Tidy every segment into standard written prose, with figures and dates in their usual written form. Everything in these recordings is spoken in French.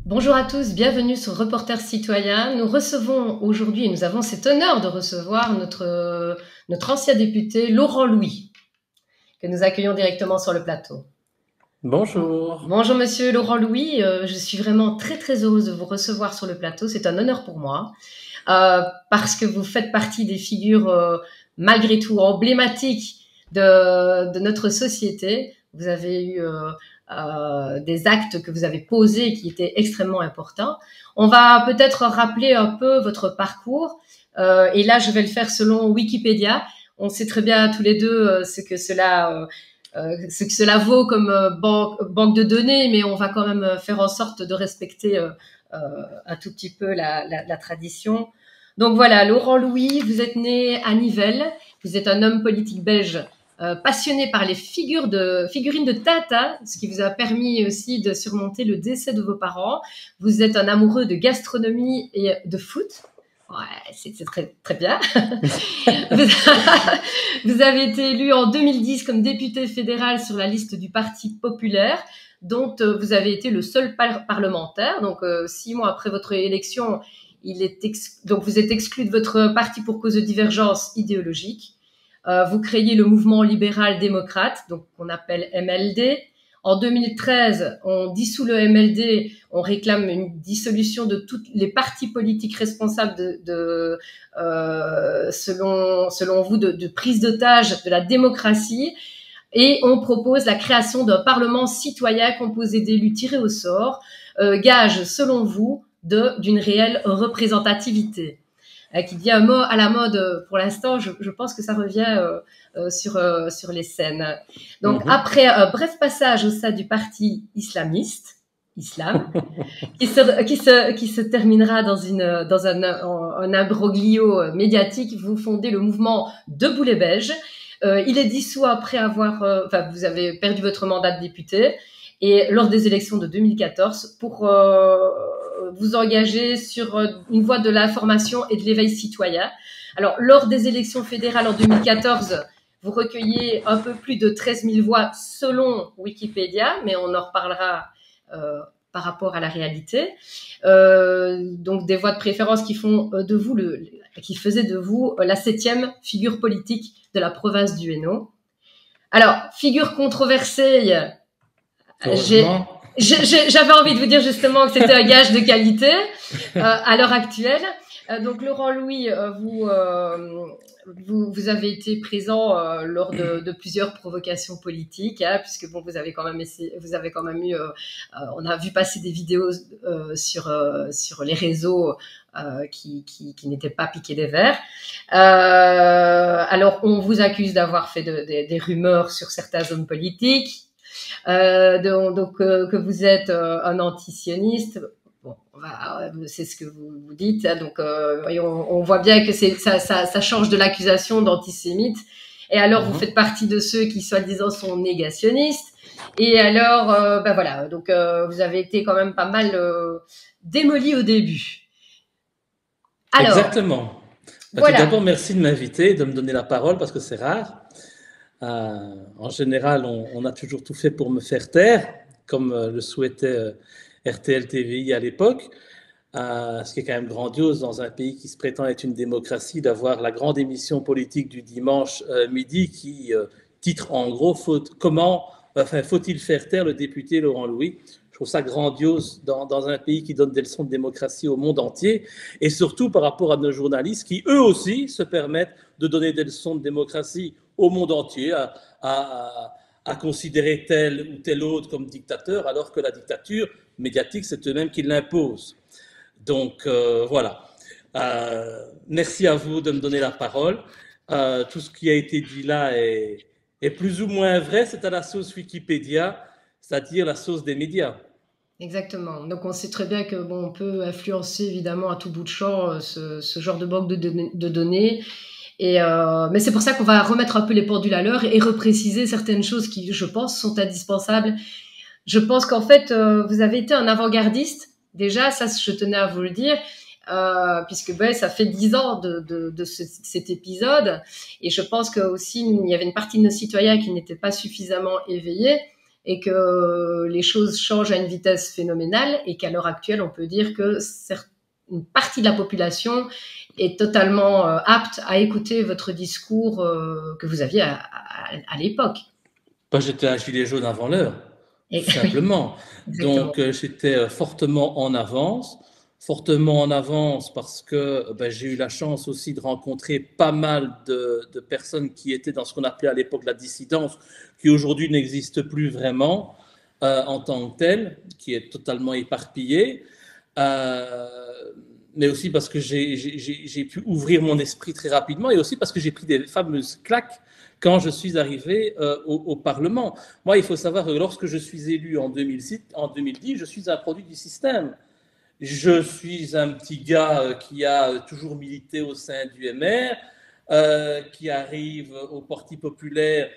Bonjour à tous, bienvenue sur Reporters Citoyens. Nous recevons aujourd'hui, et nous avons cet honneur de recevoir notre ancien député Laurent Louis, que nous accueillons directement sur le plateau. Bonjour. Bonjour Monsieur Laurent Louis, je suis vraiment très très heureuse de vous recevoir sur le plateau, c'est un honneur pour moi, parce que vous faites partie des figures malgré tout emblématiques de notre société. Vous avez eu des actes que vous avez posés qui étaient extrêmement importants. On va peut-être rappeler un peu votre parcours, et là je vais le faire selon Wikipédia. On sait très bien tous les deux ce que cela vaut comme banque de données, mais on va quand même faire en sorte de respecter un tout petit peu la tradition. Donc voilà, Laurent Louis, vous êtes né à Nivelles, vous êtes un homme politique belge passionné par les figurines de Tintin, ce qui vous a permis aussi de surmonter le décès de vos parents. Vous êtes un amoureux de gastronomie et de foot. Ouais, c'est très, très bien. Vous avez été élu en 2010 comme député fédéral sur la liste du Parti populaire, dont vous avez été le seul parlementaire. Donc, 6 mois après votre élection, donc vous êtes exclu de votre parti pour cause de divergence idéologique. Vous créez le mouvement libéral démocrate, donc qu'on appelle MLD. En 2013, on dissout le MLD, on réclame une dissolution de tous les partis politiques responsables selon vous, de prise d'otage de la démocratie. Et on propose la création d'un parlement citoyen composé d'élus tirés au sort, gage, selon vous, d'une réelle représentativité. Qui dit un mot à la mode pour l'instant, je pense que ça revient sur les scènes. Donc, après un bref passage au sein du parti islamiste, Islam, qui se terminera dans un imbroglio médiatique, vous fondez le mouvement Debout les Belges. Il est dissous après vous avez perdu votre mandat de député, et lors des élections de 2014 pour vous engager sur une voie de l'information et de l'éveil citoyen. Alors, lors des élections fédérales en 2014, vous recueillez un peu plus de 13 000 voix selon Wikipédia, mais on en reparlera par rapport à la réalité. Donc, des voix de préférence qui faisaient de vous la 7e figure politique de la province du Hainaut. Alors, figure controversée, j'avais envie de vous dire justement que c'était un gage de qualité à l'heure actuelle. Donc Laurent Louis, vous avez été présent lors de plusieurs provocations politiques, puisque bon, vous avez quand même eu, on a vu passer des vidéos sur les réseaux qui n'étaient pas piqués des verres. Alors on vous accuse d'avoir fait des rumeurs sur certains hommes politiques. Que vous êtes un antisioniste. Bon, c'est ce que vous dites. Donc, on voit bien que ça change de l'accusation d'antisémite. Et alors, vous faites partie de ceux qui, soi-disant, sont négationnistes. Et alors, voilà. Donc, vous avez été quand même pas mal démoli au début. Alors, exactement. Voilà. Tout d'abord, merci de m'inviter, de me donner la parole parce que c'est rare. En général, on a toujours tout fait pour me faire taire, comme le souhaitait RTL TVI à l'époque. Ce qui est quand même grandiose dans un pays qui se prétend être une démocratie, d'avoir la grande émission politique du dimanche midi qui titre en gros faut-il faire taire le député Laurent Louis. Je trouve ça grandiose dans un pays qui donne des leçons de démocratie au monde entier, et surtout par rapport à nos journalistes qui, eux aussi, se permettent de donner des leçons de démocratie au monde entier, à considérer tel ou tel autre comme dictateur, alors que la dictature médiatique, c'est eux-mêmes qui l'imposent. Donc, voilà. Merci à vous de me donner la parole. Tout ce qui a été dit là est plus ou moins vrai. C'est à la sauce Wikipédia, c'est-à-dire la sauce des médias. Exactement. Donc, on sait très bien que on peut influencer évidemment à tout bout de champ ce genre de banque de données. Mais c'est pour ça qu'on va remettre un peu les pendules à l'heure et repréciser certaines choses qui, je pense, sont indispensables. Je pense qu'en fait, vous avez été un avant-gardiste. Déjà, ça, je tenais à vous le dire, puisque ça fait 10 ans de cet épisode. Et je pense que aussi, il y avait une partie de nos citoyens qui n'étaient pas suffisamment éveillés. et que les choses changent à une vitesse phénoménale et qu'à l'heure actuelle, on peut dire que une partie de la population est totalement apte à écouter votre discours que vous aviez à l'époque. J'étais un gilet jaune avant l'heure, tout simplement. Donc, j'étais fortement en avance parce que j'ai eu la chance aussi de rencontrer pas mal de personnes qui étaient dans ce qu'on appelait à l'époque la dissidence, qui aujourd'hui n'existe plus vraiment en tant que telle, qui est totalement éparpillée. Mais aussi parce que j'ai pu ouvrir mon esprit très rapidement et aussi parce que j'ai pris des fameuses claques quand je suis arrivé au Parlement. Moi, il faut savoir que lorsque je suis élu en 2010, je suis un produit du système. Je suis un petit gars qui a toujours milité au sein du MR, qui arrive au Parti populaire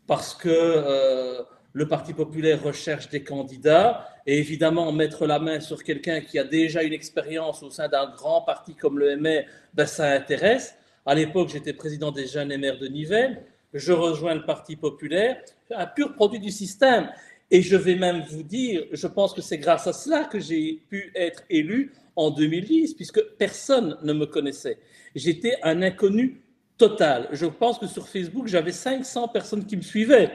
parce que le Parti populaire recherche des candidats et évidemment mettre la main sur quelqu'un qui a déjà une expérience au sein d'un grand parti comme le MR, ça intéresse. À l'époque, j'étais président des jeunes MR de Nivelles. Je rejoins le Parti populaire, un pur produit du système. Et je vais même vous dire, je pense que c'est grâce à cela que j'ai pu être élu en 2010, puisque personne ne me connaissait. J'étais un inconnu total. Je pense que sur Facebook, j'avais 500 personnes qui me suivaient.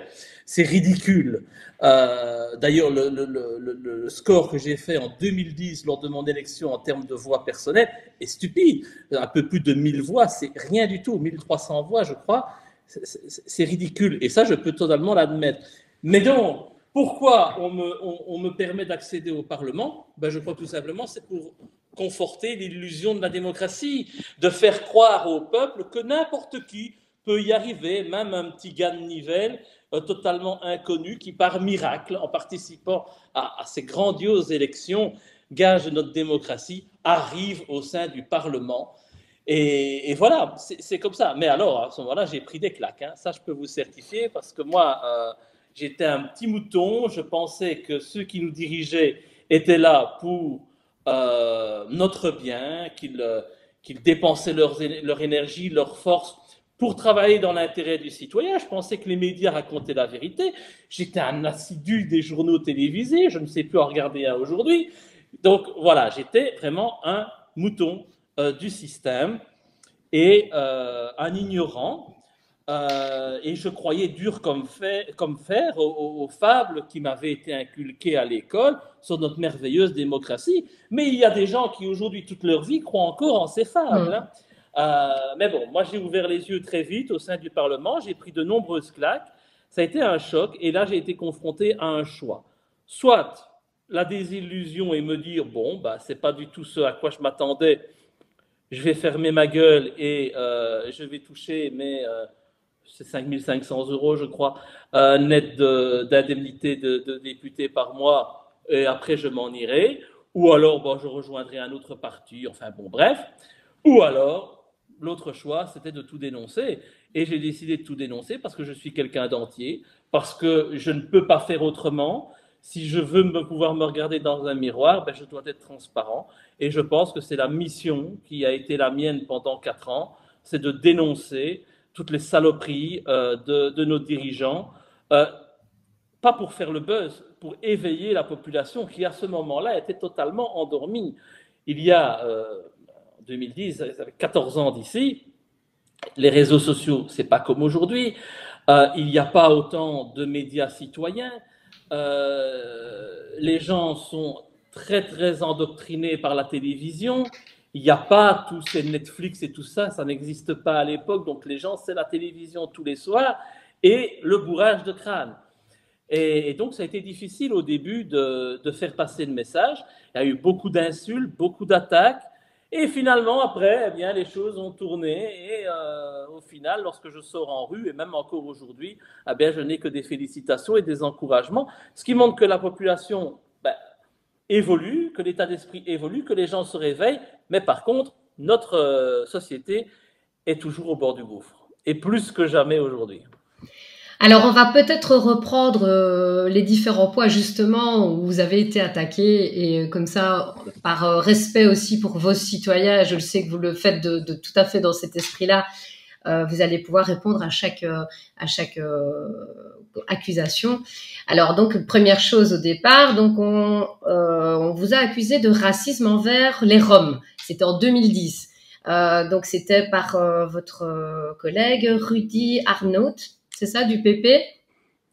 C'est ridicule. D'ailleurs, le score que j'ai fait en 2010 lors de mon élection en termes de voix personnelles est stupide. Un peu plus de 1000 voix, c'est rien du tout. 1300 voix, je crois. C'est ridicule. Et ça, je peux totalement l'admettre. Mais donc, pourquoi on me permet d'accéder au Parlement? Je crois tout simplement c'est pour conforter l'illusion de la démocratie, de faire croire au peuple que n'importe qui peut y arriver, même un petit gars de Nivelles totalement inconnu qui, par miracle, en participant à ces grandioses élections, gage de notre démocratie, arrive au sein du Parlement. Et voilà, c'est comme ça. Mais alors, à ce moment-là, j'ai pris des claques. Hein. Ça, je peux vous certifier parce que moi, j'étais un petit mouton. Je pensais que ceux qui nous dirigeaient étaient là pour notre bien, qu'ils dépensaient leur énergie, leur force pour travailler dans l'intérêt du citoyen. Je pensais que les médias racontaient la vérité. J'étais un assidu des journaux télévisés. Je ne sais plus en regarder un aujourd'hui. Donc voilà, j'étais vraiment un mouton du système et un ignorant. Et je croyais dur comme fer aux fables qui m'avaient été inculquées à l'école sur notre merveilleuse démocratie. Mais il y a des gens qui aujourd'hui, toute leur vie, croient encore en ces fables. Hein. Mais bon, moi j'ai ouvert les yeux très vite au sein du Parlement, j'ai pris de nombreuses claques, ça a été un choc et là j'ai été confronté à un choix. Soit la désillusion et me dire, bon, c'est pas du tout ce à quoi je m'attendais, je vais fermer ma gueule et je vais toucher c'est 5 500 €, je crois, net d'indemnité de député par mois, et après je m'en irai, ou alors je rejoindrai un autre parti, enfin bon, bref, ou alors l'autre choix, c'était de tout dénoncer, et j'ai décidé de tout dénoncer parce que je suis quelqu'un d'entier, parce que je ne peux pas faire autrement. Si je veux pouvoir me regarder dans un miroir, je dois être transparent, et je pense que c'est la mission qui a été la mienne pendant 4 ans, c'est de dénoncer toutes les saloperies de nos dirigeants, pas pour faire le buzz, pour éveiller la population qui, à ce moment-là, était totalement endormie. Il y a, en 2010, 14 ans d'ici, les réseaux sociaux, c'est pas comme aujourd'hui, il n'y a pas autant de médias citoyens, les gens sont très, très endoctrinés par la télévision. Il n'y a pas tous ces Netflix et tout ça, ça n'existe pas à l'époque. Donc les gens, c'est la télévision tous les soirs et le bourrage de crâne. Et donc ça a été difficile au début de faire passer le message. Il y a eu beaucoup d'insultes, beaucoup d'attaques. Et finalement, après, les choses ont tourné. Et au final, lorsque je sors en rue, et même encore aujourd'hui, je n'ai que des félicitations et des encouragements. Ce qui montre que la population évolue, que l'état d'esprit évolue, que les gens se réveillent, mais par contre, notre société est toujours au bord du gouffre, et plus que jamais aujourd'hui. Alors, on va peut-être reprendre les différents points justement où vous avez été attaqué, et comme ça, par respect aussi pour vos citoyens, je le sais que vous le faites de tout à fait dans cet esprit-là, vous allez pouvoir répondre à chaque accusation. Alors donc première chose au départ, donc on vous a accusé de racisme envers les Roms. C'était en 2010. Donc c'était par votre collègue Rudy Arnault, c'est ça, du PP?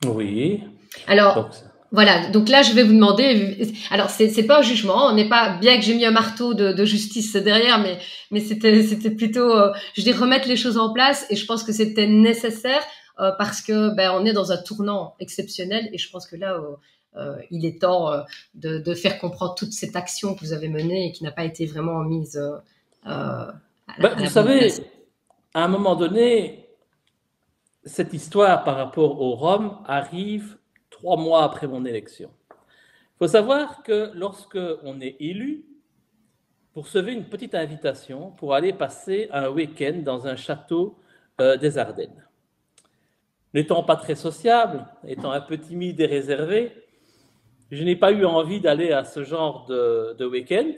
Oui. Alors Donc, voilà, donc là je vais vous demander. Alors c'est pas un jugement, on n'est pas, bien que j'ai mis un marteau de justice derrière, mais c'était plutôt, je dis, remettre les choses en place, et je pense que c'était nécessaire parce que on est dans un tournant exceptionnel, et je pense que là il est temps de faire comprendre toute cette action que vous avez menée et qui n'a pas été vraiment mise à vous la bonne place. savez, à un moment donné, cette histoire par rapport aux Roms arrive 3 mois après mon élection. Il faut savoir que lorsque on est élu, vous recevez une petite invitation pour aller passer un week-end dans un château des Ardennes. N'étant pas très sociable, étant un peu timide et réservé, je n'ai pas eu envie d'aller à ce genre de week-end.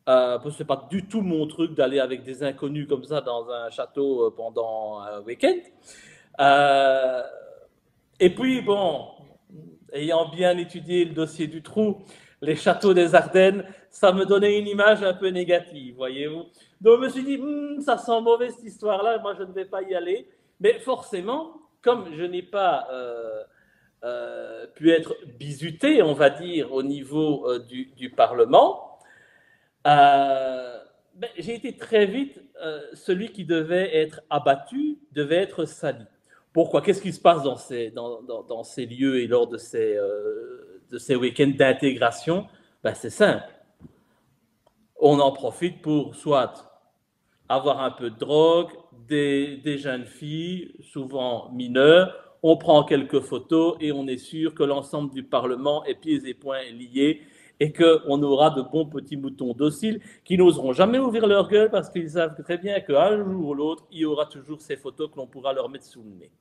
Parce que ce n'est pas du tout mon truc d'aller avec des inconnus comme ça dans un château pendant un week-end. Et puis, bon, ayant bien étudié le dossier du trou, les châteaux des Ardennes, ça me donnait une image un peu négative, voyez-vous. Donc, je me suis dit, ça sent mauvais cette histoire-là, moi je ne vais pas y aller. Mais forcément, comme je n'ai pas pu être bizuté, on va dire, au niveau du Parlement, j'ai été très vite celui qui devait être abattu, devait être sali. Pourquoi? Qu'est-ce qui se passe dans ces lieux et lors de ces week-ends d'intégration? C'est simple. On en profite pour soit avoir un peu de drogue, des jeunes filles, souvent mineures, on prend quelques photos et on est sûr que l'ensemble du Parlement est pieds et poings liés et qu'on aura de bons petits moutons dociles qui n'oseront jamais ouvrir leur gueule parce qu'ils savent très bien qu'un jour ou l'autre, il y aura toujours ces photos que l'on pourra leur mettre sous le nez.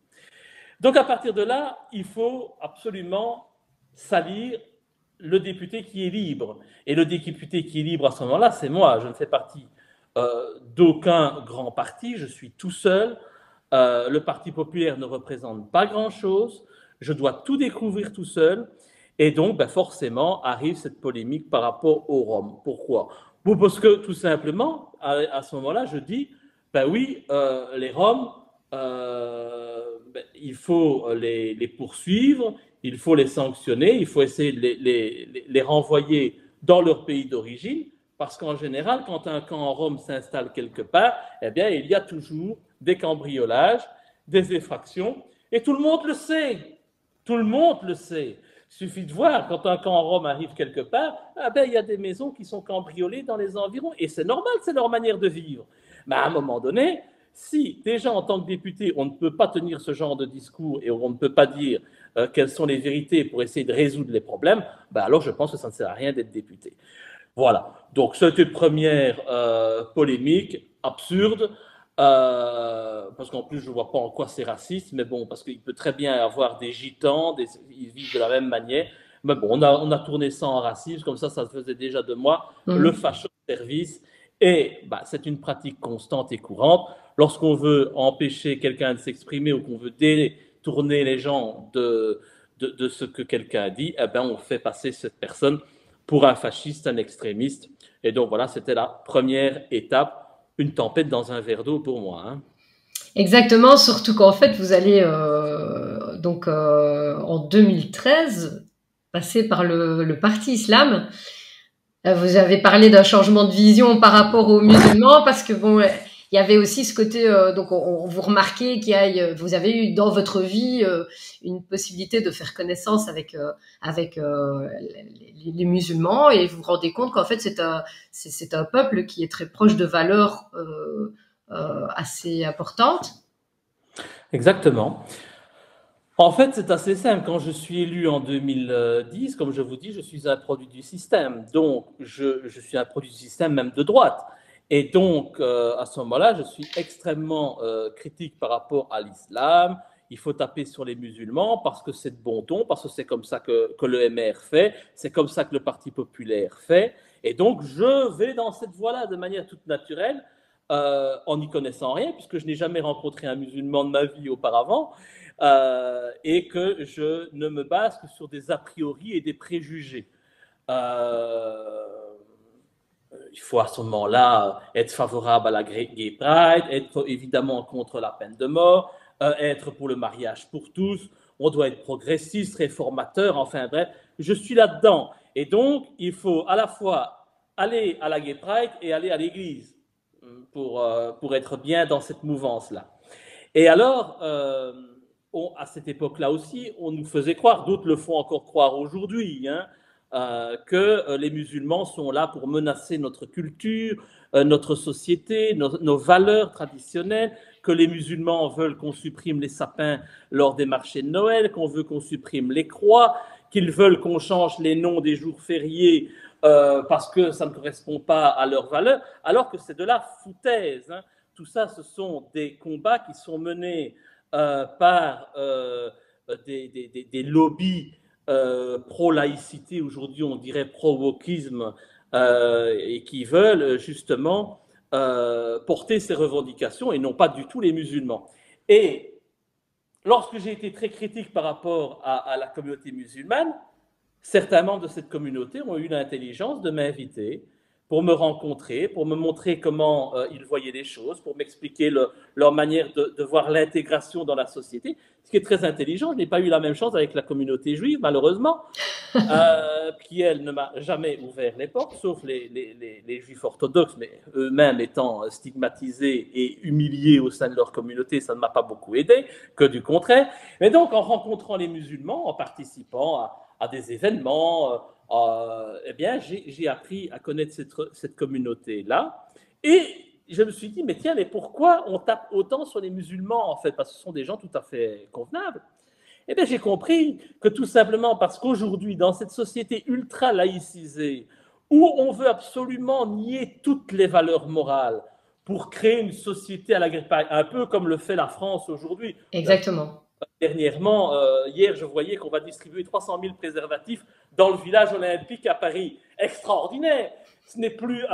Donc à partir de là, il faut absolument salir le député qui est libre. Et le député qui est libre à ce moment-là, c'est moi. Je ne fais partie d'aucun grand parti, je suis tout seul. Le Parti populaire ne représente pas grand-chose. Je dois tout découvrir tout seul. Et donc, forcément, arrive cette polémique par rapport aux Roms. Pourquoi? Parce que, tout simplement, à ce moment-là, je dis, oui, les Roms, il faut les poursuivre, il faut les sanctionner, il faut essayer de les renvoyer dans leur pays d'origine, parce qu'en général, quand un camp Rome s'installe quelque part, il y a toujours des cambriolages, des effractions, et tout le monde le sait. Tout le monde le sait. Il suffit de voir, quand un camp Rome arrive quelque part, il y a des maisons qui sont cambriolées dans les environs, et c'est normal, c'est leur manière de vivre. Mais à un moment donné, si déjà en tant que député, on ne peut pas tenir ce genre de discours et on ne peut pas dire quelles sont les vérités pour essayer de résoudre les problèmes, alors je pense que ça ne sert à rien d'être député. Voilà, donc c'était une première polémique absurde, parce qu'en plus je ne vois pas en quoi c'est raciste, mais bon, parce qu'il peut très bien y avoir des gitans, ils vivent de la même manière, mais bon, on a tourné ça en racisme, comme ça faisait déjà de moi le fâcheux service, et c'est une pratique constante et courante. Lorsqu'on veut empêcher quelqu'un de s'exprimer ou qu'on veut détourner les gens de ce que quelqu'un a dit, on fait passer cette personne pour un fasciste, un extrémiste. Et donc voilà, c'était la première étape, une tempête dans un verre d'eau pour moi. Hein. Exactement, surtout qu'en fait, vous allez en 2013 passer par le parti islam. Vous avez parlé d'un changement de vision par rapport aux musulmans, parce que bon, il y avait aussi ce côté, donc on vous remarquez vous avez eu dans votre vie une possibilité de faire connaissance avec les musulmans, et vous vous rendez compte qu'en fait c'est un peuple qui est très proche de valeurs assez importantes. Exactement. En fait, c'est assez simple. Quand je suis élu en 2010, comme je vous dis, je suis un produit du système. Donc, je suis un produit du système même de droite. Et donc, à ce moment-là, je suis extrêmement critique par rapport à l'islam. Il faut taper sur les musulmans parce que c'est de bon ton, parce que c'est comme ça que le MR fait, c'est comme ça que le Parti populaire fait. Et donc, je vais dans cette voie-là de manière toute naturelle. en n'y connaissant rien, puisque je n'ai jamais rencontré un musulman de ma vie auparavant, et que je ne me base que sur des a priori et des préjugés. Il faut à ce moment-là être favorable à la Gay Pride, être évidemment contre la peine de mort, être pour le mariage pour tous, on doit être progressiste, réformateur, enfin bref, je suis là-dedans. Et donc, il faut à la fois aller à la Gay Pride et aller à l'église pour être bien dans cette mouvance-là. Et alors, à cette époque-là aussi, on nous faisait croire, d'autres le font encore croire aujourd'hui, que les musulmans sont là pour menacer notre culture, notre société, nos valeurs traditionnelles, que les musulmans veulent qu'on supprime les sapins lors des marchés de Noël, qu'on veut qu'on supprime les croix, qu'ils veulent qu'on change les noms des jours fériés parce que ça ne correspond pas à leurs valeurs, alors que c'est de la foutaise. Tout ça, ce sont des combats qui sont menés par des lobbies pro-laïcité, aujourd'hui on dirait pro-wokisme, et qui veulent justement porter ces revendications et non pas du tout les musulmans. Et lorsque j'ai été très critique par rapport à la communauté musulmane, certains membres de cette communauté ont eu l'intelligence de m'inviter pour me rencontrer, pour me montrer comment ils voyaient les choses, pour m'expliquer leur manière de voir l'intégration dans la société, ce qui est très intelligent. Je n'ai pas eu la même chance avec la communauté juive, malheureusement, qui, elle, ne m'a jamais ouvert les portes, sauf les juifs orthodoxes, mais eux-mêmes étant stigmatisés et humiliés au sein de leur communauté, ça ne m'a pas beaucoup aidé, que du contraire. Mais donc, en rencontrant les musulmans, en participant à des événements, eh bien, j'ai appris à connaître cette communauté-là. Et je me suis dit, mais tiens, mais pourquoi on tape autant sur les musulmans, en fait? Parce que ce sont des gens tout à fait convenables. Eh bien, j'ai compris que tout simplement parce qu'aujourd'hui, dans cette société ultra laïcisée, où on veut absolument nier toutes les valeurs morales pour créer une société à la grippe, un peu comme le fait la France aujourd'hui. Exactement. Dernièrement, hier, je voyais qu'on va distribuer 300 000 préservatifs dans le village olympique à Paris. Extraordinaire! Ce n'est plus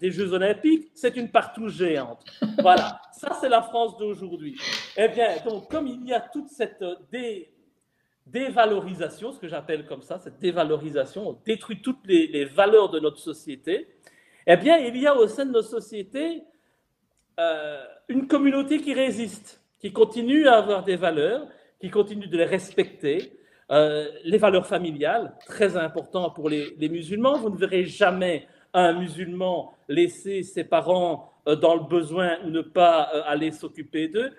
des Jeux olympiques, c'est une partouche géante. Voilà, ça c'est la France d'aujourd'hui. Eh bien, donc, comme il y a toute cette dévalorisation, ce que j'appelle comme ça, cette dévalorisation, on détruit toutes les valeurs de notre société, eh bien, il y a au sein de nos sociétés une communauté qui résiste, qui continue à avoir des valeurs, qui continue de les respecter. Les valeurs familiales, très important pour les musulmans. Vous ne verrez jamais un musulman laisser ses parents dans le besoin ou ne pas aller s'occuper d'eux.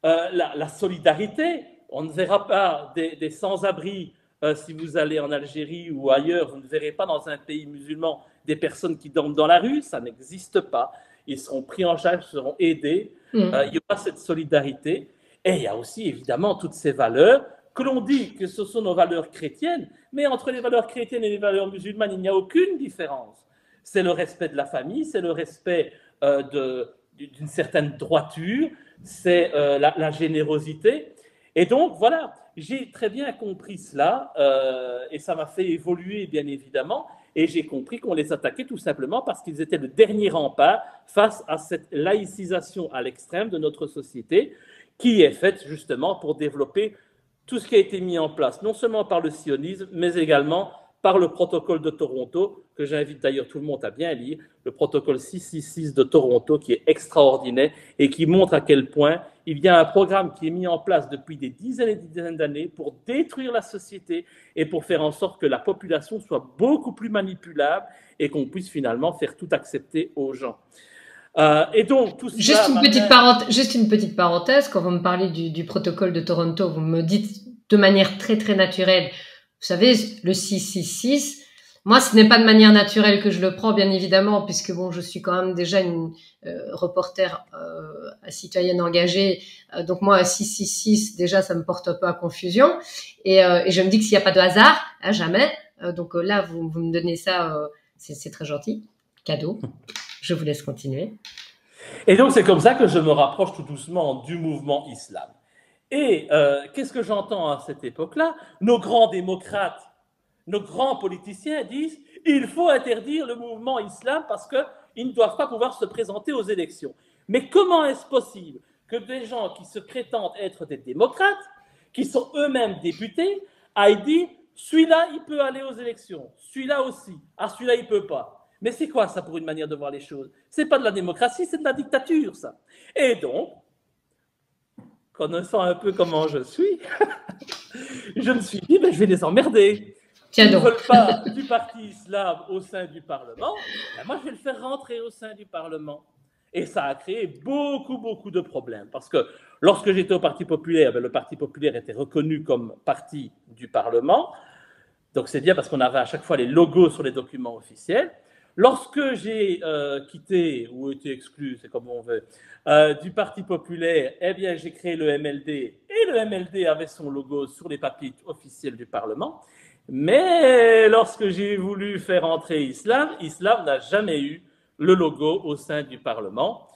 La solidarité, on ne verra pas des sans-abri si vous allez en Algérie ou ailleurs, vous ne verrez pas dans un pays musulman des personnes qui dorment dans la rue, ça n'existe pas. Ils seront pris en charge, seront aidés. Il y aura cette solidarité. Et il y a aussi évidemment toutes ces valeurs que l'on dit que ce sont nos valeurs chrétiennes, mais entre les valeurs chrétiennes et les valeurs musulmanes, il n'y a aucune différence. C'est le respect de la famille, c'est le respect d'une certaine droiture, c'est la générosité. Et donc, voilà, j'ai très bien compris cela et ça m'a fait évoluer, bien évidemment. Et j'ai compris qu'on les attaquait tout simplement parce qu'ils étaient le dernier rempart face à cette laïcisation à l'extrême de notre société qui est faite justement pour développer tout ce qui a été mis en place, non seulement par le sionisme, mais également par le protocole de Toronto, que j'invite d'ailleurs tout le monde à bien lire, le protocole 666 de Toronto, qui est extraordinaire et qui montre à quel point il y a un programme qui est mis en place depuis des dizaines et des dizaines d'années pour détruire la société et pour faire en sorte que la population soit beaucoup plus manipulable et qu'on puisse finalement faire tout accepter aux gens. Et donc, tout juste une petite parenthèse, quand vous me parlez du protocole de Toronto, vous me dites de manière très très naturelle, vous savez, le 666, moi ce n'est pas de manière naturelle que je le prends, bien évidemment, puisque bon, je suis quand même déjà une reporter citoyenne engagée, donc moi 666 déjà ça me porte un peu à confusion, et je me dis que s'il n'y a pas de hasard, jamais, donc là vous me donnez ça, c'est très gentil, cadeau. Je vous laisse continuer. Et donc, c'est comme ça que je me rapproche tout doucement du mouvement islam. Et qu'est-ce que j'entends à cette époque-là? Nos grands démocrates, nos grands politiciens disent il faut interdire le mouvement islam parce ils ne doivent pas pouvoir se présenter aux élections. Mais comment est-ce possible que des gens qui se prétendent être des démocrates, qui sont eux-mêmes députés, aillent dit celui-là, il peut aller aux élections, celui-là aussi, ah, celui-là, il ne peut pas. Mais c'est quoi ça pour une manière de voir les choses? Ce n'est pas de la démocratie, c'est de la dictature, ça. Et donc, connaissant un peu comment je suis, je me suis dit, ben, je vais les emmerder. Ils ne veulent pas du parti islam au sein du Parlement, ben moi, je vais le faire rentrer au sein du Parlement. Et ça a créé beaucoup de problèmes. Parce que lorsque j'étais au Parti populaire, ben, le Parti populaire était reconnu comme parti du Parlement. Donc c'est bien parce qu'on avait à chaque fois les logos sur les documents officiels. Lorsque j'ai quitté, ou été exclu, c'est comme on veut, du Parti populaire, eh bien j'ai créé le MLD, et le MLD avait son logo sur les papiers officiels du Parlement. Mais lorsque j'ai voulu faire entrer Islam, Islam n'a jamais eu le logo au sein du Parlement.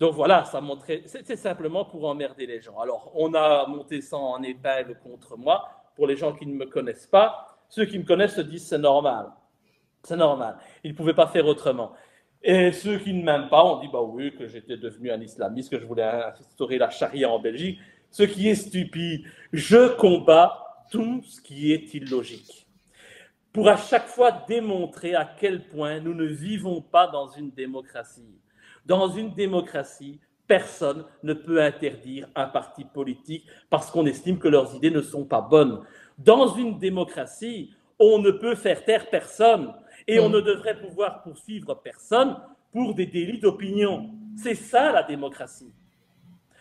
Donc voilà, ça montrait, c'était simplement pour emmerder les gens. Alors on a monté ça en épingle contre moi. Pour les gens qui ne me connaissent pas, ceux qui me connaissent se disent c'est normal. C'est normal. Ils ne pouvaient pas faire autrement. Et ceux qui ne m'aiment pas ont dit bah oui, que j'étais devenu un islamiste, que je voulais instaurer la charia en Belgique. Ce qui est stupide. Je combats tout ce qui est illogique. Pour à chaque fois démontrer à quel point nous ne vivons pas dans une démocratie. Dans une démocratie, personne ne peut interdire un parti politique parce qu'on estime que leurs idées ne sont pas bonnes. Dans une démocratie, on ne peut faire taire personne et on ne devrait pouvoir poursuivre personne pour des délits d'opinion. C'est ça la démocratie.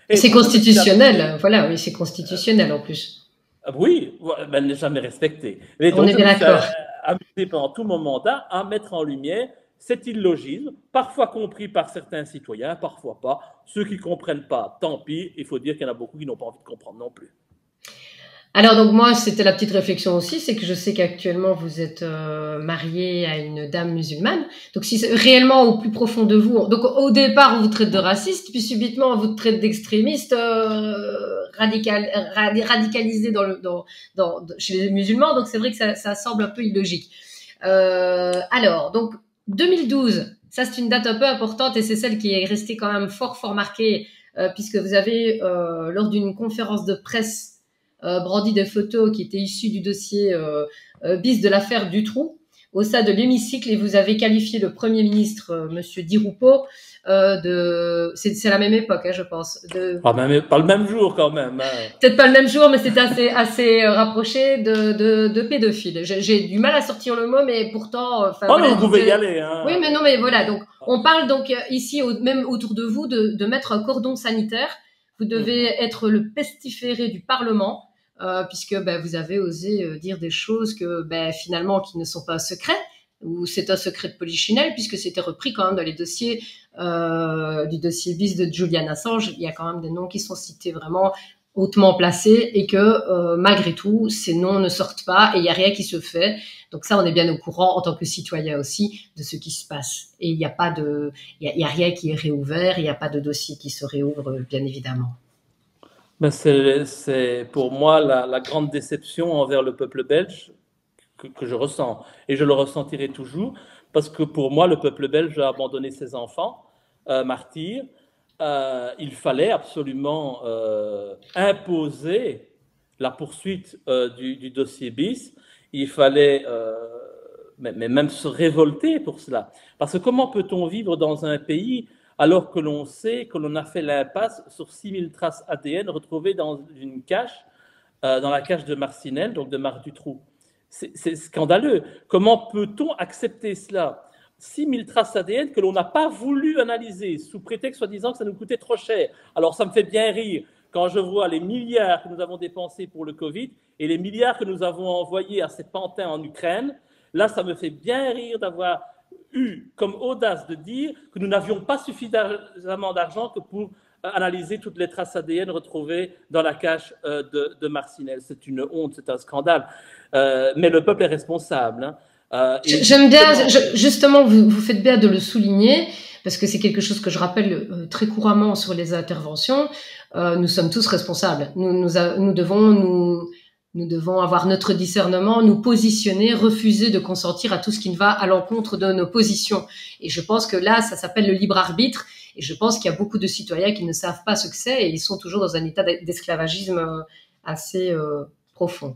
Et c'est constitutionnel, voilà, oui, c'est constitutionnel en plus. Oui, ben, elle n'est jamais respectée. Mais on donc, est bien d'accord. Amusé pendant tout mon mandat à mettre en lumière cet illogisme, parfois compris par certains citoyens, parfois pas. Ceux qui ne comprennent pas, tant pis, il faut dire qu'il y en a beaucoup qui n'ont pas envie de comprendre non plus. Alors donc moi, c'était la petite réflexion aussi, c'est que je sais qu'actuellement vous êtes marié à une dame musulmane. Donc si réellement au plus profond de vous, donc au départ on vous traite de raciste, puis subitement on vous traite d'extrémiste, radicalisé chez les musulmans. Donc c'est vrai que ça semble un peu illogique. Alors donc 2012, ça c'est une date un peu importante et c'est celle qui est restée quand même fort marquée puisque vous avez lors d'une conférence de presse brandi des photos qui étaient issues du dossier bis de l'affaire Dutroux au sein de l'hémicycle et vous avez qualifié le Premier ministre, Monsieur Di Rupo, c'est la même époque, hein, je pense. Pas le même jour quand même. Hein. Peut-être pas le même jour, mais c'est assez rapproché de pédophile. J'ai du mal à sortir le mot, mais pourtant. Voilà, vous pouvez y aller. Hein. Oui, mais non, mais voilà. Donc, on parle donc ici, même autour de vous, de mettre un cordon sanitaire. Vous devez être le pestiféré du Parlement. Puisque vous avez osé dire des choses que finalement qui ne sont pas un secret, ou c'est un secret de polichinelle, puisque c'était repris quand même dans les dossiers du dossier bis de Julian Assange. Il y a quand même des noms qui sont cités vraiment hautement placés et que malgré tout, ces noms ne sortent pas et il n'y a rien qui se fait. Donc ça, on est bien au courant en tant que citoyen aussi de ce qui se passe. Et il n'y a pas il y a rien qui est réouvert, il n'y a pas de dossier qui se réouvre, bien évidemment. Ben c'est pour moi la grande déception envers le peuple belge que je ressens. Et je le ressentirai toujours, parce que pour moi, le peuple belge a abandonné ses enfants, martyrs. Il fallait absolument imposer la poursuite du dossier bis. Il fallait mais même se révolter pour cela. Parce que comment peut-on vivre dans un pays alors que l'on sait que l'on a fait l'impasse sur 6000 traces ADN retrouvées dans une cache, dans la cache de Marcinelle, donc de Marc Dutroux. C'est scandaleux. Comment peut-on accepter cela? 6000 traces ADN que l'on n'a pas voulu analyser, sous prétexte soi-disant que ça nous coûtait trop cher. Alors ça me fait bien rire quand je vois les milliards que nous avons dépensés pour le Covid et les milliards que nous avons envoyés à ces pantins en Ukraine. Là, ça me fait bien rire d'avoir eu comme audace de dire que nous n'avions pas suffisamment d'argent que pour analyser toutes les traces ADN retrouvées dans la cache de Marcinelle. C'est une honte, c'est un scandale. Mais le peuple est responsable. Hein. J'aime bien, justement, vous faites bien de le souligner, parce que c'est quelque chose que je rappelle très couramment sur les interventions. Nous sommes tous responsables. Nous devons Nous devons avoir notre discernement, nous positionner, refuser de consentir à tout ce qui ne va à l'encontre de nos positions. Et je pense que là, ça s'appelle le libre arbitre. Et je pense qu'il y a beaucoup de citoyens qui ne savent pas ce que c'est et ils sont toujours dans un état d'esclavagisme assez profond.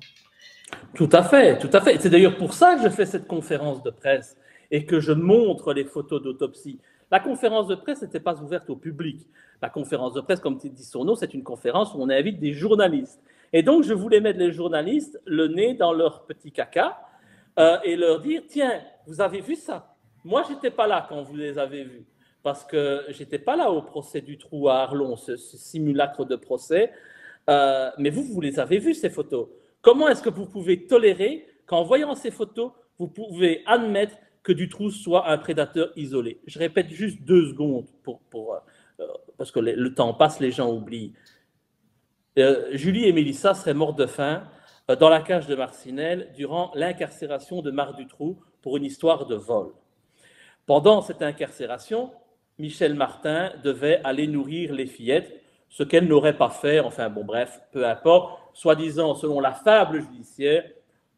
Tout à fait, tout à fait. C'est d'ailleurs pour ça que je fais cette conférence de presse et que je montre les photos d'autopsie. La conférence de presse n'était pas ouverte au public. La conférence de presse, comme dit son nom, c'est une conférence où on invite des journalistes. Et donc, je voulais mettre les journalistes le nez dans leur petit caca et leur dire, tiens, vous avez vu ça? Moi, je n'étais pas là quand vous les avez vus, parce que je n'étais pas là au procès du Trou à Arlon, ce simulacre de procès, mais vous les avez vus, ces photos. Comment est-ce que vous pouvez tolérer qu'en voyant ces photos, vous pouvez admettre que Dutroux soit un prédateur isolé? Je répète juste 2 secondes parce que le temps passe, les gens oublient. Julie et Mélissa seraient mortes de faim dans la cage de Marcinelle durant l'incarcération de Marc Dutroux pour une histoire de vol. Pendant cette incarcération, Michel Martin devait aller nourrir les fillettes, ce qu'elle n'aurait pas fait, enfin bon bref, peu importe, soi-disant selon la fable judiciaire,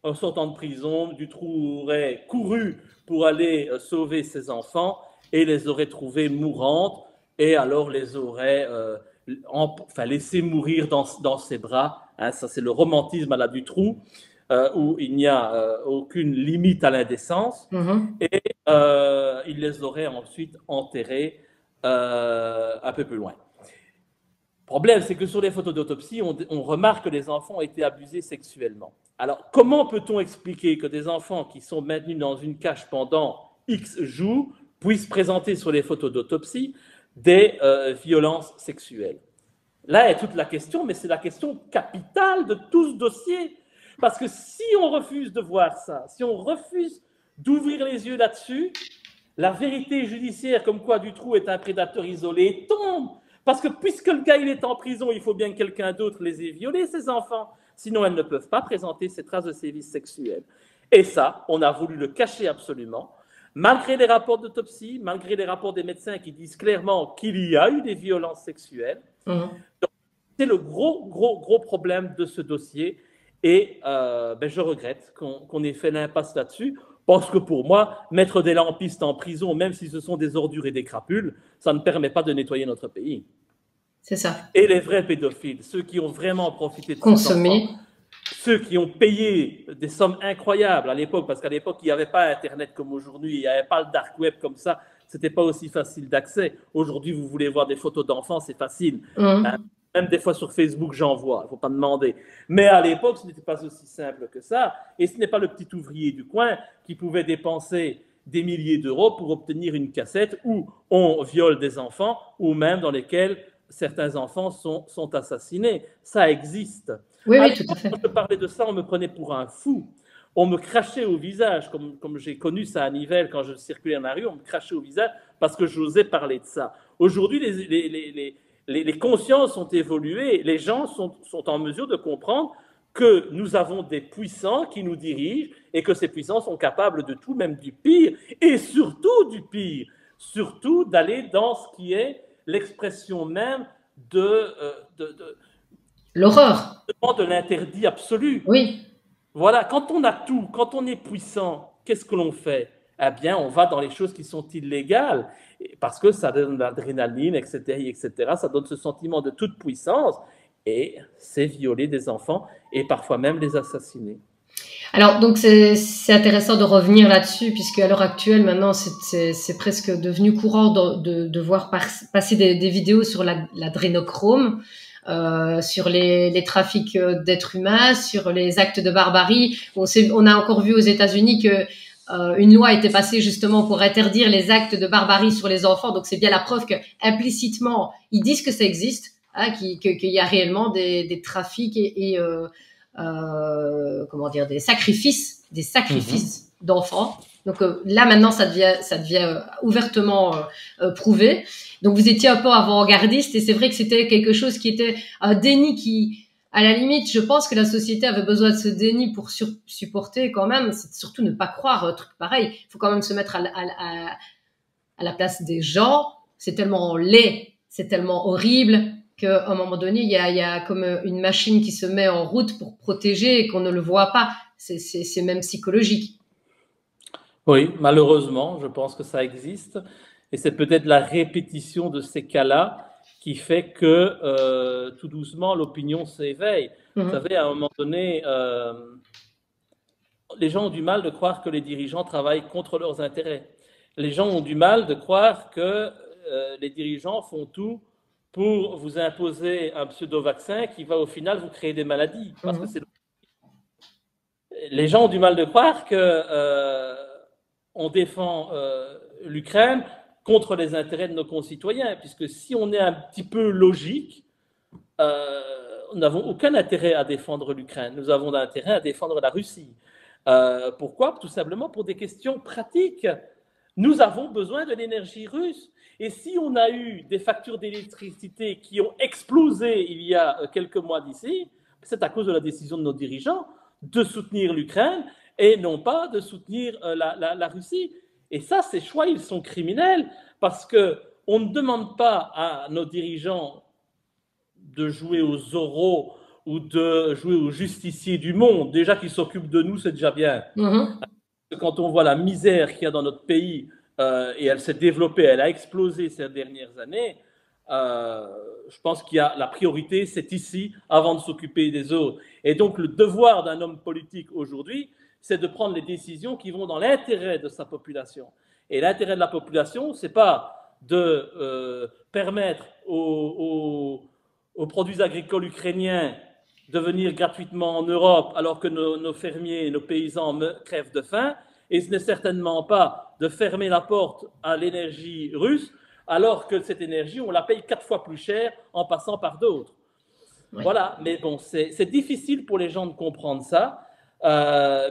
en sortant de prison, Dutroux aurait couru pour aller sauver ses enfants et les aurait trouvées mourantes et alors les aurait laissées mourir dans ses bras. Hein, ça c'est le romantisme à la Dutroux, où il n'y a aucune limite à l'indécence. Et il les aurait ensuite enterrées un peu plus loin. Le problème, c'est que sur les photos d'autopsie, on remarque que les enfants ont été abusés sexuellement. Alors, comment peut-on expliquer que des enfants qui sont maintenus dans une cage pendant X jours puissent présenter sur les photos d'autopsie des violences sexuelles? Là est toute la question, mais c'est la question capitale de tout ce dossier. Parce que si on refuse de voir ça, si on refuse d'ouvrir les yeux là-dessus, la vérité judiciaire comme quoi Dutroux est un prédateur isolé tombe. Parce que puisque le gars il est en prison, il faut bien que quelqu'un d'autre les ait violés, ces enfants. Sinon, elles ne peuvent pas présenter ces traces de sévices sexuels. Et ça, on a voulu le cacher absolument, malgré les rapports d'autopsie, malgré les rapports des médecins qui disent clairement qu'il y a eu des violences sexuelles. C'est le gros problème de ce dossier. Et je regrette qu'on ait fait l'impasse là-dessus. Parce que pour moi, mettre des lampistes en prison, même si ce sont des ordures et des crapules, ça ne permet pas de nettoyer notre pays. C'est ça. Et les vrais pédophiles, ceux qui ont vraiment profité de consommer, ceux qui ont payé des sommes incroyables à l'époque, parce qu'à l'époque, il n'y avait pas Internet comme aujourd'hui, il n'y avait pas le dark web comme ça, c'était pas aussi facile d'accès. Aujourd'hui, vous voulez voir des photos d'enfants, c'est facile. Même des fois sur Facebook, j'en vois, il ne faut pas demander. Mais à l'époque, ce n'était pas aussi simple que ça. Et ce n'est pas le petit ouvrier du coin qui pouvait dépenser des milliers d'euros pour obtenir une cassette où on viole des enfants ou même dans lesquelles certains enfants sont assassinés. Ça existe. Oui, tout à fait. Quand je parlais de ça, on me prenait pour un fou. On me crachait au visage, comme j'ai connu ça à Nivelles quand je circulais dans la rue, on me crachait au visage parce que j'osais parler de ça. Aujourd'hui, les consciences ont évolué, les gens sont en mesure de comprendre que nous avons des puissants qui nous dirigent et que ces puissants sont capables de tout, même du pire, et surtout du pire, surtout d'aller dans ce qui est l'expression même de l'horreur, de l'interdit absolu. Oui. Voilà, quand on a tout, quand on est puissant, qu'est-ce que l'on fait? Eh bien, on va dans les choses qui sont illégales, parce que ça donne de l'adrénaline, etc., etc. Ça donne ce sentiment de toute puissance, et c'est violer des enfants, et parfois même les assassiner. Alors, donc, c'est intéressant de revenir là-dessus, puisque à l'heure actuelle, maintenant, c'est presque devenu courant de voir passer des vidéos sur l'adrénochrome, sur les trafics d'êtres humains, sur les actes de barbarie. On a encore vu aux États-Unis que une loi a été passée justement pour interdire les actes de barbarie sur les enfants. Donc c'est bien la preuve que implicitement ils disent que ça existe, hein, qu'il y a réellement des trafics et comment dire, des sacrifices d'enfants. Donc là maintenant ça devient ouvertement prouvé. Donc vous étiez un peu avant-gardiste et c'est vrai que c'était quelque chose qui était un déni qui, à la limite, je pense que la société avait besoin de ce déni pour supporter quand même. C'est surtout ne pas croire un truc pareil. Il faut quand même se mettre à la place des gens. C'est tellement laid, c'est tellement horrible qu'à un moment donné, il y a comme une machine qui se met en route pour protéger et qu'on ne le voit pas. C'est même psychologique. Oui, malheureusement, je pense que ça existe. Et c'est peut-être la répétition de ces cas-là qui fait que tout doucement, l'opinion s'éveille. Vous savez, à un moment donné, les gens ont du mal de croire que les dirigeants travaillent contre leurs intérêts. Les gens ont du mal de croire que les dirigeants font tout pour vous imposer un pseudo-vaccin qui va au final vous créer des maladies. Parce que les gens ont du mal de croire que on défend l'Ukraine contre les intérêts de nos concitoyens, puisque si on est un petit peu logique, nous n'avons aucun intérêt à défendre l'Ukraine, nous avons intérêt à défendre la Russie. Pourquoi? Tout simplement pour des questions pratiques. Nous avons besoin de l'énergie russe. Et si on a eu des factures d'électricité qui ont explosé il y a quelques mois d'ici, c'est à cause de la décision de nos dirigeants de soutenir l'Ukraine et non pas de soutenir la Russie. Et ça, ces choix, ils sont criminels parce qu'on ne demande pas à nos dirigeants de jouer aux oraux ou de jouer aux justiciers du monde. Déjà qu'ils s'occupent de nous, c'est déjà bien. Quand on voit la misère qu'il y a dans notre pays, et elle s'est développée, elle a explosé ces dernières années, je pense qu'il y a la priorité, c'est ici, avant de s'occuper des autres. Et donc le devoir d'un homme politique aujourd'hui, c'est de prendre les décisions qui vont dans l'intérêt de sa population. Et l'intérêt de la population, c'est pas de permettre aux produits agricoles ukrainiens de venir gratuitement en Europe alors que nos fermiers et nos paysans crèvent de faim, et ce n'est certainement pas de fermer la porte à l'énergie russe alors que cette énergie, on la paye 4 fois plus cher en passant par d'autres. Oui. Voilà, mais bon, c'est difficile pour les gens de comprendre ça,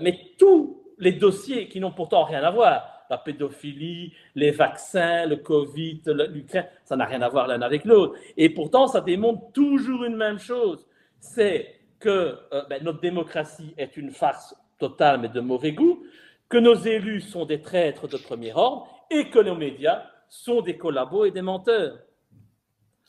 mais tous les dossiers qui n'ont pourtant rien à voir, la pédophilie, les vaccins, le Covid, l'Ukraine, ça n'a rien à voir l'un avec l'autre. Et pourtant, ça démontre toujours une même chose, c'est que notre démocratie est une farce totale, mais de mauvais goût, que nos élus sont des traîtres de premier ordre et que nos médias sont des collabos et des menteurs.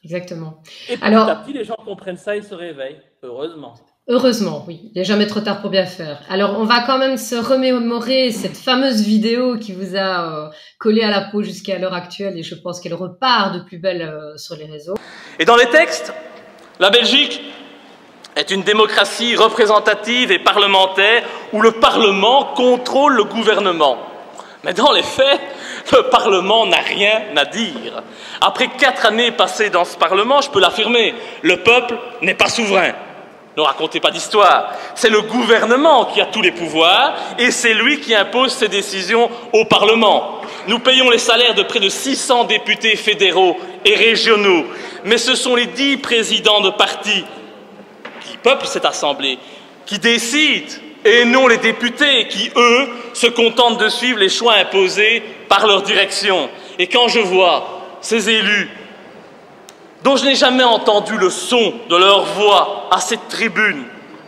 Exactement. Et petit à petit, les gens comprennent ça et se réveillent, heureusement. Heureusement, oui. Il n'est jamais trop tard pour bien faire. Alors, on va quand même se remémorer cette fameuse vidéo qui vous a collé à la peau jusqu'à l'heure actuelle et je pense qu'elle repart de plus belle sur les réseaux. Et dans les textes, la Belgique est une démocratie représentative et parlementaire où le Parlement contrôle le gouvernement. Mais dans les faits, le Parlement n'a rien à dire. Après 4 années passées dans ce Parlement, je peux l'affirmer, le peuple n'est pas souverain. Ne racontez pas d'histoire. C'est le gouvernement qui a tous les pouvoirs et c'est lui qui impose ses décisions au Parlement. Nous payons les salaires de près de 600 députés fédéraux et régionaux, mais ce sont les 10 présidents de partis qui peuplent cette assemblée, qui décident, et non les députés qui, eux, se contentent de suivre les choix imposés par leur direction. Et quand je vois ces élus dont je n'ai jamais entendu le son de leur voix à cette tribune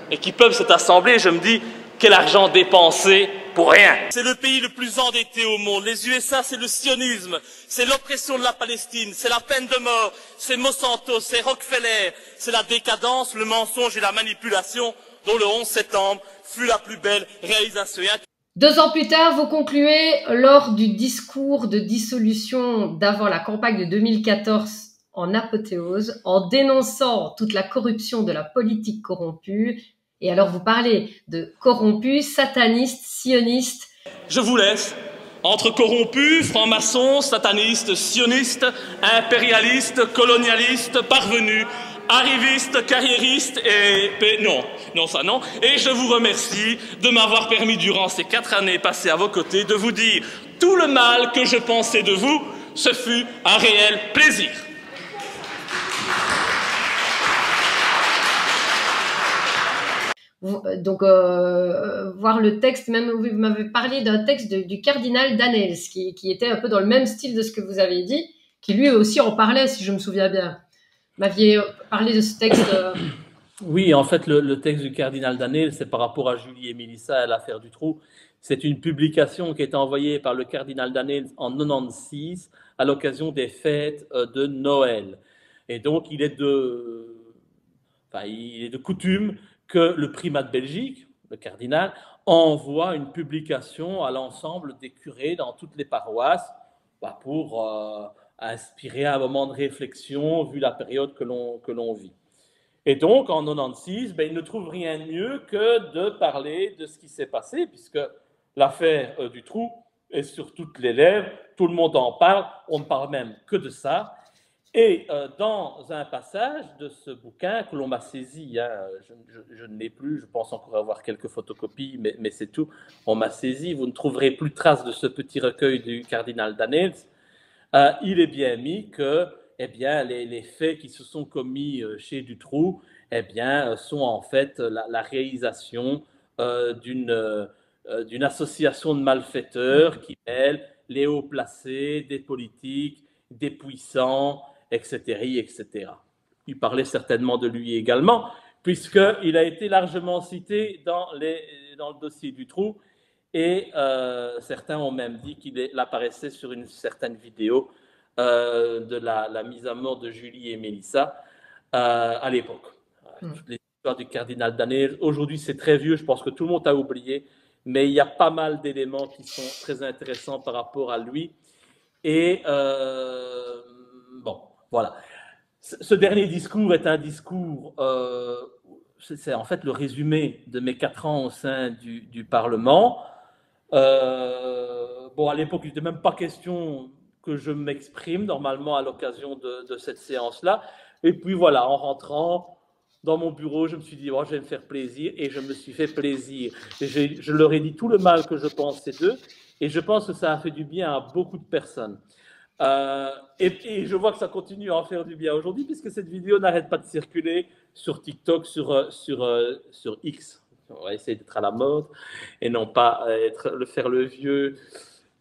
et qui peuplent cette assemblée, je me dis quel argent dépensé pour rien. C'est le pays le plus endetté au monde. Les USA, c'est le sionisme, c'est l'oppression de la Palestine, c'est la peine de mort, c'est Monsanto, c'est Rockefeller, c'est la décadence, le mensonge et la manipulation dont le 11 septembre fut la plus belle réalisation. 2 ans plus tard, vous concluez lors du discours de dissolution d'avant la campagne de 2014 en apothéose, en dénonçant toute la corruption de la politique corrompue. Et alors vous parlez de corrompus, satanistes, sionistes. Je vous laisse entre corrompus, francs-maçons, satanistes, sionistes, impérialistes, colonialistes, parvenus, arrivistes, carriéristes et... Non, ça non. Et je vous remercie de m'avoir permis durant ces 4 années passées à vos côtés de vous dire tout le mal que je pensais de vous. Ce fut un réel plaisir. Donc, voir le texte, même vous m'avez parlé d'un texte du cardinal Danels, qui était un peu dans le même style de ce que vous avez dit, qui lui aussi en parlait, si je me souviens bien. Vous m'aviez parlé de ce texte. Oui, en fait, le texte du cardinal Danels, c'est par rapport à Julie et Mélissa à l'affaire Dutroux. C'est une publication qui a été envoyée par le cardinal Danels en 96 à l'occasion des fêtes de Noël. Et donc, il est de coutume que le primat de Belgique, le cardinal, envoie une publication à l'ensemble des curés dans toutes les paroisses pour inspirer un moment de réflexion vu la période que l'on vit. Et donc, en 96, il ne trouve rien de mieux que de parler de ce qui s'est passé, puisque l'affaire du trou est sur toutes les lèvres, tout le monde en parle, on ne parle même que de ça. Et dans un passage de ce bouquin que l'on m'a saisi, je ne l'ai plus, je pense encore avoir quelques photocopies, mais c'est tout, on m'a saisi, vous ne trouverez plus trace de ce petit recueil du cardinal Danels. Il est bien mis que les faits qui se sont commis chez Dutroux sont en fait la réalisation d'une association de malfaiteurs qui mêle les hauts placés, des politiques, des puissants, etc., etc. Il parlait certainement de lui également, puisqu'il a été largement cité dans le dossier Dutroux, et certains ont même dit qu'il apparaissait sur une certaine vidéo de la mise à mort de Julie et Mélissa à l'époque. Toutes les histoires du cardinal Danel, aujourd'hui c'est très vieux, je pense que tout le monde a oublié, mais il y a pas mal d'éléments qui sont très intéressants par rapport à lui. Et voilà. Ce dernier discours est un discours, c'est en fait le résumé de mes 4 ans au sein du Parlement. À l'époque, il n'était même pas question que je m'exprime normalement à l'occasion de cette séance-là. Et puis voilà, en rentrant dans mon bureau, je me suis dit, je vais me faire plaisir, et je me suis fait plaisir. Et je leur ai dit tout le mal que je pensais d'eux, et je pense que ça a fait du bien à beaucoup de personnes. Et je vois que ça continue à en faire du bien aujourd'hui, puisque cette vidéo n'arrête pas de circuler sur TikTok, sur X. On va essayer d'être à la mode et non pas faire le vieux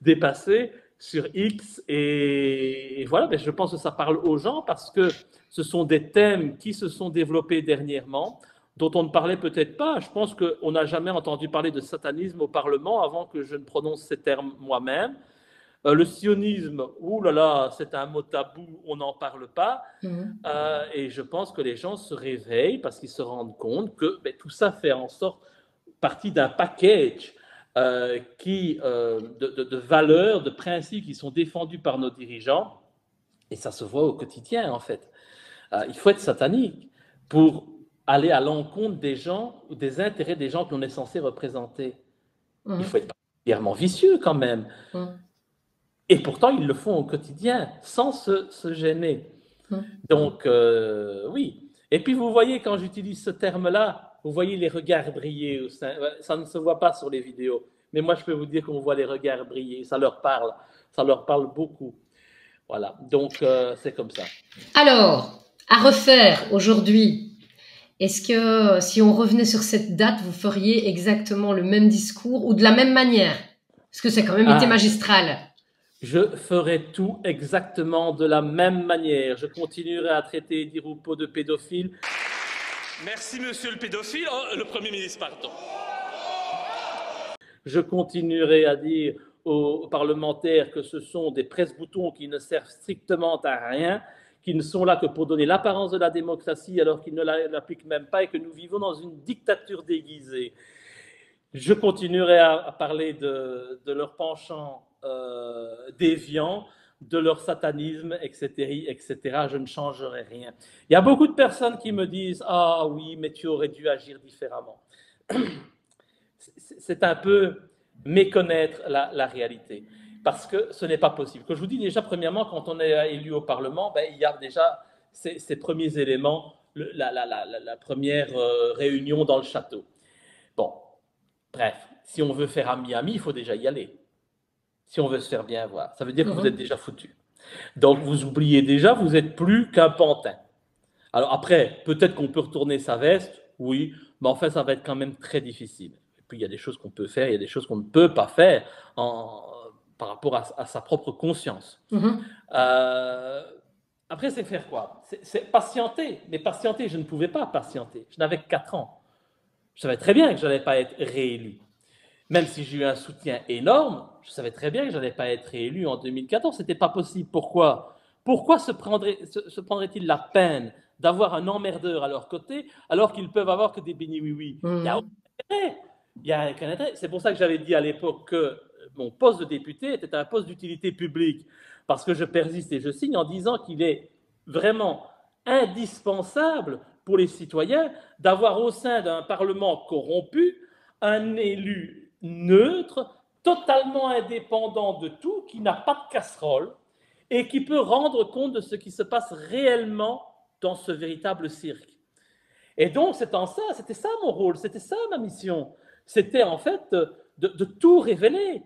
dépassé sur X. Et voilà, je pense que ça parle aux gens parce que ce sont des thèmes qui se sont développés dernièrement, dont on ne parlait peut-être pas. Je pense qu'on n'a jamais entendu parler de satanisme au Parlement avant que je ne prononce ces termes moi-même. Le sionisme, c'est un mot tabou, on n'en parle pas. Et je pense que les gens se réveillent parce qu'ils se rendent compte que tout ça fait en sorte partie d'un package de valeurs, de principes qui sont défendus par nos dirigeants. Et ça se voit au quotidien, en fait. Il faut être satanique pour aller à l'encontre des gens ou des intérêts des gens que l'on est censé représenter. Il faut être particulièrement vicieux quand même. Et pourtant, ils le font au quotidien, sans se gêner. Donc, oui. Et puis, vous voyez, quand j'utilise ce terme-là, vous voyez les regards briller. Ça ne se voit pas sur les vidéos. Mais moi, je peux vous dire qu'on voit les regards briller. Ça leur parle. Ça leur parle beaucoup. Voilà. Donc, c'est comme ça. Alors, à refaire aujourd'hui, est-ce que si on revenait sur cette date, vous feriez exactement le même discours ou de la même manière? Parce que c'est quand même été magistral. Je ferai tout exactement de la même manière. Je continuerai à traiter Di Rupo de pédophile. Merci, monsieur le pédophile. Oh, le Premier ministre, pardon. Je continuerai à dire aux parlementaires que ce sont des presse-boutons qui ne servent strictement à rien, qui ne sont là que pour donner l'apparence de la démocratie alors qu'ils ne l'appliquent même pas et que nous vivons dans une dictature déguisée. Je continuerai à parler de leur penchant déviant, de leur satanisme, etc., etc. Je ne changerai rien. Il y a beaucoup de personnes qui me disent « Ah oui, mais tu aurais dû agir différemment. » C'est un peu méconnaître la réalité, parce que ce n'est pas possible. Comme je vous dis déjà, premièrement, quand on est élu au Parlement, il y a déjà ces premiers éléments, la première réunion dans le château. Bon, bref, si on veut faire à Miami, il faut déjà y aller. Si on veut se faire bien voir, ça veut dire que vous êtes déjà foutu. Donc, vous oubliez déjà, vous n'êtes plus qu'un pantin. Alors après, peut-être qu'on peut retourner sa veste, oui, mais en fait, ça va être quand même très difficile. Et puis, il y a des choses qu'on peut faire, il y a des choses qu'on ne peut pas faire par rapport à sa propre conscience. Après, c'est faire quoi? C'est patienter. Mais patienter, je ne pouvais pas patienter. Je n'avais que 4 ans. Je savais très bien que je n'allais pas être réélu. Même si j'ai eu un soutien énorme, je savais très bien que je n'allais pas être réélu en 2014. Ce n'était pas possible. Pourquoi? Pourquoi se prendrait-il la peine d'avoir un emmerdeur à leur côté alors qu'ils peuvent avoir que des bénis oui-oui? Il y a aucun intérêt. Il y a aucun intérêt. C'est pour ça que j'avais dit à l'époque que mon poste de député était un poste d'utilité publique, parce que je persiste et je signe en disant qu'il est vraiment indispensable pour les citoyens d'avoir au sein d'un Parlement corrompu un élu neutre, totalement indépendant de tout, qui n'a pas de casserole et qui peut rendre compte de ce qui se passe réellement dans ce véritable cirque. Et donc, c'était ça mon rôle, c'était ça ma mission. C'était en fait de tout révéler.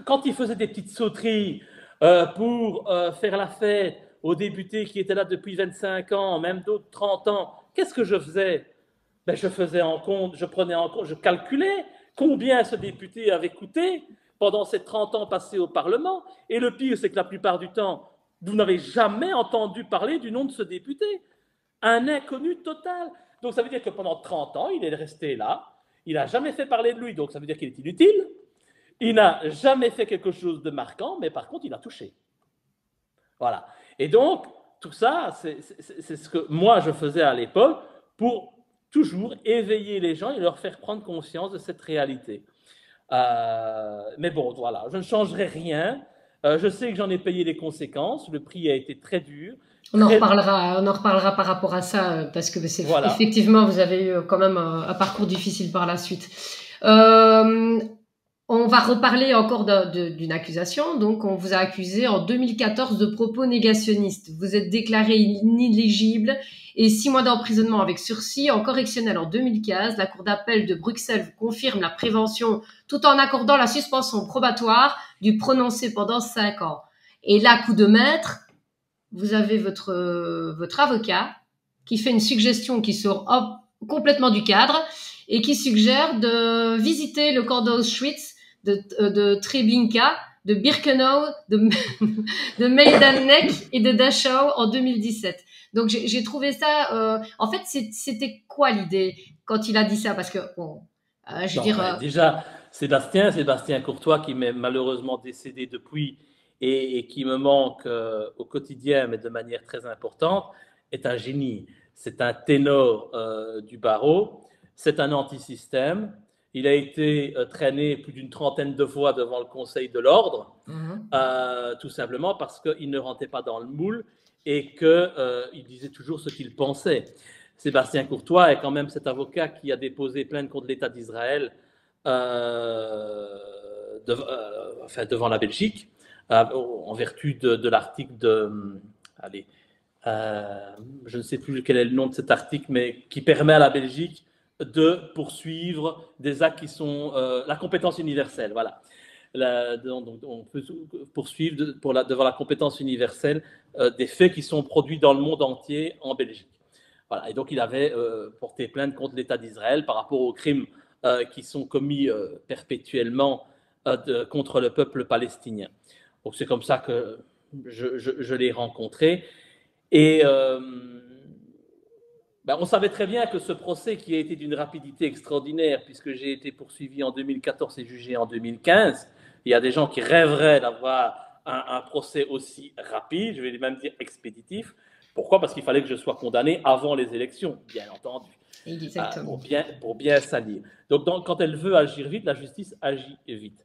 Quand il faisait des petites sauteries pour faire la fête aux députés qui étaient là depuis 25 ans, même d'autres 30 ans, qu'est-ce que je faisais? Ben, je prenais en compte, je calculais combien ce député avait coûté pendant ces 30 ans passés au Parlement. Et le pire, c'est que la plupart du temps, vous n'avez jamais entendu parler du nom de ce député. Un inconnu total. Donc ça veut dire que pendant 30 ans, il est resté là, il n'a jamais fait parler de lui, donc ça veut dire qu'il est inutile. Il n'a jamais fait quelque chose de marquant, mais par contre, il a touché. Voilà. Et donc, tout ça, c'est ce que moi, je faisais à l'époque pour toujours éveiller les gens et leur faire prendre conscience de cette réalité. Mais bon, voilà, je ne changerai rien. Je sais que j'en ai payé les conséquences. Le prix a été très dur. On en reparlera par rapport à ça, parce que voilà. Effectivement, vous avez eu quand même un parcours difficile par la suite. On va reparler encore d'une accusation. Donc, on vous a accusé en 2014 de propos négationnistes. Vous êtes déclaré inéligible et 6 mois d'emprisonnement avec sursis. En correctionnel en 2015, la Cour d'appel de Bruxelles vous confirme la prévention tout en accordant la suspension probatoire du prononcé pendant 5 ans. Et là, coup de maître, vous avez votre avocat qui fait une suggestion qui sort complètement du cadre et qui suggère de visiter le camp d'Auschwitz, de Treblinka, de Birkenau, de Majdanek et de Dachau en 2017. Donc j'ai trouvé ça. En fait, c'était quoi l'idée quand il a dit ça? Parce que déjà, Sébastien Courtois, qui m'est malheureusement décédé depuis et qui me manque au quotidien, mais de manière très importante, est un génie. C'est un ténor du barreau. C'est un anti-système. Il a été traîné plus d'une trentaine de fois devant le Conseil de l'Ordre, tout simplement parce qu'il ne rentrait pas dans le moule et qu'il disait toujours ce qu'il pensait. Sébastien Courtois est quand même cet avocat qui a déposé plainte contre l'État d'Israël devant la Belgique, en vertu de l'article je ne sais plus quel est le nom de cet article, mais qui permet à la Belgique de poursuivre des actes qui sont la compétence universelle. Voilà. Donc, on peut poursuivre devant la compétence universelle des faits qui sont produits dans le monde entier en Belgique. Voilà. Et donc, il avait porté plainte contre l'État d'Israël par rapport aux crimes qui sont commis perpétuellement contre le peuple palestinien. Donc, c'est comme ça que je l'ai rencontré. Et on savait très bien que ce procès, qui a été d'une rapidité extraordinaire, puisque j'ai été poursuivi en 2014 et jugé en 2015, il y a des gens qui rêveraient d'avoir un procès aussi rapide, je vais même dire expéditif. Pourquoi? Parce qu'il fallait que je sois condamné avant les élections, bien entendu, pour bien salir. Donc, quand elle veut agir vite, la justice agit vite.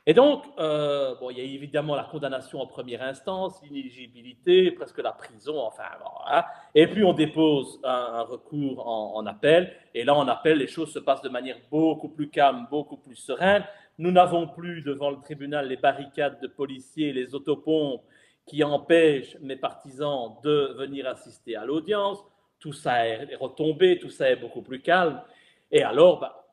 Et donc, il y a évidemment la condamnation en première instance, l'inéligibilité, presque la prison, enfin, voilà. Et puis on dépose un recours en appel. Et là, en appel, les choses se passent de manière beaucoup plus calme, beaucoup plus sereine. Nous n'avons plus devant le tribunal les barricades de policiers, les autopompes qui empêchent mes partisans de venir assister à l'audience. Tout ça est retombé, tout ça est beaucoup plus calme. Et alors,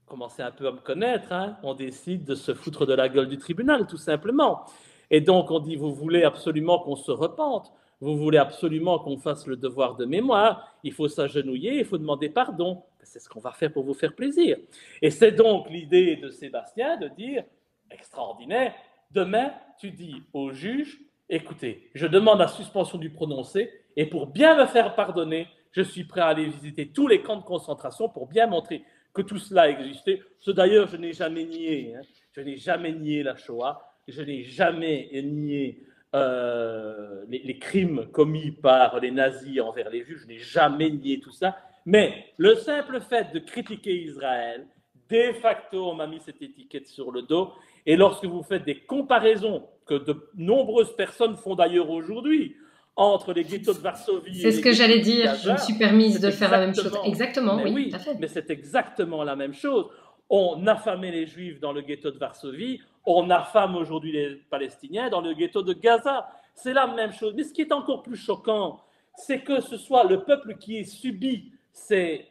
commencez un peu à me connaître, hein, on décide de se foutre de la gueule du tribunal, tout simplement. Et donc, on dit, vous voulez absolument qu'on se repente, vous voulez absolument qu'on fasse le devoir de mémoire, il faut s'agenouiller, il faut demander pardon. C'est ce qu'on va faire pour vous faire plaisir. Et c'est donc l'idée de Sébastien de dire, extraordinaire, demain, tu dis au juge, écoutez, je demande la suspension du prononcé, et pour bien me faire pardonner, je suis prêt à aller visiter tous les camps de concentration pour bien montrer que tout cela existait. D'ailleurs, je n'ai jamais nié. Je n'ai jamais nié la Shoah. Je n'ai jamais nié les crimes commis par les nazis envers les Juifs, je n'ai jamais nié tout ça, mais le simple fait de critiquer Israël, de facto, on m'a mis cette étiquette sur le dos, et lorsque vous faites des comparaisons que de nombreuses personnes font d'ailleurs aujourd'hui, entre les ghettos de Varsovie c'est ce que j'allais dire, je me suis permise de faire la même chose. Exactement, oui, tout à fait. Mais c'est exactement la même chose. On affamait les Juifs dans le ghetto de Varsovie, on affame aujourd'hui les Palestiniens dans le ghetto de Gaza. C'est la même chose. Mais ce qui est encore plus choquant, c'est que ce soit le peuple qui ait subi ces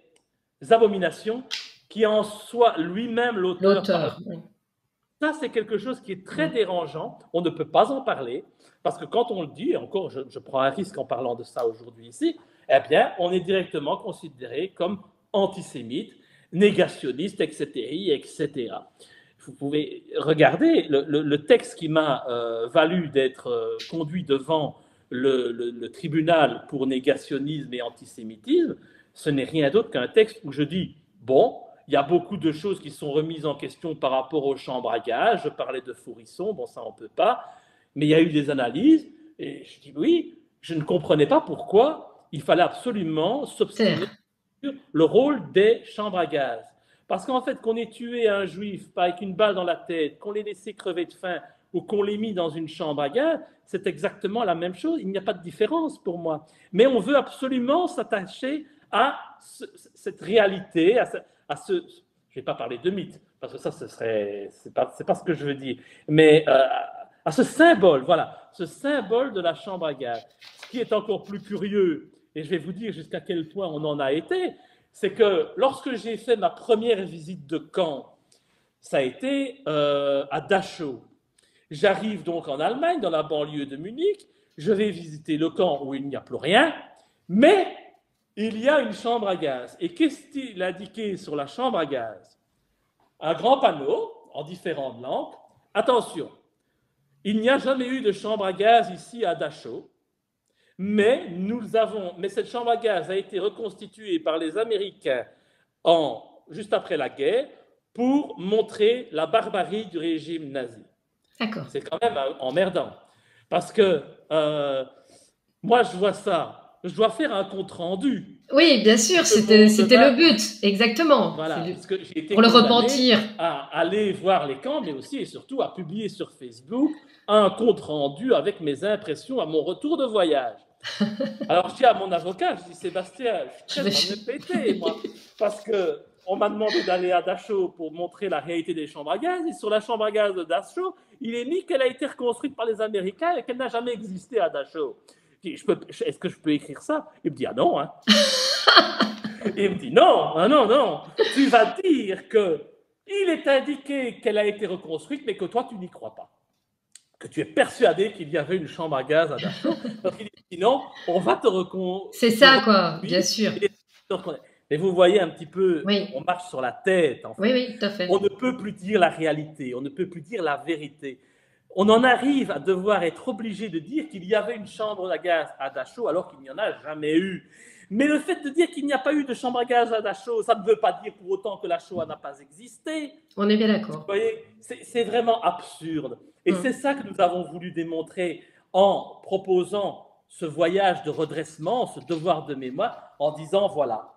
abominations, qui en soit lui-même l'auteur. Oui. Ça, c'est quelque chose qui est très dérangeant. On ne peut pas en parler, parce que quand on le dit, encore, je prends un risque en parlant de ça aujourd'hui ici, eh bien, on est directement considéré comme antisémite, négationniste, etc. Vous pouvez regarder le texte qui m'a valu d'être conduit devant le tribunal pour négationnisme et antisémitisme. Ce n'est rien d'autre qu'un texte où je dis, bon, il y a beaucoup de choses qui sont remises en question par rapport aux chambres à gaz. Je parlais de Fourisson, bon, ça on ne peut pas. Mais il y a eu des analyses, et je dis oui, je ne comprenais pas pourquoi il fallait absolument s'obstiner sur le rôle des chambres à gaz. Parce qu'en fait, qu'on ait tué un juif avec une balle dans la tête, qu'on l'ait laissé crever de faim ou qu'on l'ait mis dans une chambre à gaz, c'est exactement la même chose. Il n'y a pas de différence pour moi. Mais on veut absolument s'attacher à cette réalité, à ce... Je ne vais pas parler de mythe, parce que ça, c'est pas ce que je veux dire. Mais à ce symbole, voilà, ce symbole de la chambre à gaz. Ce qui est encore plus curieux, et je vais vous dire jusqu'à quel point on en a été, c'est que lorsque j'ai fait ma première visite de camp, ça a été à Dachau. J'arrive donc en Allemagne, dans la banlieue de Munich, je vais visiter le camp où il n'y a plus rien, mais il y a une chambre à gaz. Et qu'est-ce qu'il a indiqué sur la chambre à gaz? Un grand panneau en différentes langues. Attention, il n'y a jamais eu de chambre à gaz ici à Dachau, mais cette chambre à gaz a été reconstituée par les Américains juste après la guerre pour montrer la barbarie du régime nazi. D'accord. C'est quand même emmerdant. Parce que moi, je vois ça, je dois faire un compte-rendu. Oui, bien sûr, c'était le but, exactement. Voilà, parce que j'ai été pour le repentir. À aller voir les camps, mais aussi et surtout à publier sur Facebook un compte-rendu avec mes impressions à mon retour de voyage. Alors, je dis à mon avocat, je dis, Sébastien, je suis très pété, moi, parce qu'on m'a demandé d'aller à Dachau pour montrer la réalité des chambres à gaz, et sur la chambre à gaz de Dachau, il est mis qu'elle a été reconstruite par les Américains et qu'elle n'a jamais existé à Dachau. Est-ce que je peux écrire ça? Il me dit, ah non, hein. Il me dit, non, tu vas dire qu'il est indiqué qu'elle a été reconstruite, mais que toi, tu n'y crois pas. Que tu es persuadé qu'il y avait une chambre à gaz à Dachau. Donc, il dit, sinon, on va te reconstruire. C'est ça, quoi, bien sûr. Mais vous voyez un petit peu, oui. On marche sur la tête, en fait. Oui, tout à fait. On ne peut plus dire la réalité, on ne peut plus dire la vérité. On en arrive à devoir être obligé de dire qu'il y avait une chambre à gaz à Dachau alors qu'il n'y en a jamais eu. Mais le fait de dire qu'il n'y a pas eu de chambre à gaz à Dachau, ça ne veut pas dire pour autant que la Shoah n'a pas existé. On est bien d'accord. Vous voyez, c'est vraiment absurde. Et c'est ça que nous avons voulu démontrer en proposant ce voyage de redressement, ce devoir de mémoire, en disant, voilà,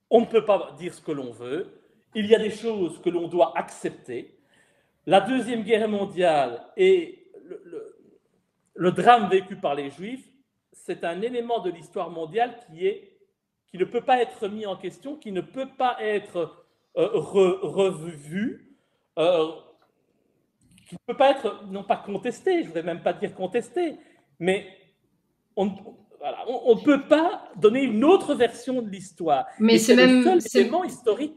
on ne peut pas dire ce que l'on veut, il y a des choses que l'on doit accepter. La Deuxième Guerre mondiale et le drame vécu par les Juifs, c'est un élément de l'histoire mondiale qui ne peut pas être mis en question, qui ne peut pas être revu, qui ne peut pas être, non pas contesté, je ne voudrais même pas dire contesté, mais on ne peut pas donner une autre version de l'histoire. Mais c'est même le seul élément historique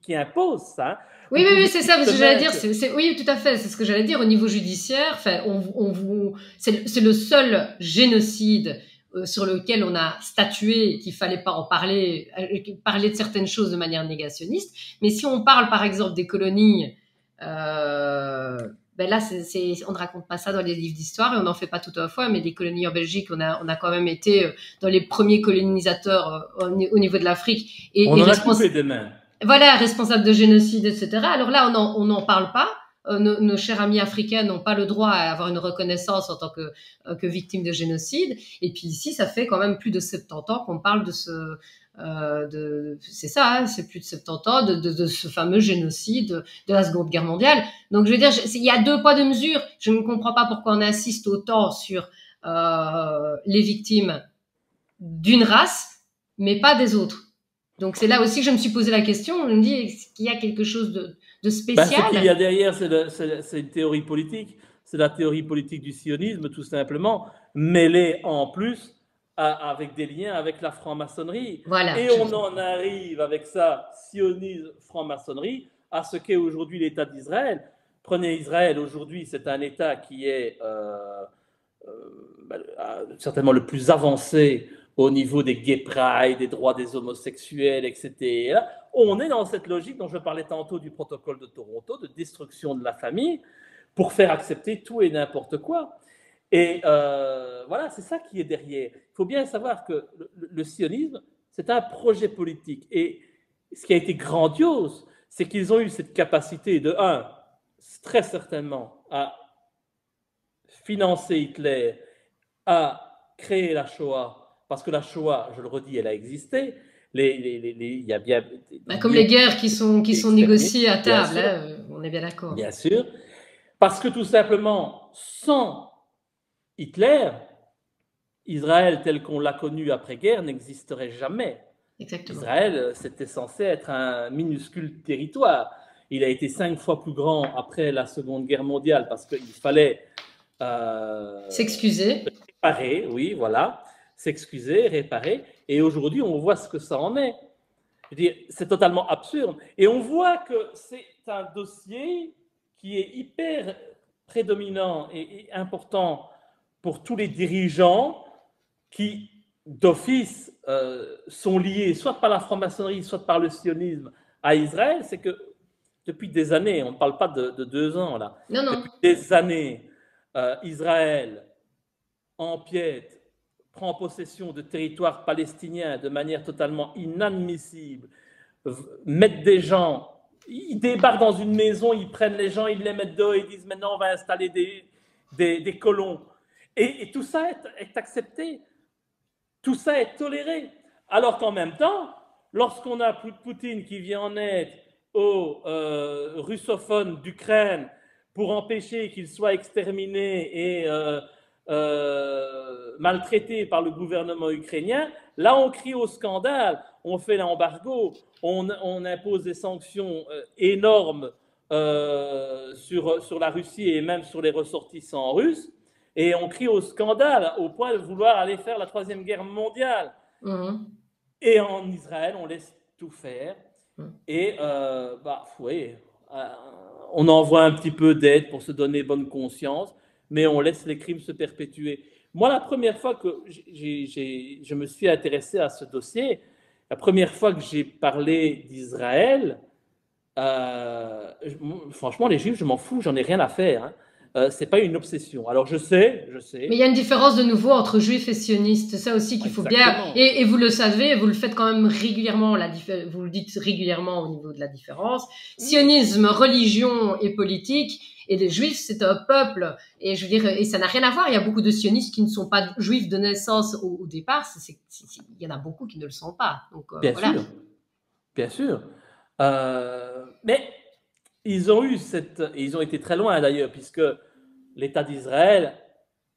qui impose ça. Oui, c'est ça, parce que j'allais dire, oui, tout à fait, c'est ce que j'allais dire au niveau judiciaire. Enfin, c'est le seul génocide sur lequel on a statué qu'il fallait pas en parler de certaines choses de manière négationniste. Mais si on parle, par exemple, des colonies, ben là, on ne raconte pas ça dans les livres d'histoire et on n'en fait pas tout à la fois. Mais les colonies en Belgique, on a quand même été dans les premiers colonisateurs au niveau de l'Afrique. On en a coupé des mains. Voilà, responsable de génocide, etc. Alors là, on n'en parle pas. nos chers amis africains n'ont pas le droit à avoir une reconnaissance en tant que victimes de génocide. Et puis ici, ça fait quand même plus de 70 ans qu'on parle de c'est ça, hein, c'est plus de 70 ans de ce fameux génocide de la Seconde Guerre mondiale. Donc je veux dire, il y a deux poids deux mesures. Je ne comprends pas pourquoi on insiste autant sur les victimes d'une race, mais pas des autres. Donc c'est là aussi que je me suis posé la question. Je me dis, est-ce qu'il y a quelque chose de spécial? Ce qu'il y a derrière, c'est une théorie politique. C'est la théorie politique du sionisme, tout simplement, mêlée en plus avec des liens avec la franc-maçonnerie. Voilà, et on en arrive avec ça, sionisme, franc-maçonnerie, à ce qu'est aujourd'hui l'État d'Israël. Prenez Israël, aujourd'hui, c'est un État qui est certainement le plus avancé au niveau des gay pride, des droits des homosexuels, etc. On est dans cette logique dont je parlais tantôt du protocole de Toronto, de destruction de la famille, pour faire accepter tout et n'importe quoi. Et voilà, c'est ça qui est derrière. Il faut bien savoir que le sionisme, c'est un projet politique. Et ce qui a été grandiose, c'est qu'ils ont eu cette capacité de, très certainement, à financer Hitler, à créer la Shoah, parce que la Shoah, je le redis, elle a existé. Il y a bien, comme les guerres qui sont négociées à table, hein, on est bien d'accord. Bien sûr. Parce que tout simplement, sans Hitler, Israël tel qu'on l'a connu après-guerre n'existerait jamais. Exactement. Israël, c'était censé être un minuscule territoire. Il a été 5 fois plus grand après la Seconde Guerre mondiale parce qu'il fallait s'excuser. Réparer, oui, voilà. S'excuser, réparer. Et aujourd'hui, on voit ce que ça en est. Je veux dire, c'est totalement absurde. Et on voit que c'est un dossier qui est hyper prédominant et important pour tous les dirigeants qui, d'office, sont liés soit par la franc-maçonnerie, soit par le sionisme à Israël. C'est que depuis des années, on ne parle pas de 2 ans là, non. Depuis des années, Israël empiète, prend possession de territoires palestiniens de manière totalement inadmissible, mettent des gens, ils débarquent dans une maison, ils prennent les gens, ils les mettent dehors, ils disent maintenant on va installer des colons. Et tout ça est accepté, tout ça est toléré. Alors qu'en même temps, lorsqu'on a Poutine qui vient en aide aux russophones d'Ukraine pour empêcher qu'ils soient exterminés et maltraités par le gouvernement ukrainien, là on crie au scandale, on fait l'embargo, on impose des sanctions énormes sur la Russie et même sur les ressortissants russes, et on crie au scandale au point de vouloir aller faire la 3e guerre mondiale. Et en Israël, on laisse tout faire. Et oui, on envoie un petit peu d'aide pour se donner bonne conscience, mais on laisse les crimes se perpétuer. Moi, la première fois que je me suis intéressé à ce dossier, la première fois que j'ai parlé d'Israël, franchement, les Juifs, je m'en fous, j'en ai rien à faire. C'est pas une obsession. Alors je sais. Mais il y a une différence de nouveau entre juifs et sionistes. C'est ça aussi qu'il faut bien. Et vous le savez, vous le faites quand même régulièrement. Vous le dites régulièrement au niveau de la différence. Sionisme, religion et politique. Et les juifs, c'est un peuple. Et je veux dire, et ça n'a rien à voir. Il y a beaucoup de sionistes qui ne sont pas juifs de naissance au départ. Il y en a beaucoup qui ne le sont pas. Donc, Bien sûr. Mais ils ont été très loin d'ailleurs, puisque l'État d'Israël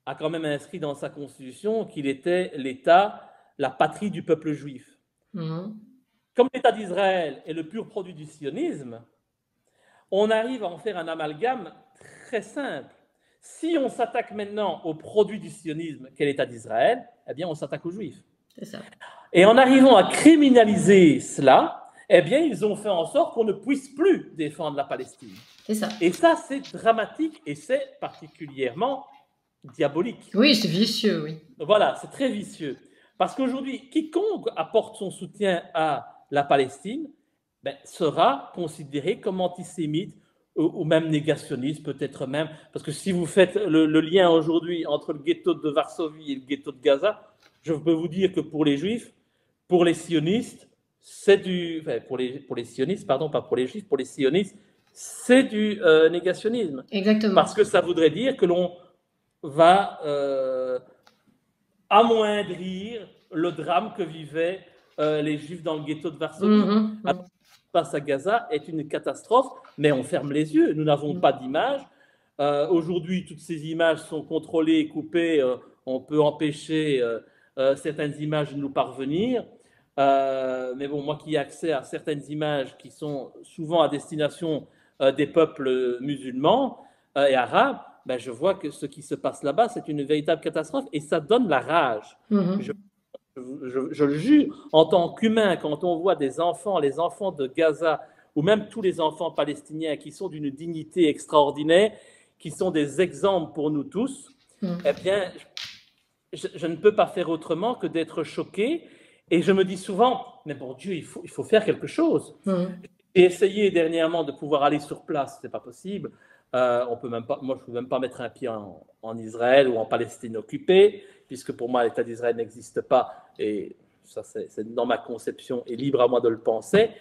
a quand même inscrit dans sa constitution qu'il était l'État, la patrie du peuple juif. Comme l'État d'Israël est le pur produit du sionisme, on arrive à en faire un amalgame très simple. Si on s'attaque maintenant au produit du sionisme qu'est l'État d'Israël, eh bien on s'attaque aux Juifs. C'est ça. Et en arrivant à criminaliser cela, eh bien, ils ont fait en sorte qu'on ne puisse plus défendre la Palestine. C'est ça. Et ça, c'est dramatique et c'est particulièrement diabolique. Oui, c'est vicieux, oui. Voilà, c'est très vicieux. Parce qu'aujourd'hui, quiconque apporte son soutien à la Palestine sera considéré comme antisémite ou même négationniste, peut-être même. Parce que si vous faites le lien aujourd'hui entre le ghetto de Varsovie et le ghetto de Gaza, je peux vous dire que pour les Juifs, pour les sionistes, pour les sionistes, pardon, pas pour les Juifs, pour les sionistes, c'est du négationnisme. Exactement. Parce que ça voudrait dire que l'on va amoindrir le drame que vivaient les Juifs dans le ghetto de Varsovie. Alors, ce qui se passe à Gaza est une catastrophe, mais on ferme les yeux. Nous n'avons pas d'images. Aujourd'hui, toutes ces images sont contrôlées, coupées. On peut empêcher certaines images de nous parvenir. Mais bon, moi qui ai accès à certaines images qui sont souvent à destination des peuples musulmans et arabes, ben je vois que ce qui se passe là-bas, c'est une véritable catastrophe et ça donne la rage. Je le jure, en tant qu'humain, quand on voit des enfants, les enfants de Gaza, ou même tous les enfants palestiniens qui sont d'une dignité extraordinaire, qui sont des exemples pour nous tous, eh bien, je ne peux pas faire autrement que d'être choqué. Et je me dis souvent, mais bon Dieu, il faut faire quelque chose. J'ai essayé dernièrement de pouvoir aller sur place, c'est pas possible. On peut même pas, moi, je ne peux même pas mettre un pied en Israël ou en Palestine occupée, puisque pour moi, l'État d'Israël n'existe pas. Et ça, c'est dans ma conception et libre à moi de le penser.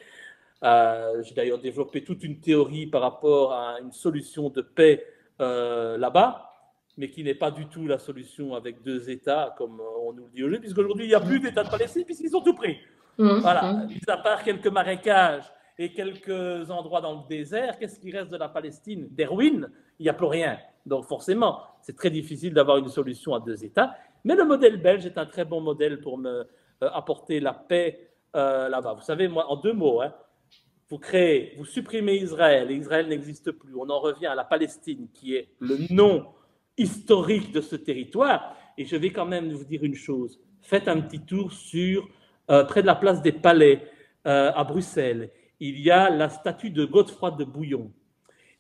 J'ai d'ailleurs développé toute une théorie par rapport à une solution de paix là-bas, mais qui n'est pas du tout la solution avec deux États, comme on nous le dit aujourd'hui, puisqu'aujourd'hui, il n'y a plus d'État de Palestine, puisqu'ils ont tout pris. Voilà, mis à part quelques marécages et quelques endroits dans le désert, qu'est-ce qui reste de la Palestine? Des ruines, il n'y a plus rien. Donc forcément, c'est très difficile d'avoir une solution à deux États. Mais le modèle belge est un très bon modèle pour me apporter la paix là-bas. Vous savez, moi, en deux mots, hein, vous supprimez Israël, et Israël n'existe plus. On en revient à la Palestine, qui est le nom historique de ce territoire. Et je vais quand même vous dire une chose. Faites un petit tour près de la place des Palais, à Bruxelles. Il y a la statue de Godefroy de Bouillon.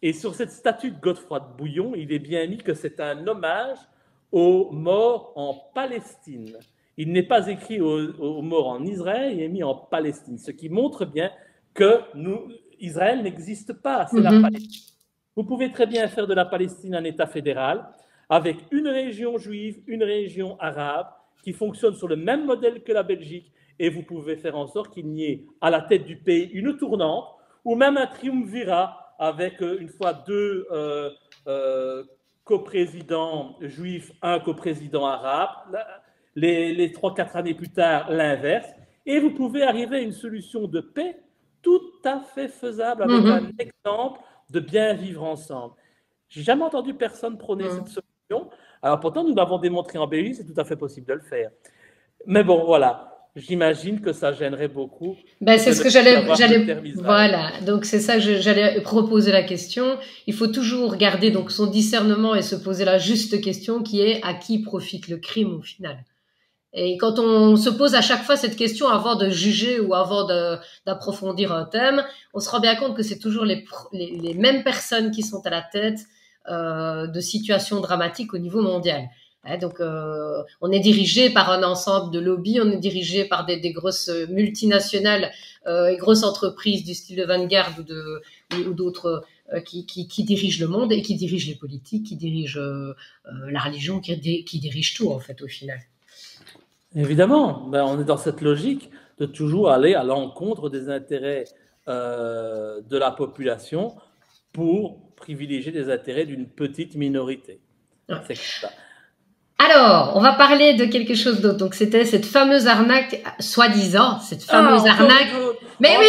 Et sur cette statue de Godefroy de Bouillon, il est bien mis que c'est un hommage aux morts en Palestine. Il n'est pas écrit aux morts en Israël, il est mis en Palestine, ce qui montre bien que Israël n'existe pas, c'est la Palestine. Vous pouvez très bien faire de la Palestine un État fédéral, avec une région juive, une région arabe, qui fonctionne sur le même modèle que la Belgique, et vous pouvez faire en sorte qu'il n'y ait à la tête du pays une tournante, ou même un triumvirat, avec une fois deux coprésidents juifs, un coprésident arabe, les 3-4 années plus tard, l'inverse, et vous pouvez arriver à une solution de paix tout à fait faisable, avec un exemple de bien vivre ensemble. J'ai jamais entendu personne prôner cette solution. Alors pourtant, nous l'avons démontré en Belgique, c'est tout à fait possible de le faire. Mais bon, voilà. J'imagine que ça gênerait beaucoup. Ben, c'est ce que j'allais, voilà. Donc, c'est ça que j'allais proposer la question. Il faut toujours garder donc son discernement et se poser la juste question qui est à qui profite le crime au final. Et quand on se pose à chaque fois cette question avant de juger ou avant d'approfondir un thème, on se rend bien compte que c'est toujours les mêmes personnes qui sont à la tête de situations dramatiques au niveau mondial. Donc, on est dirigé par un ensemble de lobbies, on est dirigé par des grosses multinationales et grosses entreprises du style de Vanguard ou d'autres qui dirigent le monde et qui dirigent les politiques, qui dirigent la religion, qui dirigent tout en fait au final. Évidemment, on est dans cette logique de toujours aller à l'encontre des intérêts de la population pour privilégier les intérêts d'une petite minorité. Ouais. C'est comme ça. Alors, on va parler de quelque chose d'autre. Donc, c'était cette fameuse arnaque, soi-disant, cette fameuse arnaque. Mais oui,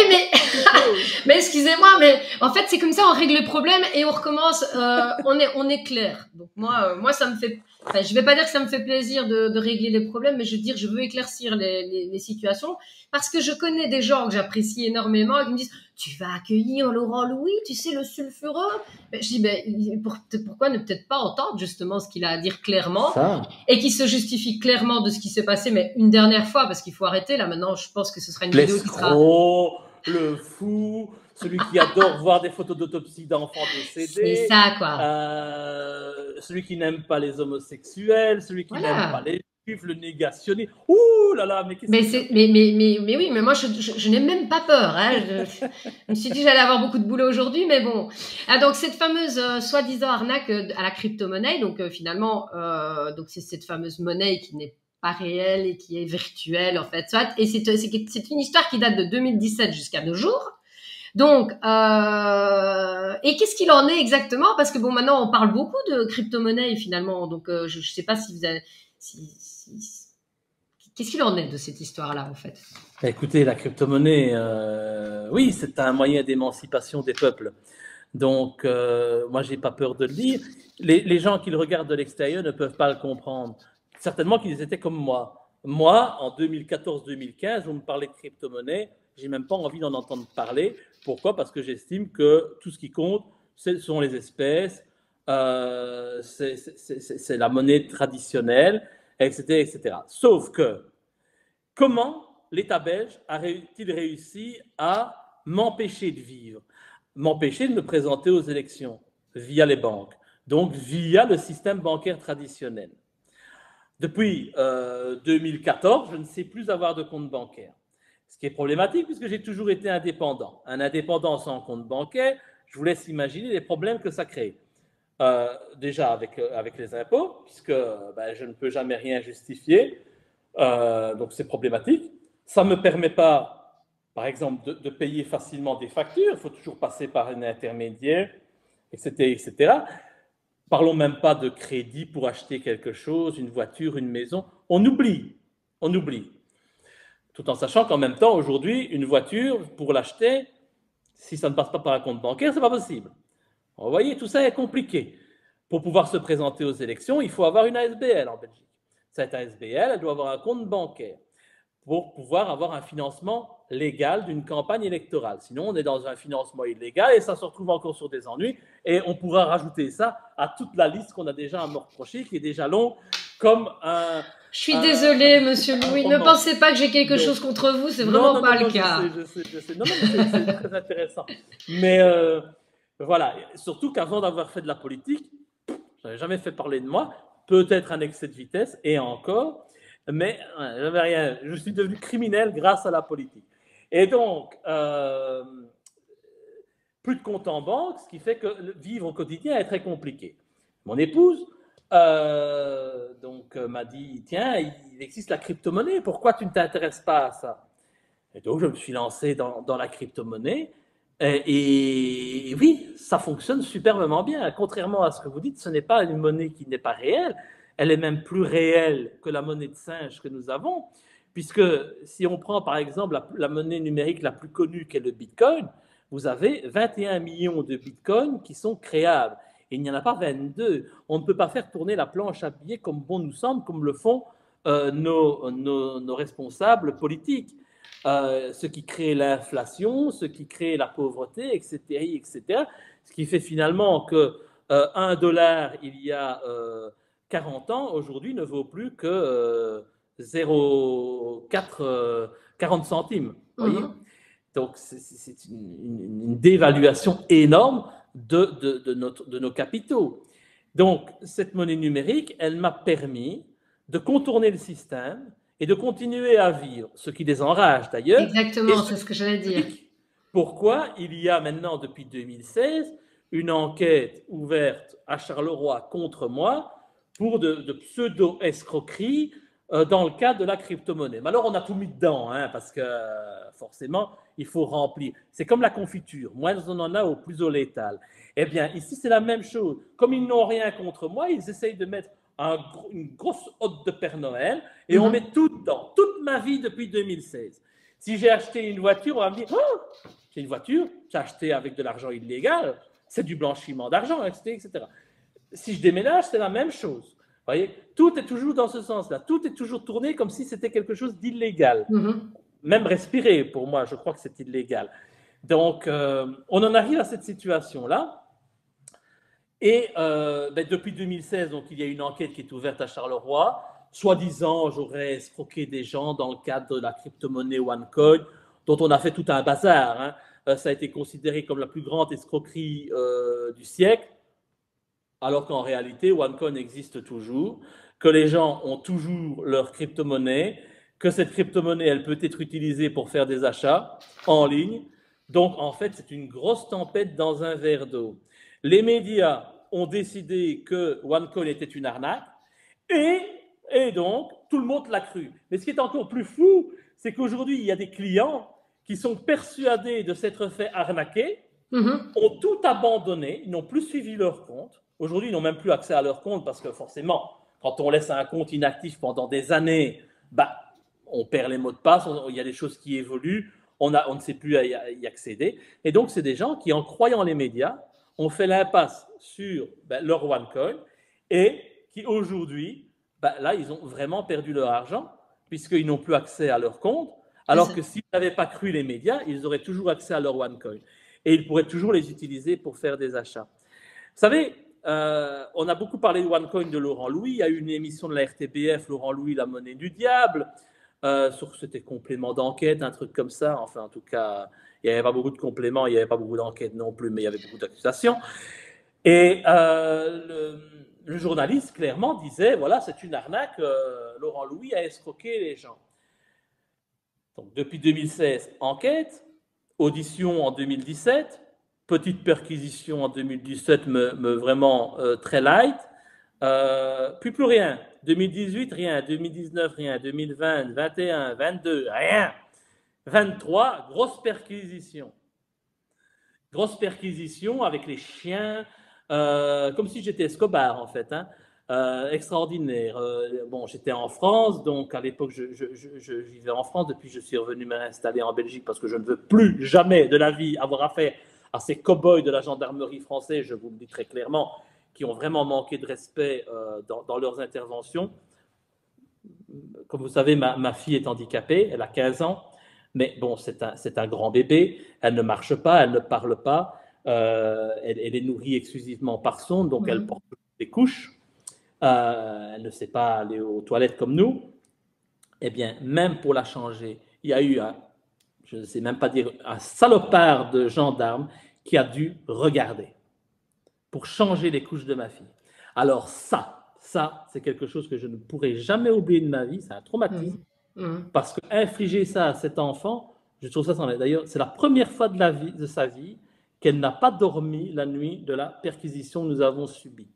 mais excusez-moi, mais en fait, c'est comme ça, on règle le problème et on recommence. On est clair. Donc moi, ça me fait. Enfin, je vais pas dire que ça me fait plaisir de régler les problèmes, mais je veux dire, je veux éclaircir les situations parce que je connais des gens que j'apprécie énormément et qui me disent tu vas accueillir Laurent Louis, tu sais, le sulfureux. Ben, je dis pourquoi ne peut-être pas entendre justement ce qu'il a à dire clairement et qui se justifie clairement de ce qui s'est passé, mais une dernière fois parce qu'il faut arrêter là maintenant. Je pense que ce sera une vidéo qui sera le fou, celui qui adore voir des photos d'autopsie d'enfants décédés. C'est ça, quoi. Celui qui n'aime pas les homosexuels, celui qui n'aime pas les juifs, le négationniste. Ouh là là, mais qu'est-ce que mais oui, mais moi, je n'ai même pas peur. Hein. Je me suis dit que j'allais avoir beaucoup de boulot aujourd'hui, mais bon. Ah, donc, cette fameuse soi-disant arnaque à la crypto-monnaie, donc finalement, donc c'est cette fameuse monnaie qui n'est pas réelle et qui est virtuelle, en fait. Et c'est une histoire qui date de 2017 jusqu'à nos jours. Donc, et qu'est-ce qu'il en est exactement? Parce que bon, maintenant, on parle beaucoup de crypto-monnaie finalement. Donc, je ne sais pas si vous avez, qu'est-ce qu'il en est de cette histoire-là, en fait? Écoutez, la crypto-monnaie, oui, c'est un moyen d'émancipation des peuples. Donc, moi, j'ai pas peur de le dire. Les gens qui le regardent de l'extérieur ne peuvent pas le comprendre. Certainement qu'ils étaient comme moi. Moi, en 2014-2015, vous me parlez de crypto-monnaie, j'ai même pas envie d'en entendre parler. Pourquoi? Parce que j'estime que tout ce qui compte, ce sont les espèces, c'est la monnaie traditionnelle, etc., etc. Sauf que, comment l'État belge a-t-il réussi à m'empêcher de vivre? M'empêcher de me présenter aux élections via les banques, donc via le système bancaire traditionnel. Depuis 2014, je ne sais plus avoir de compte bancaire, ce qui est problématique puisque j'ai toujours été indépendant. Un indépendant sans compte bancaire, je vous laisse imaginer les problèmes que ça crée. Déjà avec les impôts, puisque je ne peux jamais rien justifier, donc c'est problématique. Ça ne me permet pas, par exemple, de payer facilement des factures. Il faut toujours passer par un intermédiaire, etc., etc. Parlons même pas de crédit pour acheter quelque chose, une voiture, une maison. On oublie. Tout en sachant qu'en même temps, aujourd'hui, une voiture, pour l'acheter, si ça ne passe pas par un compte bancaire, c'est pas possible. Vous voyez, tout ça est compliqué. Pour pouvoir se présenter aux élections, il faut avoir une ASBL en Belgique. Cette ASBL, elle doit avoir un compte bancaire pour pouvoir avoir un financement légal d'une campagne électorale. Sinon, on est dans un financement illégal et ça se retrouve encore sur des ennuis. Et on pourra rajouter ça à toute la liste qu'on a déjà à me reprocher, qui est déjà longue, comme un... Je suis désolée, monsieur Louis. Ne pensez pas que j'ai quelque chose contre vous, c'est vraiment pas le cas. Je sais. Non, c'est très intéressant. Mais voilà, surtout qu'avant d'avoir fait de la politique, je n'avais jamais fait parler de moi, peut-être un excès de vitesse, et encore, mais j'avais rien. Je suis devenu criminel grâce à la politique. Et donc, plus de compte en banque, ce qui fait que vivre au quotidien est très compliqué. Mon épouse m'a dit, tiens, il existe la crypto-monnaie, pourquoi tu ne t'intéresses pas à ça? Et donc, je me suis lancé dans la crypto-monnaie. Et oui, ça fonctionne superbement bien. Contrairement à ce que vous dites, ce n'est pas une monnaie qui n'est pas réelle. Elle est même plus réelle que la monnaie de singe que nous avons, puisque si on prend par exemple la monnaie numérique la plus connue qu'est le Bitcoin, vous avez 21 millions de Bitcoins qui sont créables. Et il n'y en a pas 22. On ne peut pas faire tourner la planche à billets comme bon nous semble, comme le font nos responsables politiques. Ce qui crée l'inflation, ce qui crée la pauvreté, etc., etc. Ce qui fait finalement que $1 il y a 40 ans, aujourd'hui, ne vaut plus que 0,4 40 centimes. Voyez. Donc, c'est une dévaluation énorme de nos capitaux. Donc, cette monnaie numérique, elle m'a permis de contourner le système et de continuer à vivre, ce qui les enrage d'ailleurs. Exactement, c'est ce que j'allais dire. Pourquoi il y a maintenant, depuis 2016, une enquête ouverte à Charleroi contre moi pour de pseudo-escroqueries dans le cadre de la crypto-monnaie. Mais alors, on a tout mis dedans, hein, parce que forcément, il faut remplir. C'est comme la confiture. Moins on en a, au plus au létal. Eh bien, ici, c'est la même chose. Comme ils n'ont rien contre moi, ils essayent de mettre une grosse hotte de Père Noël et on met tout dedans. Toute ma vie depuis 2016. Si j'ai acheté une voiture, on va me dire oh, j'ai une voiture, j'ai acheté avec de l'argent illégal, c'est du blanchiment d'argent, etc., etc. Si je déménage, c'est la même chose. Vous voyez, tout est toujours dans ce sens-là. Tout est toujours tourné comme si c'était quelque chose d'illégal. Même respirer, pour moi, je crois que c'est illégal. Donc, on en arrive à cette situation-là. Et depuis 2016, donc, il y a une enquête qui est ouverte à Charleroi. Soi-disant, j'aurais escroqué des gens dans le cadre de la crypto-monnaie OneCoin, dont on a fait tout un bazar. Hein. Ça a été considéré comme la plus grande escroquerie du siècle, alors qu'en réalité, OneCoin existe toujours, que les gens ont toujours leur crypto-monnaie, que cette crypto-monnaie, elle peut être utilisée pour faire des achats en ligne. Donc, en fait, c'est une grosse tempête dans un verre d'eau. Les médias ont décidé que OneCoin était une arnaque et donc tout le monde l'a cru. Mais ce qui est encore plus fou, c'est qu'aujourd'hui, il y a des clients qui sont persuadés de s'être fait arnaquer, ont tout abandonné, ils n'ont plus suivi leur compte. Aujourd'hui, ils n'ont même plus accès à leur compte parce que forcément, quand on laisse un compte inactif pendant des années, on perd les mots de passe, il y a des choses qui évoluent, on ne sait plus y accéder. Et donc, c'est des gens qui, en croyant les médias, ont fait l'impasse sur leur OneCoin et qui, aujourd'hui, là, ils ont vraiment perdu leur argent puisqu'ils n'ont plus accès à leur compte, alors que s'ils n'avaient pas cru les médias, ils auraient toujours accès à leur OneCoin. Et ils pourraient toujours les utiliser pour faire des achats. Vous savez, on a beaucoup parlé de OneCoin de Laurent Louis. Il y a eu une émission de la RTBF, Laurent Louis, la monnaie du diable. C'était complément d'enquête, un truc comme ça. Enfin, en tout cas, il n'y avait pas beaucoup de compléments, il n'y avait pas beaucoup d'enquêtes non plus, mais il y avait beaucoup d'accusations. Et le journaliste, clairement, disait, voilà, c'est une arnaque, Laurent Louis a escroqué les gens. Donc, depuis 2016, enquête, audition en 2017, petite perquisition en 2017, vraiment très light, puis plus rien. 2018, rien. 2019, rien. 2020, 21, 22, rien. 23, grosse perquisition. Grosse perquisition avec les chiens, comme si j'étais Escobar, en fait. Extraordinaire. Bon, j'étais en France, donc à l'époque, je vivais en France. Depuis, je suis revenu m'installer en Belgique parce que je ne veux plus jamais de la vie avoir affaire à ces cow-boys de la gendarmerie française, je vous le dis très clairement, qui ont vraiment manqué de respect dans leurs interventions. Comme vous savez, ma fille est handicapée, elle a 15 ans, mais bon, c'est un grand bébé, elle ne marche pas, elle ne parle pas, elle est nourrie exclusivement par sonde, donc elle porte des couches, elle ne sait pas aller aux toilettes comme nous. Eh bien, même pour la changer, il y a eu je ne sais même pas dire, un salopard de gendarme qui a dû regarder pour changer les couches de ma fille. Alors ça, c'est quelque chose que je ne pourrai jamais oublier de ma vie, c'est un traumatisme, parce que infliger ça à cet enfant, je trouve ça sans l'air. D'ailleurs, c'est la première fois de sa vie qu'elle n'a pas dormi la nuit de la perquisition que nous avons subie.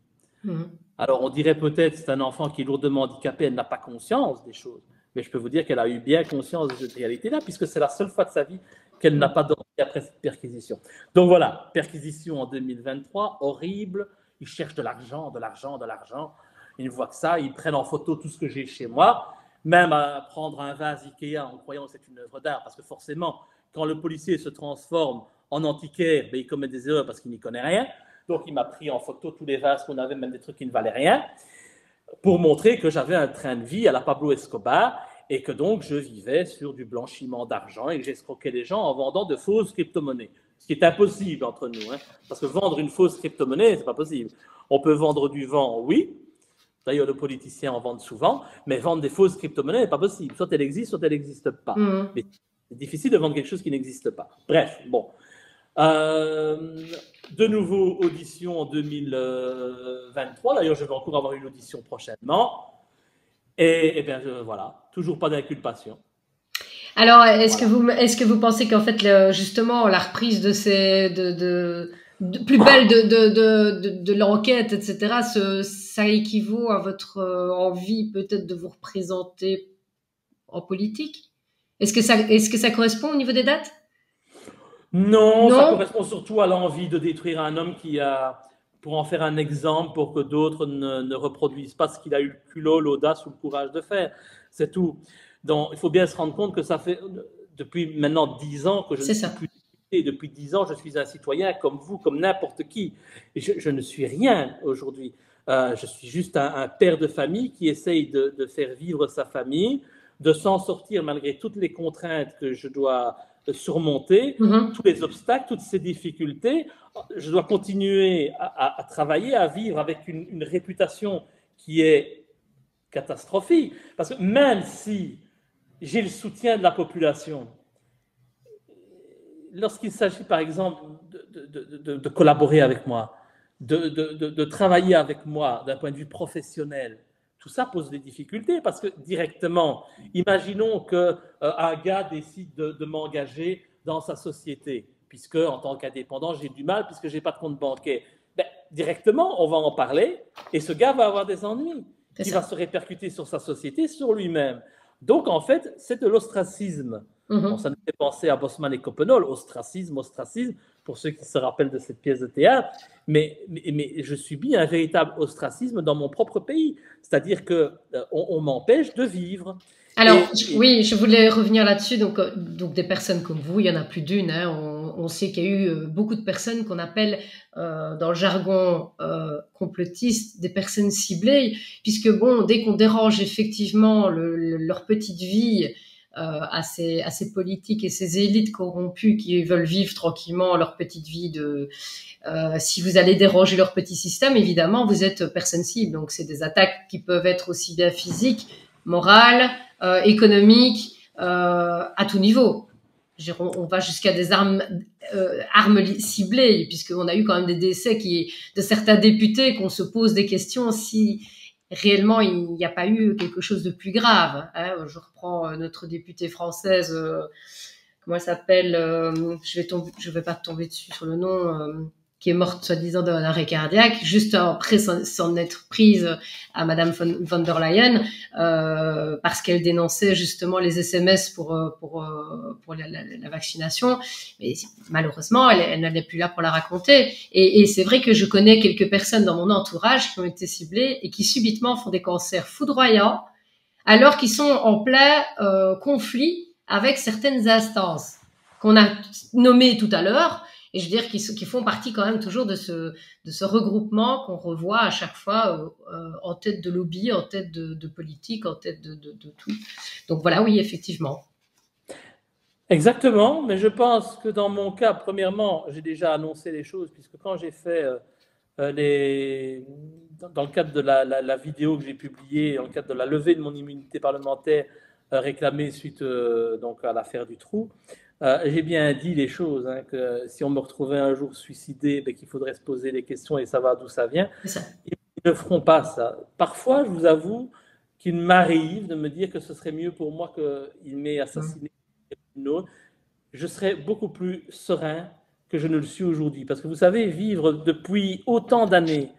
Alors, on dirait peut-être que c'est un enfant qui est lourdement handicapé, elle n'a pas conscience des choses. Mais je peux vous dire qu'elle a eu bien conscience de cette réalité-là, puisque c'est la seule fois de sa vie qu'elle n'a pas dormi après cette perquisition. Donc voilà, perquisition en 2023, horrible. Ils cherchent de l'argent, de l'argent, de l'argent. Ils ne voient que ça, ils prennent en photo tout ce que j'ai chez moi, même à prendre un vase Ikea en croyant que c'est une œuvre d'art, parce que forcément, quand le policier se transforme en antiquaire, il commet des erreurs parce qu'il n'y connaît rien. Donc il m'a pris en photo tous les vases qu'on avait, même des trucs qui ne valaient rien, pour montrer que j'avais un train de vie à la Pablo Escobar et que donc je vivais sur du blanchiment d'argent et que j'escroquais les gens en vendant de fausses crypto-monnaies. Ce qui est impossible entre nous, parce que vendre une fausse crypto-monnaie, c'est pas possible. On peut vendre du vent, oui. D'ailleurs, les politiciens en vendent souvent, mais vendre des fausses crypto-monnaies n'est pas possible. Soit elle existe, soit elle n'existe pas. Mais c'est difficile de vendre quelque chose qui n'existe pas. Bref, bon. De nouveau, audition en 2023. D'ailleurs, je vais encore avoir une audition prochainement. Et bien, voilà, toujours pas d'inculpation. Alors, est-ce que vous pensez qu'en fait, justement, la reprise de plus belle de l'enquête, etc., ça équivaut à votre envie peut-être de vous représenter en politique? Est-ce que ça correspond au niveau des dates? Non, ça correspond surtout à l'envie de détruire un homme pour en faire un exemple, pour que d'autres ne reproduisent pas ce qu'il a eu le culot, l'audace ou le courage de faire. C'est tout. Donc, il faut bien se rendre compte que ça fait depuis maintenant 10 ans que je ne suis plus député. Depuis 10 ans, je suis un citoyen comme vous, comme n'importe qui. Et je ne suis rien aujourd'hui. Je suis juste un père de famille qui essaye de faire vivre sa famille, de s'en sortir malgré toutes les contraintes que je dois surmonter, tous les obstacles, toutes ces difficultés. Je dois continuer à travailler, à vivre avec une réputation qui est catastrophique. Parce que même si j'ai le soutien de la population, lorsqu'il s'agit par exemple de collaborer avec moi, de travailler avec moi d'un point de vue professionnel, tout ça pose des difficultés parce que directement, imaginons qu'un gars décide de m'engager dans sa société, puisque en tant qu'indépendant, j'ai du mal puisque je n'ai pas de compte bancaire. Ben, directement, on va en parler et ce gars va avoir des ennuis qui va se répercuter sur sa société, sur lui-même. Donc, en fait, c'est de l'ostracisme. Bon, ça nous fait penser à Bosman et Coppenol, ostracisme, ostracisme, pour ceux qui se rappellent de cette pièce de théâtre. Mais je subis un véritable ostracisme dans mon propre pays. C'est-à-dire qu'on m'empêche de vivre. Alors, oui, je voulais revenir là-dessus. Donc, des personnes comme vous, il y en a plus d'une. Hein. On sait qu'il y a eu beaucoup de personnes qu'on appelle, dans le jargon complotiste, des personnes ciblées, puisque bon, dès qu'on dérange effectivement leur petite vie à ces politiques et ces élites corrompues qui veulent vivre tranquillement leur petite vie si vous allez déranger leur petit système, évidemment, vous êtes personne cible. Donc, c'est des attaques qui peuvent être aussi bien physiques, morales, économiques, à tout niveau. On va jusqu'à des armes ciblées, puisqu'on a eu quand même des décès de certains députés qu'on se pose des questions si réellement il n'y a pas eu quelque chose de plus grave. Hein. Je reprends notre députée française, comment elle s'appelle, je vais pas tomber dessus sur le nom, qui est morte soi-disant d'un arrêt cardiaque, juste après s'en être prise à Madame von der Leyen, parce qu'elle dénonçait justement les SMS pour la vaccination. Mais malheureusement, elle n'allait plus là pour la raconter. Et c'est vrai que je connais quelques personnes dans mon entourage qui ont été ciblées et qui subitement font des cancers foudroyants, alors qu'ils sont en plein conflit avec certaines instances qu'on a nommées tout à l'heure. Et je veux dire qu'ils font partie quand même toujours de ce regroupement qu'on revoit à chaque fois en tête de lobby, en tête de politique, en tête de tout. Donc voilà, oui, effectivement. Exactement, mais je pense que dans mon cas, premièrement, j'ai déjà annoncé les choses, puisque quand j'ai fait dans le cadre de la vidéo que j'ai publiée, dans le cadre de la levée de mon immunité parlementaire réclamée suite donc à l'affaire du trou, j'ai bien dit les choses, hein, que si on me retrouvait un jour suicidé, qu'il faudrait se poser des questions et savoir d'où ça vient. Ils ne feront pas ça. Parfois, je vous avoue qu'il m'arrive de me dire que ce serait mieux pour moi qu'il m'ait assassiné une autre. Je serais beaucoup plus serein que je ne le suis aujourd'hui. Parce que vous savez, vivre depuis autant d'années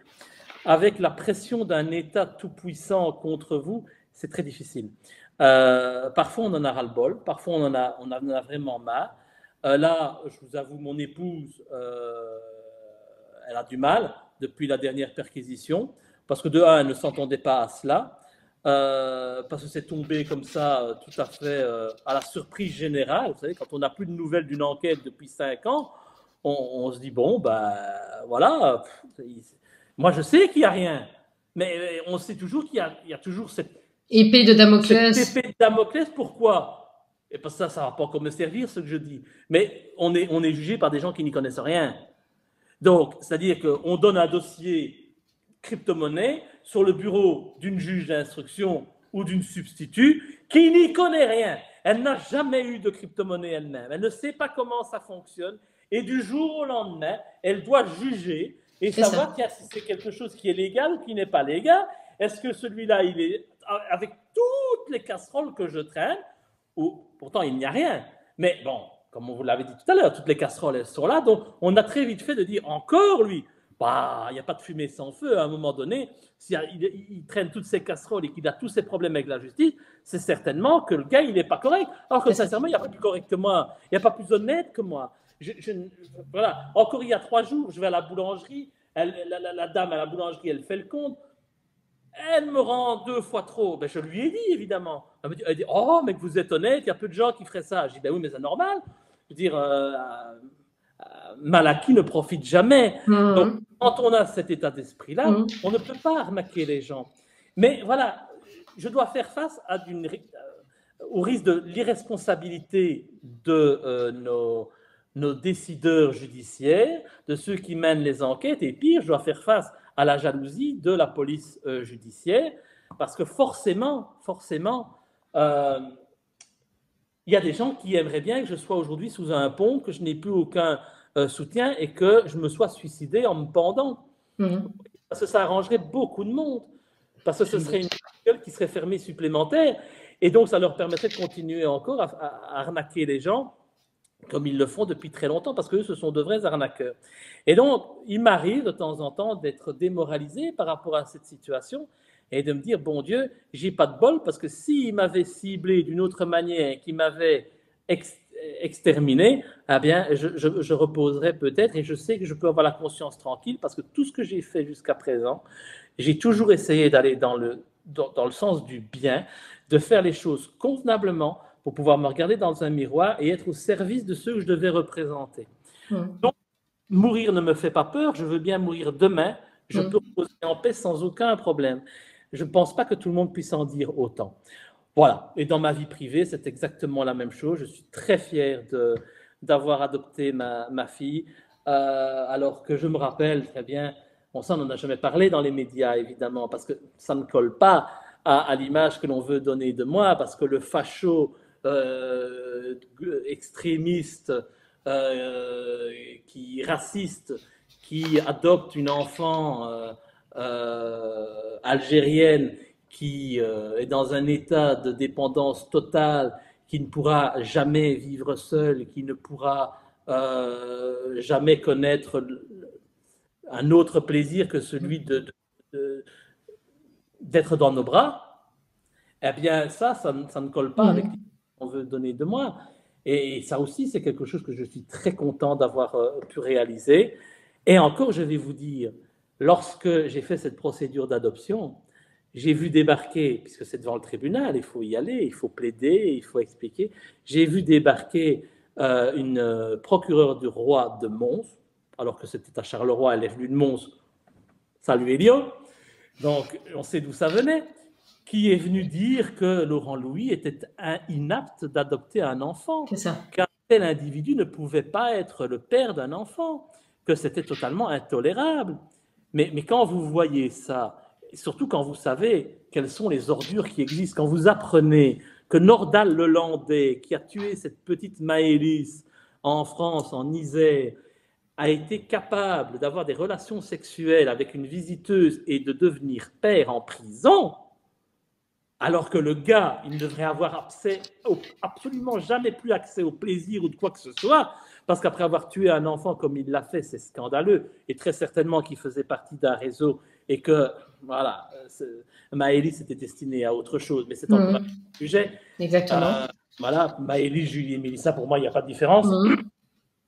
avec la pression d'un État tout-puissant contre vous, c'est très difficile. Parfois, on en a ras-le-bol, parfois, on en a vraiment marre. Là, je vous avoue, mon épouse, elle a du mal depuis la dernière perquisition, parce que de un, elle ne s'entendait pas à cela, parce que c'est tombé comme ça, tout à fait à la surprise générale. Vous savez, quand on n'a plus de nouvelles d'une enquête depuis 5 ans, on se dit, bon, voilà, moi je sais qu'il n'y a rien, mais on sait toujours qu'il y a toujours cette épée de Damoclès. Cette épée de Damoclès, pourquoi? Et parce que ça ne va pas encore me servir, ce que je dis. Mais on est jugé par des gens qui n'y connaissent rien. Donc, c'est-à-dire qu'on donne un dossier crypto-monnaie sur le bureau d'une juge d'instruction ou d'une substitut qui n'y connaît rien. Elle n'a jamais eu de crypto-monnaie elle-même. Elle ne sait pas comment ça fonctionne. Et du jour au lendemain, elle doit juger et savoir si c'est quelque chose qui est légal ou qui n'est pas légal. Est-ce que celui-là, il est avec toutes les casseroles que je traîne, où pourtant il n'y a rien. Mais bon, comme on vous l'avait dit tout à l'heure, toutes les casseroles, elles sont là. Donc, on a très vite fait de dire, encore lui, il n'y a pas de fumée sans feu. À un moment donné, s'il il traîne toutes ces casseroles et qu'il a tous ces problèmes avec la justice, c'est certainement que le gars, il n'est pas correct. Alors que sincèrement, il n'y a pas plus correct que moi. Il n'y a pas plus honnête que moi. Voilà. Encore il y a 3 jours, je vais à la boulangerie. La dame à la boulangerie, elle fait le compte. Elle me rend 2 fois trop. Je lui ai dit, évidemment. Elle dit, oh, mais que vous êtes honnête, il y a peu de gens qui feraient ça. Je dis, oui, mais c'est normal. Je veux dire, Malaki ne profite jamais. Donc, quand on a cet état d'esprit-là, on ne peut pas arnaquer les gens. Mais voilà, je dois faire face au risque de l'irresponsabilité de nos décideurs judiciaires, de ceux qui mènent les enquêtes. Et pire, je dois faire face à la jalousie de la police judiciaire, parce que forcément, il y a des gens qui aimeraient bien que je sois aujourd'hui sous un pont, que je n'ai plus aucun soutien et que je me sois suicidé en me pendant. Parce que ça arrangerait beaucoup de monde, parce que ce serait une gueule qui serait fermée supplémentaire, et donc ça leur permettrait de continuer encore à arnaquer les gens, comme ils le font depuis très longtemps, parce qu'eux, ce sont de vrais arnaqueurs. Et donc, il m'arrive de temps en temps d'être démoralisé par rapport à cette situation et de me dire, bon Dieu, j'ai pas de bol, parce que s'il m'avait ciblé d'une autre manière, qu'il m'avait exterminés, eh bien, je reposerai peut-être, et je sais que je peux avoir la conscience tranquille parce que tout ce que j'ai fait jusqu'à présent, j'ai toujours essayé d'aller dans le sens du bien, de faire les choses convenablement pour pouvoir me regarder dans un miroir et être au service de ceux que je devais représenter. Donc, mourir ne me fait pas peur, je veux bien mourir demain, je peux reposer en paix sans aucun problème. Je ne pense pas que tout le monde puisse en dire autant. Voilà, et dans ma vie privée, c'est exactement la même chose. Je suis très fier d'avoir adopté ma fille, alors que je me rappelle très bien, bon, ça on n'en a jamais parlé dans les médias évidemment, parce que ça ne colle pas à l'image que l'on veut donner de moi, parce que le facho extrémiste, raciste, qui adopte une enfant algérienne, qui est dans un état de dépendance totale, qui ne pourra jamais vivre seul, qui ne pourra jamais connaître un autre plaisir que celui d'être dans nos bras, eh bien ça ne colle pas avec ce qu'on veut donner de moi. Et ça aussi, c'est quelque chose que je suis très content d'avoir pu réaliser. Et encore, je vais vous dire, lorsque j'ai fait cette procédure d'adoption, j'ai vu débarquer, puisque c'est devant le tribunal, il faut y aller, il faut plaider, il faut expliquer, j'ai vu débarquer une procureure du roi de Mons, alors que c'était à Charleroi, elle est venue de Mons, salut Elio, donc on sait d'où ça venait, qui est venu dire que Laurent Louis était inapte d'adopter un enfant, qu'un tel individu ne pouvait pas être le père d'un enfant, que c'était totalement intolérable. Mais quand vous voyez ça, et surtout quand vous savez quelles sont les ordures qui existent, quand vous apprenez que Nordal Lelandais, qui a tué cette petite Maëlys en France, en Isère, a été capable d'avoir des relations sexuelles avec une visiteuse et de devenir père en prison, alors que le gars, il ne devrait avoir absolument jamais plus accès au plaisir ou de quoi que ce soit, parce qu'après avoir tué un enfant comme il l'a fait, c'est scandaleux, et très certainement qu'il faisait partie d'un réseau, et que, voilà, Maëlys était destinée à autre chose, mais c'est encore un sujet. Exactement. Voilà, Maëlys, Julie et Mélissa, pour moi, il n'y a pas de différence.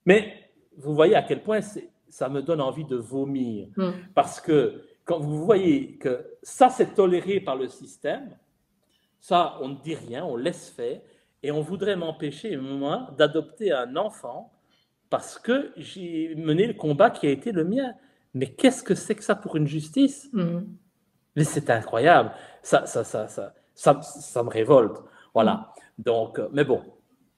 Mais vous voyez à quel point ça me donne envie de vomir, parce que quand vous voyez que ça, c'est toléré par le système, ça, on ne dit rien, on laisse faire, et on voudrait m'empêcher, moi, d'adopter un enfant parce que j'ai mené le combat qui a été le mien. Mais qu'est-ce que c'est que ça pour une justice? Mais c'est incroyable. Ça me révolte. Voilà. Donc, mais bon,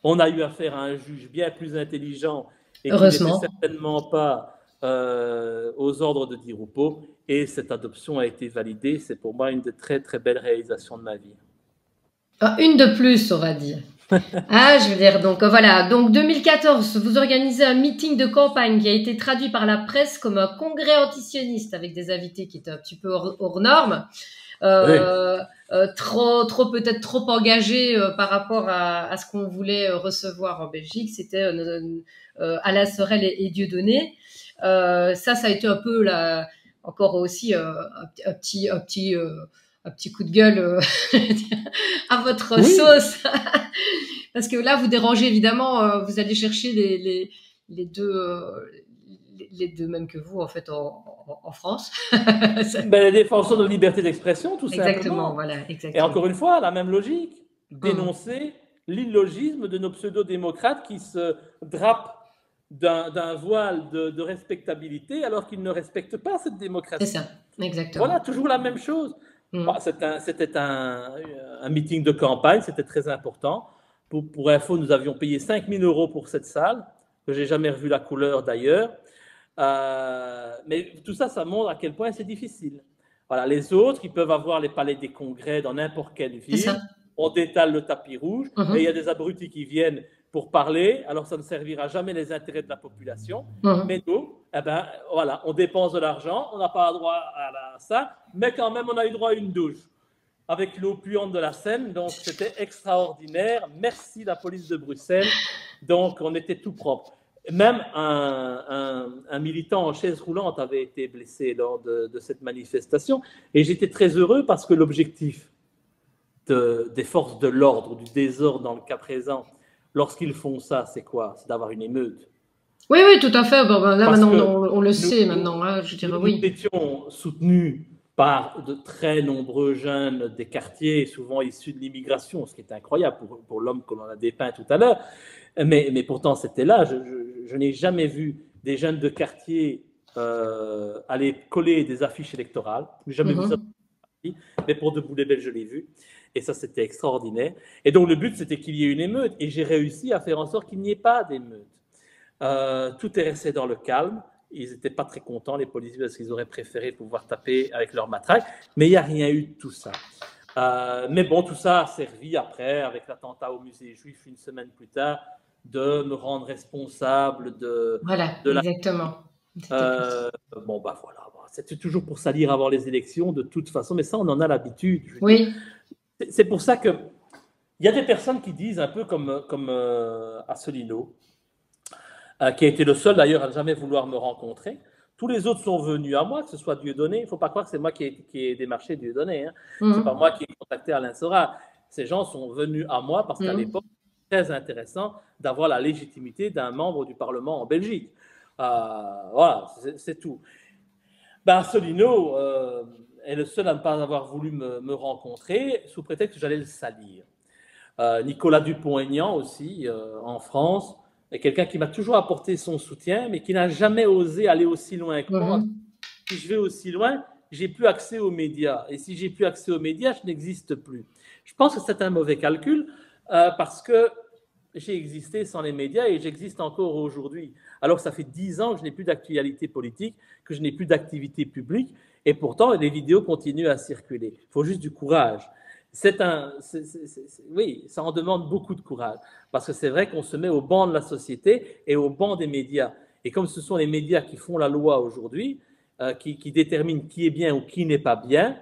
on a eu affaire à un juge bien plus intelligent et qui n'était certainement pas aux ordres de Di Rupo, et cette adoption a été validée. C'est pour moi une des très, très belles réalisations de ma vie. Une de plus, on va dire. Je veux dire, donc voilà. Donc 2014, vous organisez un meeting de campagne qui a été traduit par la presse comme un congrès antisioniste avec des invités qui étaient un petit peu hors normes, trop peut-être trop engagés par rapport à ce qu'on voulait recevoir en Belgique. C'était Alain Sorel et Dieudonné. Ça a été un peu encore aussi un petit coup de gueule à votre sauce. Parce que là, vous dérangez évidemment, vous allez chercher les deux mêmes que vous, en fait, en France. Les défenseurs de liberté d'expression, tout simplement. Exactement, voilà. Exactement. Et encore une fois, la même logique, dénoncer l'illogisme de nos pseudo-démocrates qui se drapent d'un voile de respectabilité alors qu'ils ne respectent pas cette démocratie. C'est ça, exactement. Voilà, toujours la même chose. C'était un meeting de campagne, c'était très important. Pour info, nous avions payé 5 000 € pour cette salle, que je n'ai jamais revu la couleur d'ailleurs. Mais tout ça, ça montre à quel point c'est difficile. Voilà, les autres, ils peuvent avoir les palais des congrès dans n'importe quelle ville. On détale le tapis rouge et il y a des abrutis qui viennent pour parler. Alors, ça ne servira jamais les intérêts de la population. Mais nous, voilà, on dépense de l'argent, on n'a pas droit à ça, mais quand même, on a eu droit à une douche avec l'eau puante de la Seine, donc c'était extraordinaire. Merci la police de Bruxelles, donc on était tout propre. Même un militant en chaise roulante avait été blessé lors de cette manifestation, et j'étais très heureux parce que l'objectif des forces de l'ordre, du désordre dans le cas présent, lorsqu'ils font ça, c'est quoi? C'est d'avoir une émeute. Oui, oui, tout à fait. Bon, ben, là, Parce maintenant, que on le sait nous, maintenant. Hein, je dirais nous oui. étions soutenus par de très nombreux jeunes des quartiers, souvent issus de l'immigration, ce qui est incroyable pour l'homme que l'on a dépeint tout à l'heure. Mais pourtant, c'était là. Je n'ai jamais vu des jeunes de quartier aller coller des affiches électorales. Je n'ai jamais vu ça. Mais pour Debout les Belges, je l'ai vu. Et ça, c'était extraordinaire. Et donc, le but, c'était qu'il y ait une émeute. Et j'ai réussi à faire en sorte qu'il n'y ait pas d'émeute. Tout est resté dans le calme. Ils n'étaient pas très contents, les policiers, parce qu'ils auraient préféré pouvoir taper avec leur matraque. Mais il n'y a rien eu de tout ça. Mais bon, tout ça a servi après, avec l'attentat au musée juif une semaine plus tard, de me rendre responsable Voilà, de la... exactement. Bon, bah voilà. C'était toujours pour salir avant les élections, de toute façon. Mais ça, on en a l'habitude. Oui. C'est pour ça que il y a des personnes qui disent, un peu comme Asselineau, qui a été le seul d'ailleurs à ne jamais vouloir me rencontrer. Tous les autres sont venus à moi, que ce soit Dieudonné. Il ne faut pas croire que c'est moi qui ai démarché Dieudonné. Hein. Ce n'est pas moi qui ai contacté Alain Soral. Ces gens sont venus à moi parce qu'à l'époque, c'était très intéressant d'avoir la légitimité d'un membre du Parlement en Belgique. Voilà, c'est tout. Asselineau est le seul à ne pas avoir voulu me rencontrer sous prétexte que j'allais le salir. Nicolas Dupont-Aignan aussi, en France, est quelqu'un qui m'a toujours apporté son soutien, mais qui n'a jamais osé aller aussi loin que moi. Si je vais aussi loin, j'ai plus accès aux médias. Et si j'ai plus accès aux médias, je n'existe plus. Je pense que c'est un mauvais calcul parce que j'ai existé sans les médias et j'existe encore aujourd'hui. Alors que ça fait 10 ans que je n'ai plus d'actualité politique, que je n'ai plus d'activité publique, et pourtant les vidéos continuent à circuler. Il faut juste du courage. Oui, ça en demande beaucoup de courage, parce que c'est vrai qu'on se met au banc de la société et au banc des médias. Et comme ce sont les médias qui font la loi aujourd'hui, qui déterminent qui est bien ou qui n'est pas bien,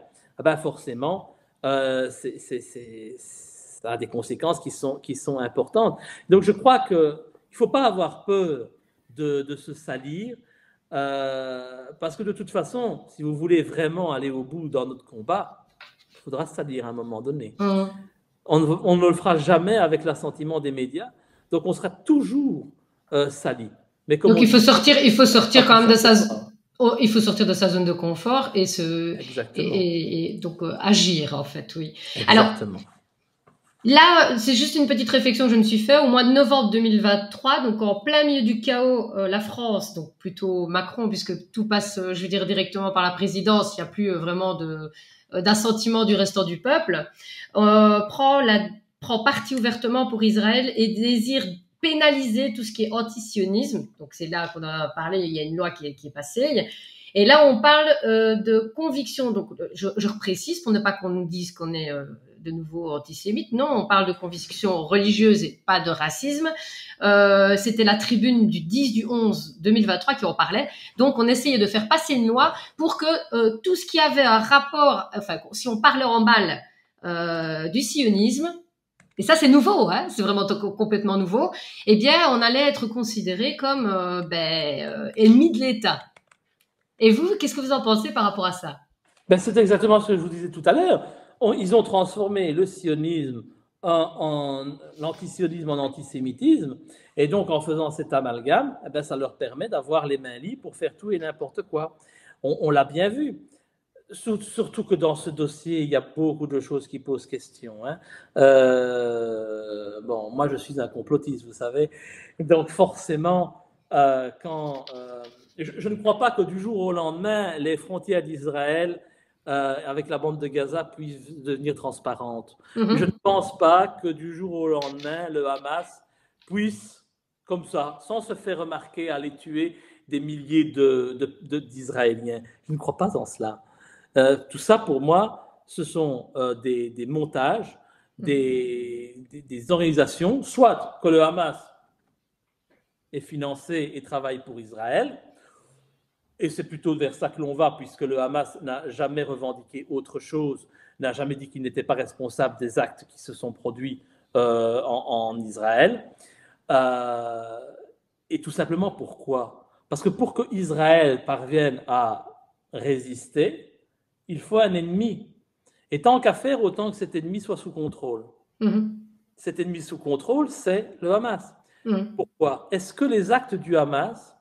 forcément, ça a des conséquences qui sont importantes. Donc je crois qu'il ne faut pas avoir peur de se salir, parce que de toute façon, si vous voulez vraiment aller au bout dans notre combat, il faudra se salir à un moment donné. On ne le fera jamais avec l'assentiment des médias, donc on sera toujours sali. Mais donc il faut sortir quand même de sa zone de confort et donc agir en fait, oui. Exactement. Alors là, c'est juste une petite réflexion que je me suis fait. Au mois de novembre 2023, donc en plein milieu du chaos, la France, donc plutôt Macron, puisque tout passe, je veux dire, directement par la présidence, il n'y a plus vraiment d'assentiment du restant du peuple, prend parti ouvertement pour Israël et désire pénaliser tout ce qui est antisionisme. Donc c'est là qu'on a parlé, il y a une loi qui est passée. Et là, on parle de conviction. Donc je reprécise pour ne pas qu'on nous dise qu'on est de nouveau antisémite. Non, on parle de conviction religieuse et pas de racisme. C'était la tribune du 10/11/2023 qui en parlait. Donc, on essayait de faire passer une loi pour que tout ce qui avait un rapport, enfin, si on parlait en mal du sionisme, et ça c'est nouveau, hein, c'est vraiment complètement nouveau, eh bien, on allait être considéré comme ennemi de l'État. Et vous, qu'est-ce que vous en pensez par rapport à ça? C'est exactement ce que je vous disais tout à l'heure. Ils ont transformé le sionisme l'antisionisme en antisémitisme, et donc en faisant cet amalgame, ça leur permet d'avoir les mains libres pour faire tout et n'importe quoi. On l'a bien vu. Surtout que dans ce dossier, il y a beaucoup de choses qui posent question. Hein. Moi, je suis un complotiste, vous savez. Donc forcément, je ne crois pas que du jour au lendemain, les frontières d'Israël avec la bande de Gaza puissent devenir transparentes. Je ne pense pas que du jour au lendemain, le Hamas puisse, comme ça, sans se faire remarquer, aller tuer des milliers d'Israéliens. Je ne crois pas en cela. Tout ça, pour moi, ce sont des montages, des organisations, soit que le Hamas est financé et travaille pour Israël, et c'est plutôt vers ça que l'on va, puisque le Hamas n'a jamais revendiqué autre chose, n'a jamais dit qu'il n'était pas responsable des actes qui se sont produits en Israël. Et tout simplement pourquoi? Parce que pour qu'Israël parvienne à résister, il faut un ennemi. Et tant qu'à faire, autant que cet ennemi soit sous contrôle. cet ennemi sous contrôle, c'est le Hamas. Mmh. Pourquoi? Est-ce que les actes du Hamas,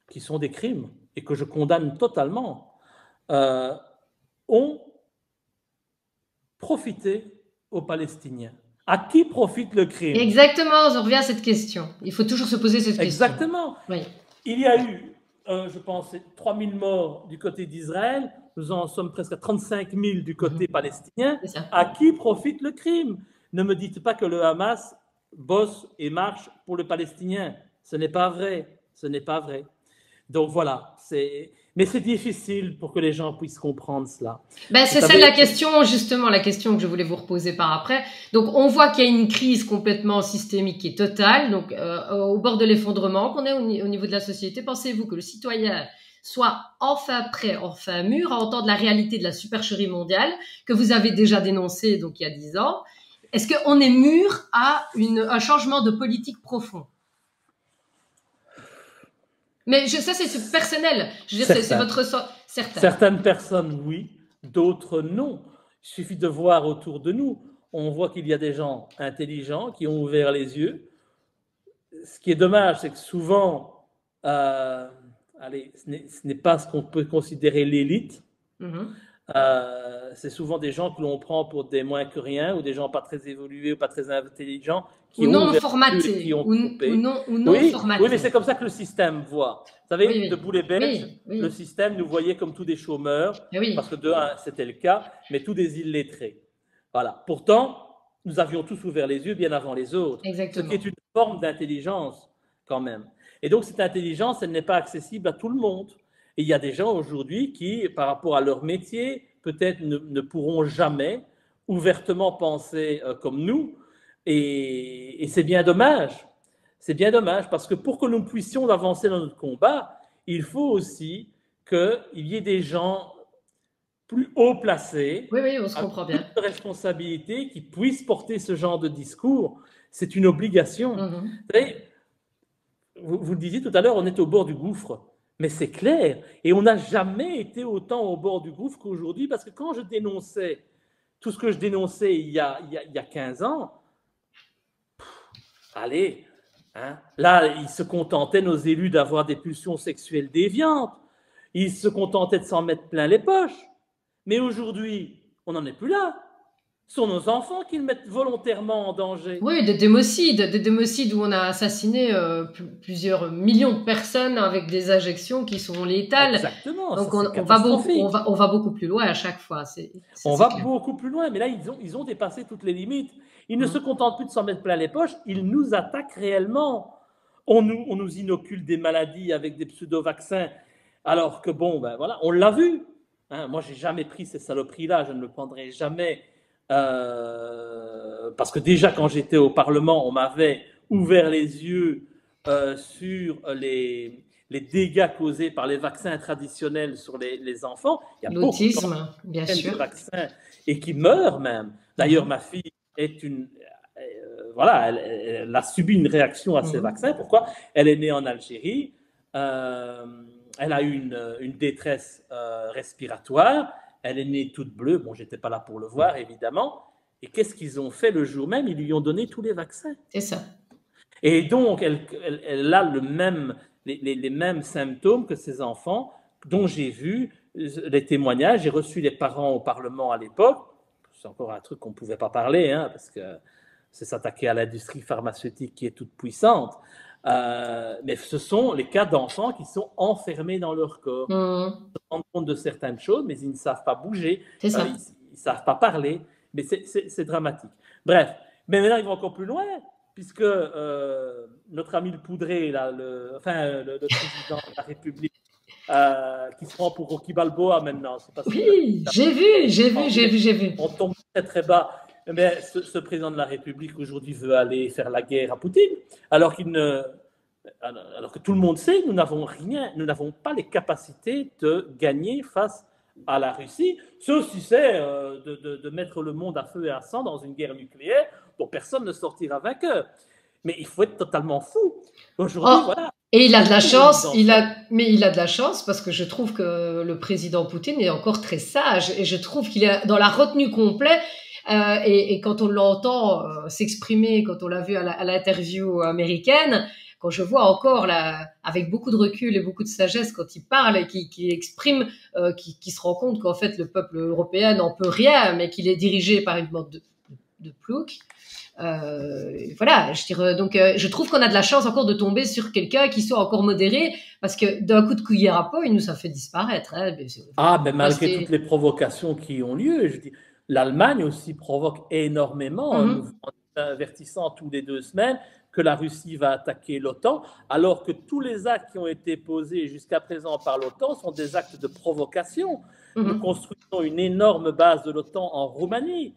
qui sont des crimes et que je condamne totalement, ont profité aux Palestiniens? À qui profite le crime? Exactement, je reviens à cette question. Il faut toujours se poser cette question. Exactement. Oui. Il y a eu, je pense, 3000 morts du côté d'Israël. Nous en sommes presque à 35 000 du côté palestinien. C'est ça. À qui profite le crime? Ne me dites pas que le Hamas bosse et marche pour le Palestinien. Ce n'est pas vrai. Ce n'est pas vrai. Donc voilà. Mais c'est difficile pour que les gens puissent comprendre cela. Ben, c'est ça la question, justement, la question que je voulais vous reposer par après. Donc, on voit qu'il y a une crise complètement systémique et totale, donc au bord de l'effondrement qu'on est au niveau de la société. Pensez-vous que le citoyen soit enfin prêt, enfin mûr à entendre la réalité de la supercherie mondiale que vous avez déjà dénoncée donc il y a 10 ans? Est-ce qu'on est mûr à un changement de politique profond? Mais ça, c'est personnel. Je veux dire, c'est votre Certaines personnes, oui. D'autres, non. Il suffit de voir autour de nous. On voit qu'il y a des gens intelligents qui ont ouvert les yeux. Ce qui est dommage, c'est que souvent, ce n'est pas ce qu'on peut considérer l'élite. C'est souvent des gens que l'on prend pour des moins que rien, ou des gens pas très évolués ou pas très intelligents, qui ou non formatés, ou non formatés. Oui, mais c'est comme ça que le système voit. Vous savez, de Boulet Belge, le système nous voyait comme tous des chômeurs, parce que de un, c'était le cas, mais tous des illettrés. Voilà. Pourtant, nous avions tous ouvert les yeux bien avant les autres. Exactement. Ce qui est une forme d'intelligence quand même. Et donc cette intelligence, elle n'est pas accessible à tout le monde. Et il y a des gens aujourd'hui qui, par rapport à leur métier, peut-être ne pourront jamais ouvertement penser comme nous. Et c'est bien dommage. C'est bien dommage parce que pour que nous puissions avancer dans notre combat, il faut aussi qu'il y ait des gens plus haut placés, on se comprend bien, de responsabilité, qui puissent porter ce genre de discours. C'est une obligation. Vous savez, vous le disiez tout à l'heure, on est au bord du gouffre. Mais c'est clair, et on n'a jamais été autant au bord du gouffre qu'aujourd'hui, parce que quand je dénonçais tout ce que je dénonçais il y a 15 ans, là, ils se contentaient, nos élus, d'avoir des pulsions sexuelles déviantes, ils se contentaient de s'en mettre plein les poches. Mais aujourd'hui, on n'en est plus là. Ce sont nos enfants qui le mettent volontairement en danger. Oui, des démocides où on a assassiné plusieurs millions de personnes avec des injections qui sont létales. Exactement. Donc on va beaucoup plus loin à chaque fois. On va beaucoup plus loin, mais là ils ont dépassé toutes les limites. Ils ne se contentent plus de s'en mettre plein les poches, ils nous attaquent réellement. On nous inocule des maladies avec des pseudo-vaccins, alors que voilà, on l'a vu. Moi, j'ai jamais pris ces saloperies-là, je ne le prendrai jamais. Parce que déjà quand j'étais au Parlement, on m'avait ouvert les yeux sur les dégâts causés par les vaccins traditionnels sur les enfants. Il y a l'autisme, bien sûr, de vaccins et qui meurent même. D'ailleurs, ma fille est elle a subi une réaction à ces vaccins. Pourquoi? Elle est née en Algérie. Elle a eu une détresse respiratoire. Elle est née toute bleue. Bon, j'étais pas là pour le voir, évidemment. Et qu'est-ce qu'ils ont fait le jour même? Ils lui ont donné tous les vaccins. C'est ça. Et donc, elle a les mêmes symptômes que ses enfants, dont j'ai vu les témoignages. J'ai reçu les parents au Parlement à l'époque. C'est encore un truc qu'on ne pouvait pas parler, parce que c'est s'attaquer à l'industrie pharmaceutique qui est toute puissante. Mais ce sont les cas d'enfants qui sont enfermés dans leur corps. Ils se rendent compte de certaines choses, mais ils ne savent pas bouger, ils ne savent pas parler, mais c'est dramatique. Bref, mais maintenant ils vont encore plus loin, puisque notre ami le Poudré, là, le président de la République, qui se prend pour Rocky Balboa maintenant. Oui, j'ai vu. On tombe très très bas. Mais ce président de la République aujourd'hui veut aller faire la guerre à Poutine, alors que tout le monde sait, nous n'avons pas les capacités de gagner face à la Russie, sauf si c'est de mettre le monde à feu et à sang dans une guerre nucléaire dont personne ne sortira vainqueur. Mais il faut être totalement fou. Aujourd'hui, voilà. Et il a de la chance, mais il a de la chance parce que je trouve que le président Poutine est encore très sage et je trouve qu'il est dans la retenue complète. Et quand on l'entend s'exprimer, quand on l'a vu à l'interview américaine, quand je vois encore là, avec beaucoup de recul et beaucoup de sagesse, quand il parle et qui exprime, qui se rend compte qu'en fait le peuple européen n'en peut rien, mais qu'il est dirigé par une bande de ploucs. Voilà, je dirais, donc je trouve qu'on a de la chance encore de tomber sur quelqu'un qui soit encore modéré, parce que d'un coup de cuillère à peau, il nous a fait disparaître. Hein, mais malgré toutes les provocations qui ont lieu, je dis, l'Allemagne aussi provoque énormément, nous avertissant tous les 2 semaines que la Russie va attaquer l'OTAN, alors que tous les actes qui ont été posés jusqu'à présent par l'OTAN sont des actes de provocation. Nous construisons une énorme base de l'OTAN en Roumanie.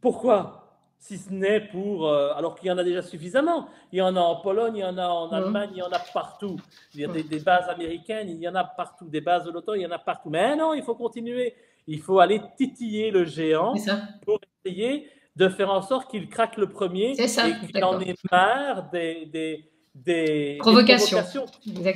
Pourquoi ? Si ce n'est pour... alors qu'il y en a déjà suffisamment. Il y en a en Pologne, il y en a en Allemagne, il y en a partout. Il y a des bases américaines, il y en a partout. Des bases de l'OTAN, il y en a partout. Mais non, il faut continuer. Il faut aller titiller le géant pour essayer de faire en sorte qu'il craque le premier et qu'il en ait marre des provocations.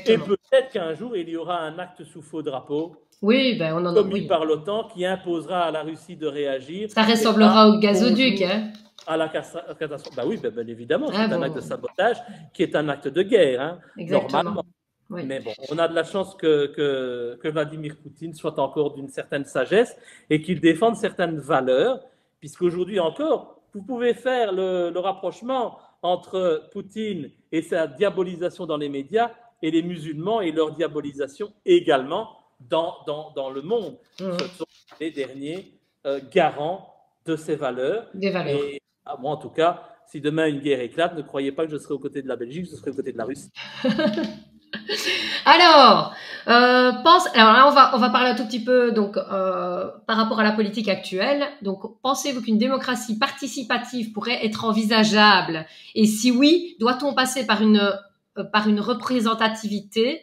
Et peut-être qu'un jour, il y aura un acte sous faux drapeau commis par l'OTAN qui imposera à la Russie de réagir. Ça ressemblera au gazoduc, hein. À la catastrophe. Ben oui, bien évidemment, c'est un acte de sabotage qui est un acte de guerre, hein, normalement. Oui. Mais bon, on a de la chance que Vladimir Poutine soit encore d'une certaine sagesse et qu'il défende certaines valeurs, puisqu'aujourd'hui encore, vous pouvez faire le rapprochement entre Poutine et sa diabolisation dans les médias et les musulmans et leur diabolisation également dans le monde. Ce sont les derniers garants de ces valeurs. Des valeurs. Et moi, en tout cas, si demain une guerre éclate, ne croyez pas que je serai aux côtés de la Belgique, je serai aux côtés de la Russie. Alors là, on va parler un tout petit peu donc par rapport à la politique actuelle. Donc, pensez-vous qu'une démocratie participative pourrait être envisageable? Et si oui, doit-on passer par une représentativité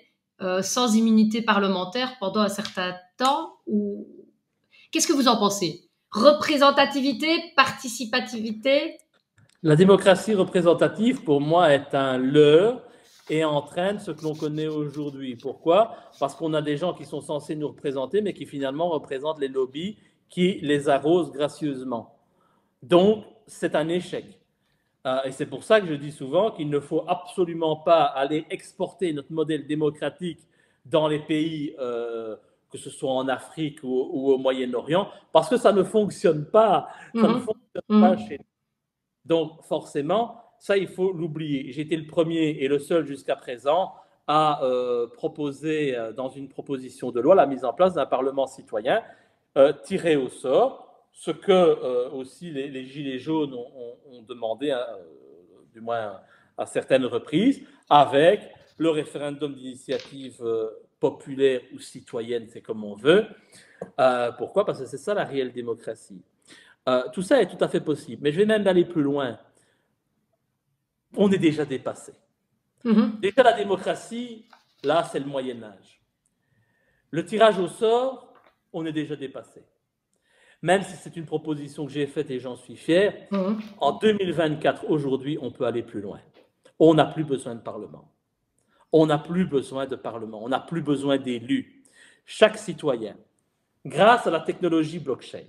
sans immunité parlementaire pendant un certain temps? Ou qu'est-ce que vous en pensez? Représentativité, participativité? La démocratie représentative, pour moi, est un leurre et entraîne ce que l'on connaît aujourd'hui. Pourquoi ? Parce qu'on a des gens qui sont censés nous représenter, mais qui finalement représentent les lobbies qui les arrosent gracieusement. Donc, c'est un échec. Et c'est pour ça que je dis souvent qu'il ne faut absolument pas aller exporter notre modèle démocratique dans les pays, que ce soit en Afrique ou au Moyen-Orient, parce que ça ne fonctionne pas. Ça ne fonctionne pas chez nous. Donc, forcément, ça, il faut l'oublier. J'ai été le premier et le seul jusqu'à présent à proposer, dans une proposition de loi, la mise en place d'un Parlement citoyen tiré au sort, ce que aussi les Gilets jaunes ont demandé, du moins à certaines reprises, avec le référendum d'initiative populaire ou citoyenne, c'est comme on veut. Pourquoi ? Parce que c'est ça la réelle démocratie. Tout ça est tout à fait possible, mais je vais même aller plus loin. On est déjà dépassé. Déjà, la démocratie, là, c'est le Moyen-Âge. Le tirage au sort, on est déjà dépassé. Même si c'est une proposition que j'ai faite et j'en suis fier, en 2024, aujourd'hui, on peut aller plus loin. On n'a plus besoin de Parlement. On n'a plus besoin de Parlement. On n'a plus besoin d'élus. Chaque citoyen, grâce à la technologie blockchain.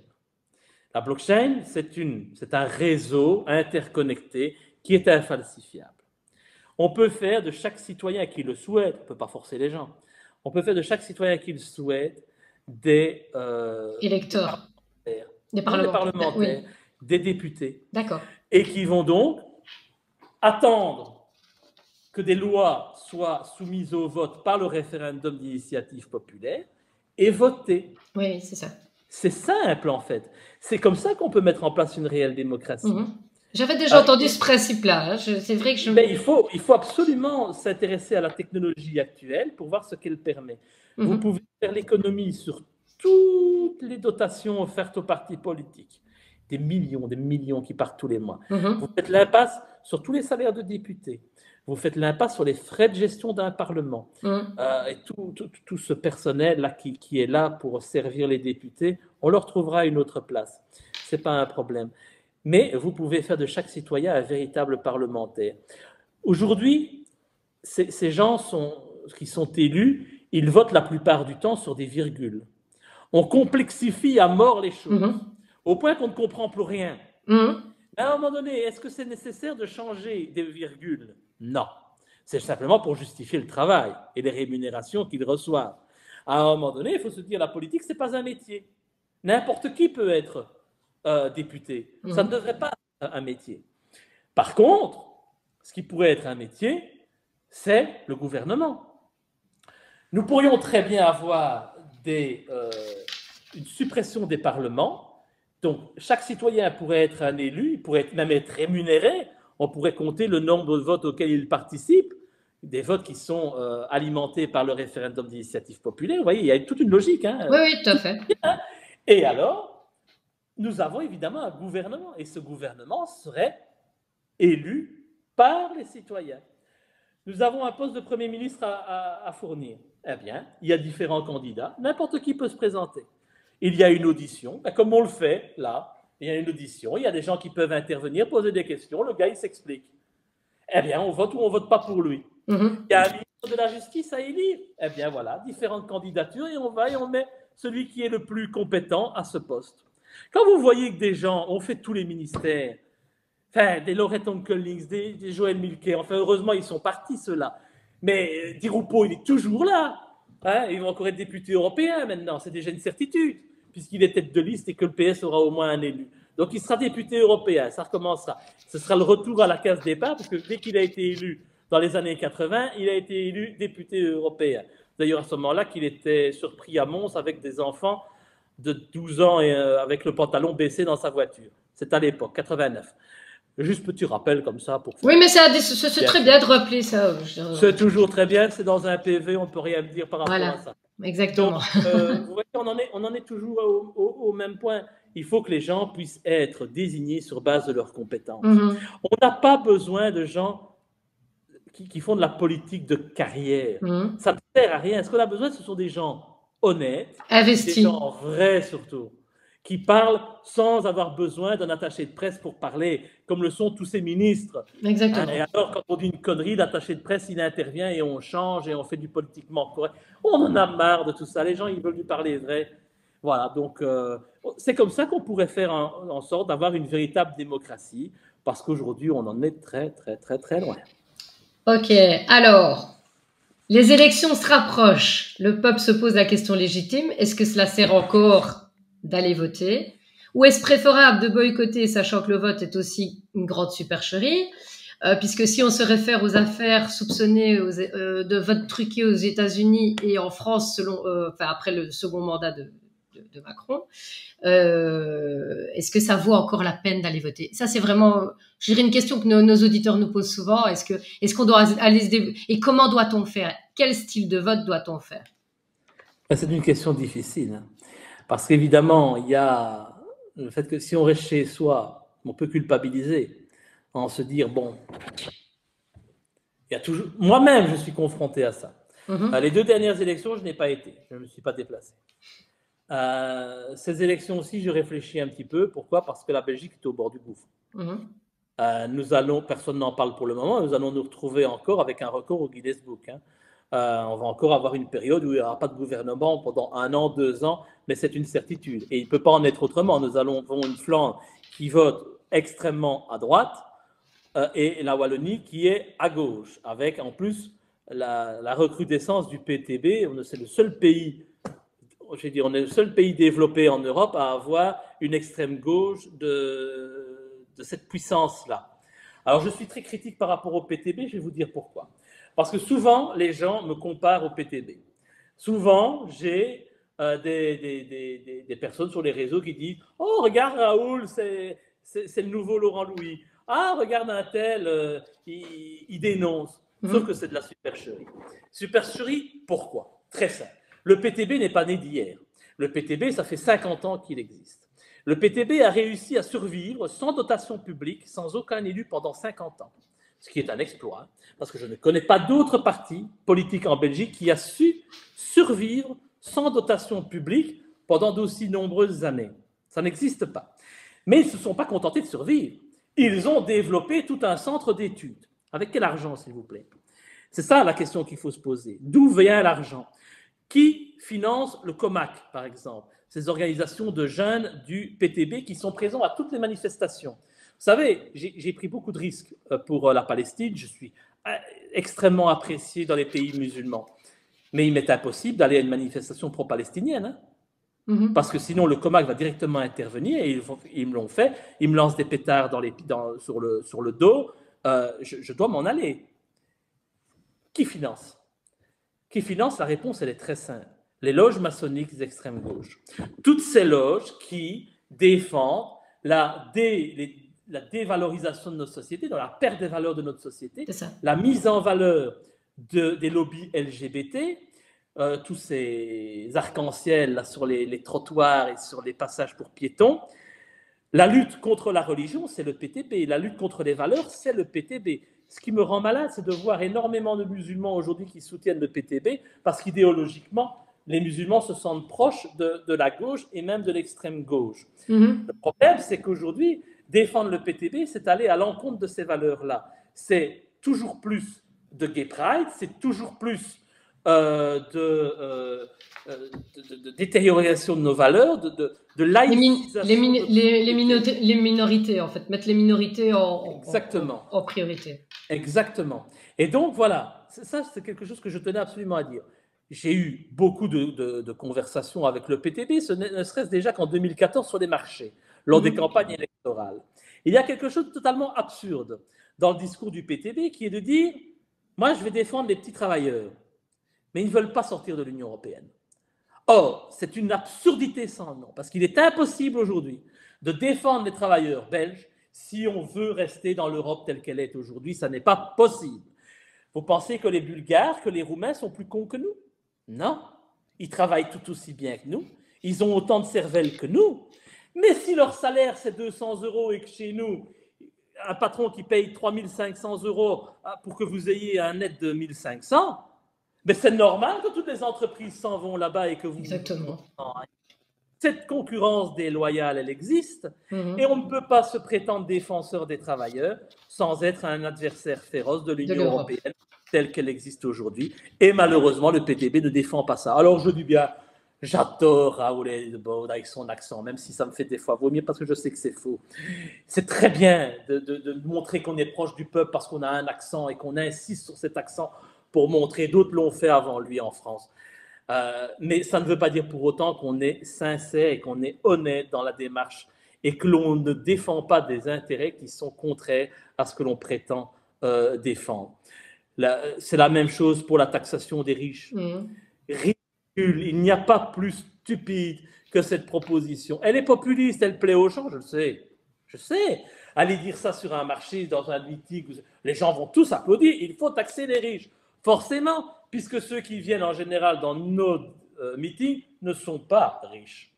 La blockchain, c'est un réseau interconnecté qui est infalsifiable. On peut faire de chaque citoyen qui le souhaite, on ne peut pas forcer les gens, on peut faire de chaque citoyen qui le souhaite des électeurs, des parlementaires, des députés. D'accord. Et qui vont donc attendre que des lois soient soumises au vote par le référendum d'initiative populaire et voter. Oui, c'est ça. C'est simple, en fait. C'est comme ça qu'on peut mettre en place une réelle démocratie. J'avais déjà entendu ce principe-là. C'est vrai que il faut absolument s'intéresser à la technologie actuelle pour voir ce qu'elle permet. Vous pouvez faire l'économie sur toutes les dotations offertes aux partis politiques. Des millions qui partent tous les mois. Vous faites l'impasse sur tous les salaires de députés. Vous faites l'impasse sur les frais de gestion d'un Parlement. Et tout ce personnel-là qui est là pour servir les députés, on leur trouvera une autre place. Ce n'est pas un problème. Mais vous pouvez faire de chaque citoyen un véritable parlementaire. Aujourd'hui, ces gens qui sont élus, ils votent la plupart du temps sur des virgules. On complexifie à mort les choses. au point qu'on ne comprend plus rien. Mais à un moment donné, est-ce que c'est nécessaire de changer des virgules? Non. C'est simplement pour justifier le travail et les rémunérations qu'ils reçoivent. À un moment donné, il faut se dire, la politique, ce n'est pas un métier. N'importe qui peut être député. Ça ne devrait pas être un métier. Par contre, ce qui pourrait être un métier, c'est le gouvernement. Nous pourrions très bien avoir une suppression des parlements. Donc, chaque citoyen pourrait être un élu, il pourrait même être rémunéré. On pourrait compter le nombre de votes auxquels il participe, des votes qui sont alimentés par le référendum d'initiative populaire. Vous voyez, il y a toute une logique. Hein. Oui, tout à fait. Et alors, nous avons évidemment un gouvernement, et ce gouvernement serait élu par les citoyens. Nous avons un poste de Premier ministre à fournir. Eh bien, il y a différents candidats, n'importe qui peut se présenter. Il y a une audition, comme on le fait là, il y a une audition, il y a des gens qui peuvent intervenir, poser des questions, le gars il s'explique. Eh bien, on vote ou on ne vote pas pour lui. Il y a un ministre de la Justice à élire. Eh bien voilà, différentes candidatures et on met celui qui est le plus compétent à ce poste. Quand vous voyez que des gens ont fait tous les ministères, enfin, des Laurette Onkelings, des Joël Milquet, enfin heureusement ils sont partis ceux-là, mais Di Rupo il est toujours là, hein, il va encore être député européen maintenant, c'est déjà une certitude, puisqu'il est tête de liste et que le PS aura au moins un élu. Donc il sera député européen, ça recommencera. Ce sera le retour à la case départ, parce que dès qu'il a été élu dans les années 80, il a été élu député européen. D'ailleurs à ce moment-là qu'il était surpris à Mons avec des enfants de 12 ans et avec le pantalon baissé dans sa voiture. C'est à l'époque, 89. Juste petit rappel comme ça. Oui, mais c'est très bien de rappeler ça. C'est toujours très bien, c'est dans un PV, on ne peut rien dire par rapport à ça. Exactement. Donc, vous voyez, on en est toujours au même point. Il faut que les gens puissent être désignés sur base de leurs compétences. On n'a pas besoin de gens qui font de la politique de carrière. Ça ne sert à rien. Ce qu'on a besoin, ce sont des gens honnêtes, investis, des gens vrais surtout, qui parlent sans avoir besoin d'un attaché de presse pour parler, comme le sont tous ces ministres. Exactement. Et alors, quand on dit une connerie, l'attaché de presse, il intervient et on change et on fait du politiquement correct. On en a marre de tout ça. Les gens, ils veulent lui parler vrai. Voilà, donc c'est comme ça qu'on pourrait faire en sorte d'avoir une véritable démocratie, parce qu'aujourd'hui, on en est très, très, très, très loin. Ok, alors, les élections se rapprochent. Le peuple se pose la question légitime. Est-ce que cela sert encore d'aller voter? Ou est-ce préférable de boycotter, sachant que le vote est aussi une grande supercherie, puisque si on se réfère aux affaires soupçonnées de vote truqué aux États-Unis et en France, après le second mandat de Macron, est-ce que ça vaut encore la peine d'aller voter? Ça, c'est vraiment, je dirais, une question que nos auditeurs nous posent souvent. Est-ce qu'on doit aller et comment doit-on faire? Quel style de vote doit-on faire? C'est une question difficile, hein, parce qu'évidemment, il y a le fait que si on reste chez soi, on peut culpabiliser, en se dire, bon, il y a toujours... Moi-même, je suis confronté à ça. Les 2 dernières élections, je n'ai pas été, je ne me suis pas déplacé. Ces élections-ci, je réfléchis un petit peu. Pourquoi? Parce que la Belgique est au bord du gouffre. Personne n'en parle pour le moment, nous allons nous retrouver encore avec un record au Guinness Book. Hein. On va encore avoir une période où il n'y aura pas de gouvernement pendant 1 an, 2 ans, mais c'est une certitude. Et il ne peut pas en être autrement. Nous avons une Flandre qui vote extrêmement à droite et la Wallonie qui est à gauche, avec en plus la recrudescence du PTB. C'est le seul pays, on est le seul pays développé en Europe à avoir une extrême gauche de cette puissance-là. Alors, je suis très critique par rapport au PTB, je vais vous dire pourquoi. Parce que souvent, les gens me comparent au PTB. Souvent, j'ai des personnes sur les réseaux qui disent « Oh, regarde Raoul, c'est le nouveau Laurent Louis. Ah, regarde un tel, il dénonce. » Sauf que c'est de la supercherie. Supercherie, pourquoi? Très simple. Le PTB n'est pas né d'hier. Le PTB, ça fait 50 ans qu'il existe. Le PTB a réussi à survivre sans dotation publique, sans aucun élu pendant 50 ans. Ce qui est un exploit, parce que je ne connais pas d'autre parti politique en Belgique qui a su survivre sans dotation publique pendant d'aussi nombreuses années. Ça n'existe pas. Mais ils ne se sont pas contentés de survivre. Ils ont développé tout un centre d'études. Avec quel argent, s'il vous plaît? C'est ça la question qu'il faut se poser. D'où vient l'argent? Qui finance le COMAC, par exemple? ces organisations de jeunes du PTB qui sont présents à toutes les manifestations. Vous savez, j'ai pris beaucoup de risques pour la Palestine. Je suis extrêmement apprécié dans les pays musulmans. Mais il m'est impossible d'aller à une manifestation pro-palestinienne. Hein, parce que sinon, le COMAC va directement intervenir et ils me l'ont fait. Ils me lancent des pétards sur le dos. Je dois m'en aller. Qui finance? Qui finance? La réponse, elle est très simple. Les loges maçonniques d'extrême gauche. Toutes ces loges qui défendent la dévalorisation de notre société, dans la perte des valeurs de notre société, la mise en valeur des lobbies LGBT, tous ces arcs-en-ciel sur les trottoirs et sur les passages pour piétons. La lutte contre la religion, c'est le PTB. La lutte contre les valeurs, c'est le PTB. Ce qui me rend malade, c'est de voir énormément de musulmans aujourd'hui qui soutiennent le PTB parce qu'idéologiquement, les musulmans se sentent proches de la gauche et même de l'extrême gauche. Le problème, c'est qu'aujourd'hui, défendre le PTB, c'est aller à l'encontre de ces valeurs-là. C'est toujours plus de gay pride, c'est toujours plus de détérioration de nos valeurs, de laïcisation. Les minorités, en fait, mettre les minorités en priorité. Exactement. Et donc, voilà, ça, c'est quelque chose que je tenais absolument à dire. J'ai eu beaucoup de conversations avec le PTB, ne serait-ce déjà qu'en 2014 sur les marchés, lors des campagnes électorales. Il y a quelque chose de totalement absurde dans le discours du PTB qui est de dire « Moi, je vais défendre les petits travailleurs, mais ils ne veulent pas sortir de l'Union européenne. » Or, c'est une absurdité sans nom, parce qu'il est impossible aujourd'hui de défendre les travailleurs belges si on veut rester dans l'Europe telle qu'elle est aujourd'hui. Ça n'est pas possible. Vous pensez que les Bulgares, que les Roumains sont plus cons que nous? Non. Ils travaillent tout aussi bien que nous. Ils ont autant de cervelle que nous. Mais si leur salaire, c'est 200 € et que chez nous, un patron qui paye 3 500 € pour que vous ayez un net de 1 500, mais c'est normal que toutes les entreprises s'en vont là-bas et que vous... Exactement. Cette concurrence déloyale, elle existe, et on ne peut pas se prétendre défenseur des travailleurs sans être un adversaire féroce de l'Union européenne telle qu'elle existe aujourd'hui. Et malheureusement, le PTB ne défend pas ça. Alors je dis bien, j'adore Raoul Heldebold avec son accent, même si ça me fait des fois vomir parce que je sais que c'est faux. C'est très bien de montrer qu'on est proche du peuple parce qu'on a un accent et qu'on insiste sur cet accent pour montrer, d'autres l'ont fait avant lui en France. Mais ça ne veut pas dire pour autant qu'on est sincère et qu'on est honnête dans la démarche et que l'on ne défend pas des intérêts qui sont contraires à ce que l'on prétend défendre. C'est la même chose pour la taxation des riches. Ridicule, il n'y a pas plus stupide que cette proposition. Elle est populiste, elle plaît aux gens, je le sais. Allez dire ça sur un marché, dans un meeting, les gens vont tous applaudir, il faut taxer les riches. Forcément, puisque ceux qui viennent en général dans nos meetings ne sont pas riches.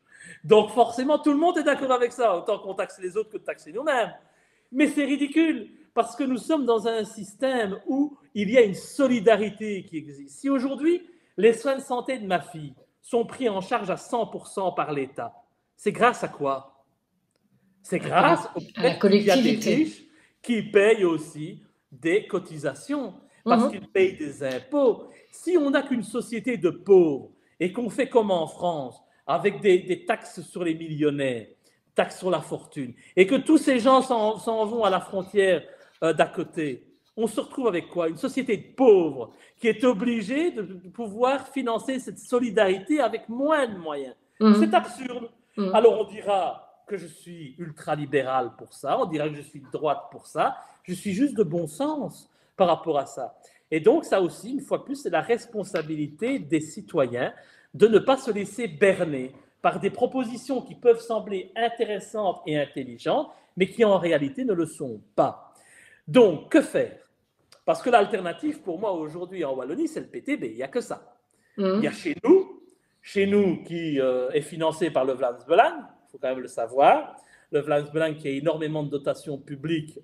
Donc forcément, tout le monde est d'accord avec ça, autant qu'on taxe les autres que de taxer nous-mêmes. Mais c'est ridicule, parce que nous sommes dans un système où il y a une solidarité qui existe. Si aujourd'hui, les soins de santé de ma fille sont pris en charge à 100% par l'État, c'est grâce à quoi? C'est grâce au fait qu'il y a des riches qui payent aussi des cotisations, parce qu'ils payent des impôts. Si on n'a qu'une société de pauvres et qu'on fait comme en France, avec des taxes sur les millionnaires, taxes sur la fortune, et que tous ces gens s'en vont à la frontière d'à côté, on se retrouve avec quoi? Une société de pauvres qui est obligée de pouvoir financer cette solidarité avec moins de moyens. C'est absurde. Alors on dira que je suis ultralibéral pour ça, on dira que je suis de droite pour ça, je suis juste de bon sens par rapport à ça. Et donc, ça aussi, une fois de plus, c'est la responsabilité des citoyens de ne pas se laisser berner par des propositions qui peuvent sembler intéressantes et intelligentes, mais qui en réalité ne le sont pas. Donc, que faire? Parce que l'alternative, pour moi, aujourd'hui en Wallonie, c'est le PTB, il n'y a que ça. Il y a chez nous qui est financé par le Vlaams Belang, il faut quand même le savoir, le Vlaams Belang qui a énormément de dotations publiques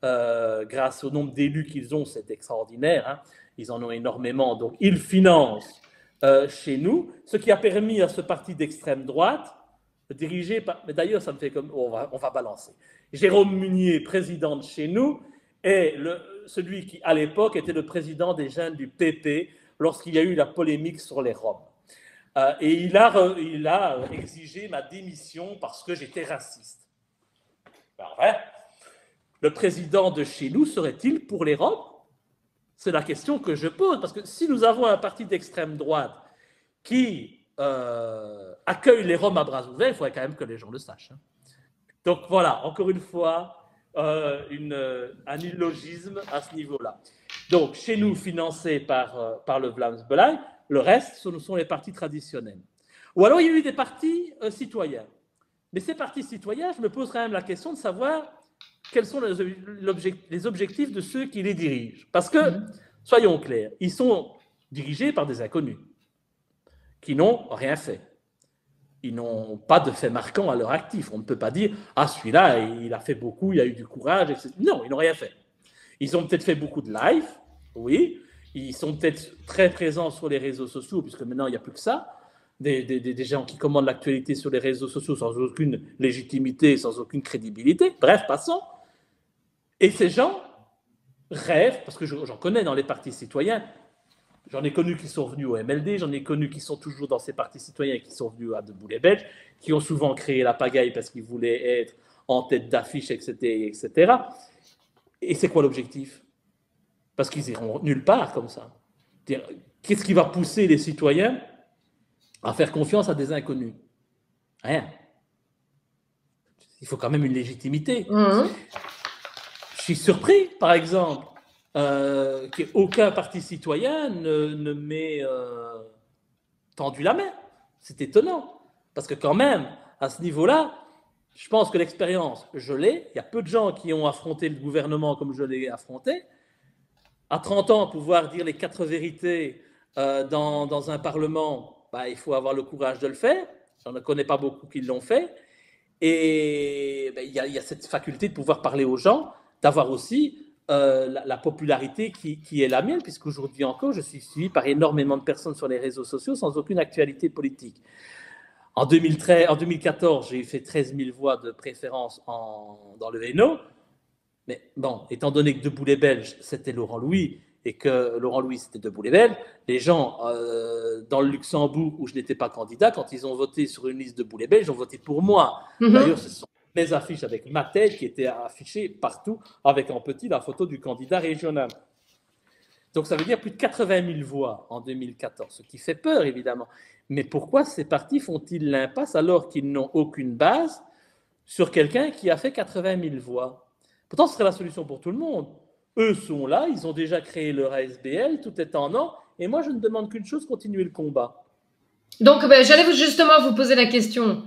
grâce au nombre d'élus qu'ils ont, c'est extraordinaire, hein. Ils en ont énormément, donc ils financent chez nous, ce qui a permis à ce parti d'extrême droite, dirigé par, mais d'ailleurs ça me fait comme, on va balancer, Jérôme Munier, président de chez nous, est celui qui à l'époque était le président des jeunes du PP lorsqu'il y a eu la polémique sur les Roms. Et il a exigé ma démission parce que j'étais raciste. Alors, ouais, le président de chez nous serait-il pour les Roms? C'est la question que je pose, parce que si nous avons un parti d'extrême droite qui accueille les Roms à bras ouverts, il faudrait quand même que les gens le sachent. Hein. Donc voilà, encore une fois, un illogisme à ce niveau-là. Donc chez nous, financé par le Vlaams Belang, le reste, ce sont les partis traditionnels. Ou alors il y a eu des partis citoyens. Mais ces partis citoyens, je me pose quand même la question de savoir quels sont les objectifs de ceux qui les dirigent. Parce que, soyons clairs, ils sont dirigés par des inconnus qui n'ont rien fait. Ils n'ont pas de fait marquant à leur actif. On ne peut pas dire « Ah, celui-là, il a fait beaucoup, il a eu du courage, etc. » Non, ils n'ont rien fait. Ils ont peut-être fait beaucoup de live, oui. Ils sont peut-être très présents sur les réseaux sociaux, puisque maintenant, il n'y a plus que ça. Des gens qui commandent l'actualité sur les réseaux sociaux sans aucune légitimité, sans aucune crédibilité. Bref, passons. Et ces gens rêvent, parce que j'en connais dans les partis citoyens, j'en ai connu qui sont venus au MLD, j'en ai connu qui sont toujours dans ces partis citoyens, qui sont venus à Debout les Belges, qui ont souvent créé la pagaille parce qu'ils voulaient être en tête d'affiche, etc. Et c'est quoi l'objectif? Parce qu'ils iront nulle part comme ça. Qu'est-ce qui va pousser les citoyens à faire confiance à des inconnus? Rien. Il faut quand même une légitimité. Je suis surpris, par exemple, qu'aucun parti citoyen ne m'ait tendu la main. C'est étonnant. Parce que quand même, à ce niveau-là, je pense que l'expérience, je l'ai. Il y a peu de gens qui ont affronté le gouvernement comme je l'ai affronté. À 30 ans, pouvoir dire les 4 vérités dans un parlement, il faut avoir le courage de le faire. J'en ne connais pas beaucoup qui l'ont fait. Et il y a cette faculté de pouvoir parler aux gens, d'avoir aussi la popularité qui est la mienne, puisqu'aujourd'hui encore, je suis suivi par énormément de personnes sur les réseaux sociaux sans aucune actualité politique. En 2014, j'ai fait 13 000 voix de préférence dans le Hainaut. Mais bon, étant donné que Debout les Belges, c'était Laurent Louis, et que Laurent Louis, c'était Debout les Belges, les gens dans le Luxembourg, où je n'étais pas candidat, quand ils ont voté sur une liste Debout les Belges, ils ont voté pour moi. D'ailleurs, ce sont mes affiches avec ma tête qui étaient affichées partout, avec en petit la photo du candidat régional. Donc ça veut dire plus de 80 000 voix en 2014, ce qui fait peur, évidemment. Mais pourquoi ces partis font-ils l'impasse alors qu'ils n'ont aucune base sur quelqu'un qui a fait 80 000 voix? Pourtant, ce serait la solution pour tout le monde. Eux sont là, ils ont déjà créé leur ASBL, tout est en ordre, et moi, je ne demande qu'une chose, continuer le combat. Donc, j'allais justement vous poser la question.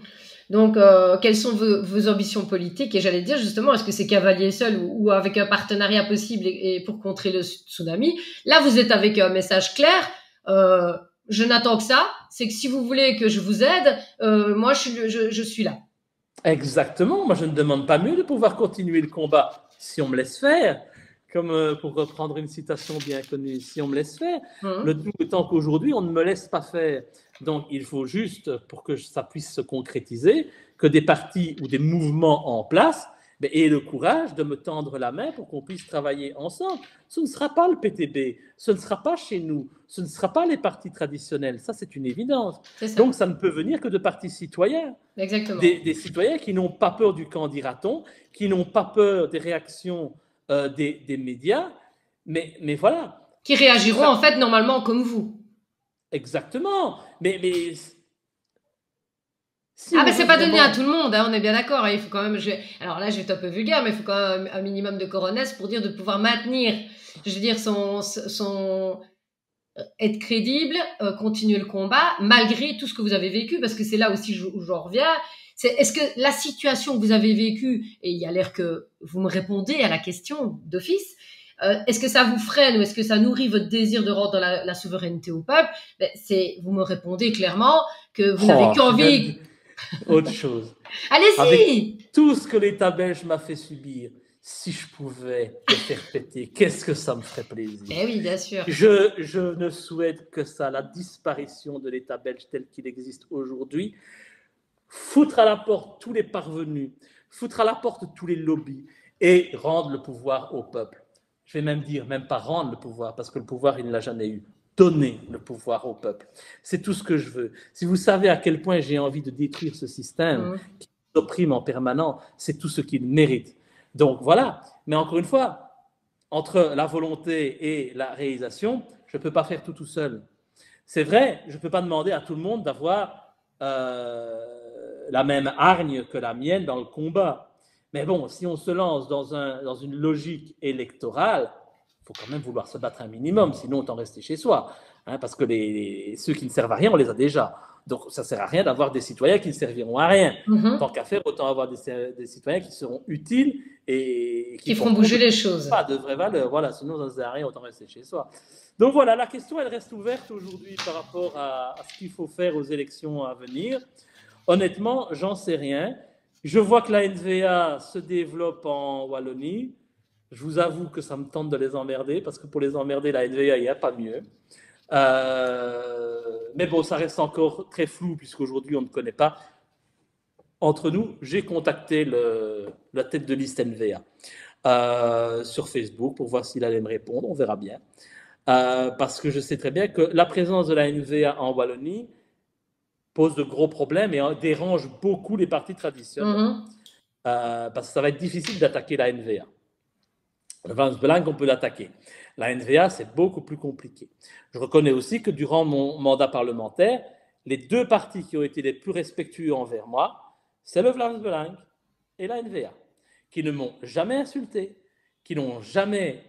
Donc, quelles sont vos ambitions politiques? Et j'allais dire justement, est-ce que c'est cavalier seul ou avec un partenariat possible et pour contrer le tsunami? Là, vous êtes avec un message clair. Je n'attends que ça. C'est que si vous voulez que je vous aide, moi, je suis là. Exactement. Moi, je ne demande pas mieux de pouvoir continuer le combat si on me laisse faire. Comme pour reprendre une citation bien connue, si on me laisse faire. Le tout étant qu'aujourd'hui, on ne me laisse pas faire. Donc, il faut juste, pour que ça puisse se concrétiser, que des partis ou des mouvements en place aient le courage de me tendre la main pour qu'on puisse travailler ensemble. Ce ne sera pas le PTB, ce ne sera pas chez nous, ce ne sera pas les partis traditionnels. Ça, c'est une évidence. Donc, ça ne peut venir que de partis citoyens. Exactement. Des citoyens qui n'ont pas peur du camp dira-t-on, qui n'ont pas peur des réactions des médias, mais voilà. Qui réagiront en fait normalement comme vous. Exactement. Mais si mais c'est pas donné à tout le monde, hein, on est bien d'accord. Il faut quand même. Alors là, je vais être un peu vulgaire, mais il faut quand même un minimum de coronesse pour dire de pouvoir maintenir, je veux dire, son être crédible, continuer le combat malgré tout ce que vous avez vécu, parce que c'est là aussi où j'en reviens. Est-ce que la situation que vous avez vécue, et il y a l'air que vous me répondez à la question d'office, est-ce que ça vous freine ou est-ce que ça nourrit votre désir de rendre la souveraineté au peuple? Vous me répondez clairement que vous n'avez qu'envie. Autre chose. Allez-y. Avec tout ce que l'État belge m'a fait subir, si je pouvais le faire péter, qu'est-ce que ça me ferait plaisir? Eh oui, bien sûr. Je ne souhaite que ça, la disparition de l'État belge tel qu'il existe aujourd'hui. Foutre à la porte tous les parvenus, foutre à la porte tous les lobbies et rendre le pouvoir au peuple. Je vais même dire, même pas rendre le pouvoir, parce que le pouvoir, il ne l'a jamais eu. donner le pouvoir au peuple. C'est tout ce que je veux. Si vous savez à quel point j'ai envie de détruire ce système qui opprime en permanence, c'est tout ce qu'il mérite. Donc voilà. Mais encore une fois, entre la volonté et la réalisation, je ne peux pas faire tout seul. C'est vrai, je ne peux pas demander à tout le monde d'avoir la même hargne que la mienne dans le combat. Mais bon, si on se lance dans une logique électorale, il faut quand même vouloir se battre un minimum, sinon autant rester chez soi. Hein, parce que ceux qui ne servent à rien, on les a déjà. Donc ça ne sert à rien d'avoir des citoyens qui ne serviront à rien. Tant qu'à faire, autant avoir des citoyens qui seront utiles et qui feront bouger les choses. Pas de vraie valeur. Voilà, sinon ça ne sert à rien, autant rester chez soi. Donc voilà, la question, elle reste ouverte aujourd'hui par rapport à ce qu'il faut faire aux élections à venir. Honnêtement, j'en sais rien. Je vois que la NVA se développe en Wallonie. Je vous avoue que ça me tente de les emmerder, parce que pour les emmerder, la NVA, il n'y a pas mieux. Mais bon, ça reste encore très flou, puisqu'aujourd'hui, on ne connaît pas. Entre nous, j'ai contacté la tête de liste NVA sur Facebook pour voir s'il allait me répondre. On verra bien. Parce que je sais très bien que la présence de la NVA en Wallonie pose de gros problèmes et dérange beaucoup les partis traditionnels. Parce que ça va être difficile d'attaquer la NVA. Le Vlaams Belang, on peut l'attaquer. La NVA, c'est beaucoup plus compliqué. Je reconnais aussi que durant mon mandat parlementaire, les deux partis qui ont été les plus respectueux envers moi, c'est le Vlaams Belang et la NVA, qui ne m'ont jamais insulté, qui n'ont jamais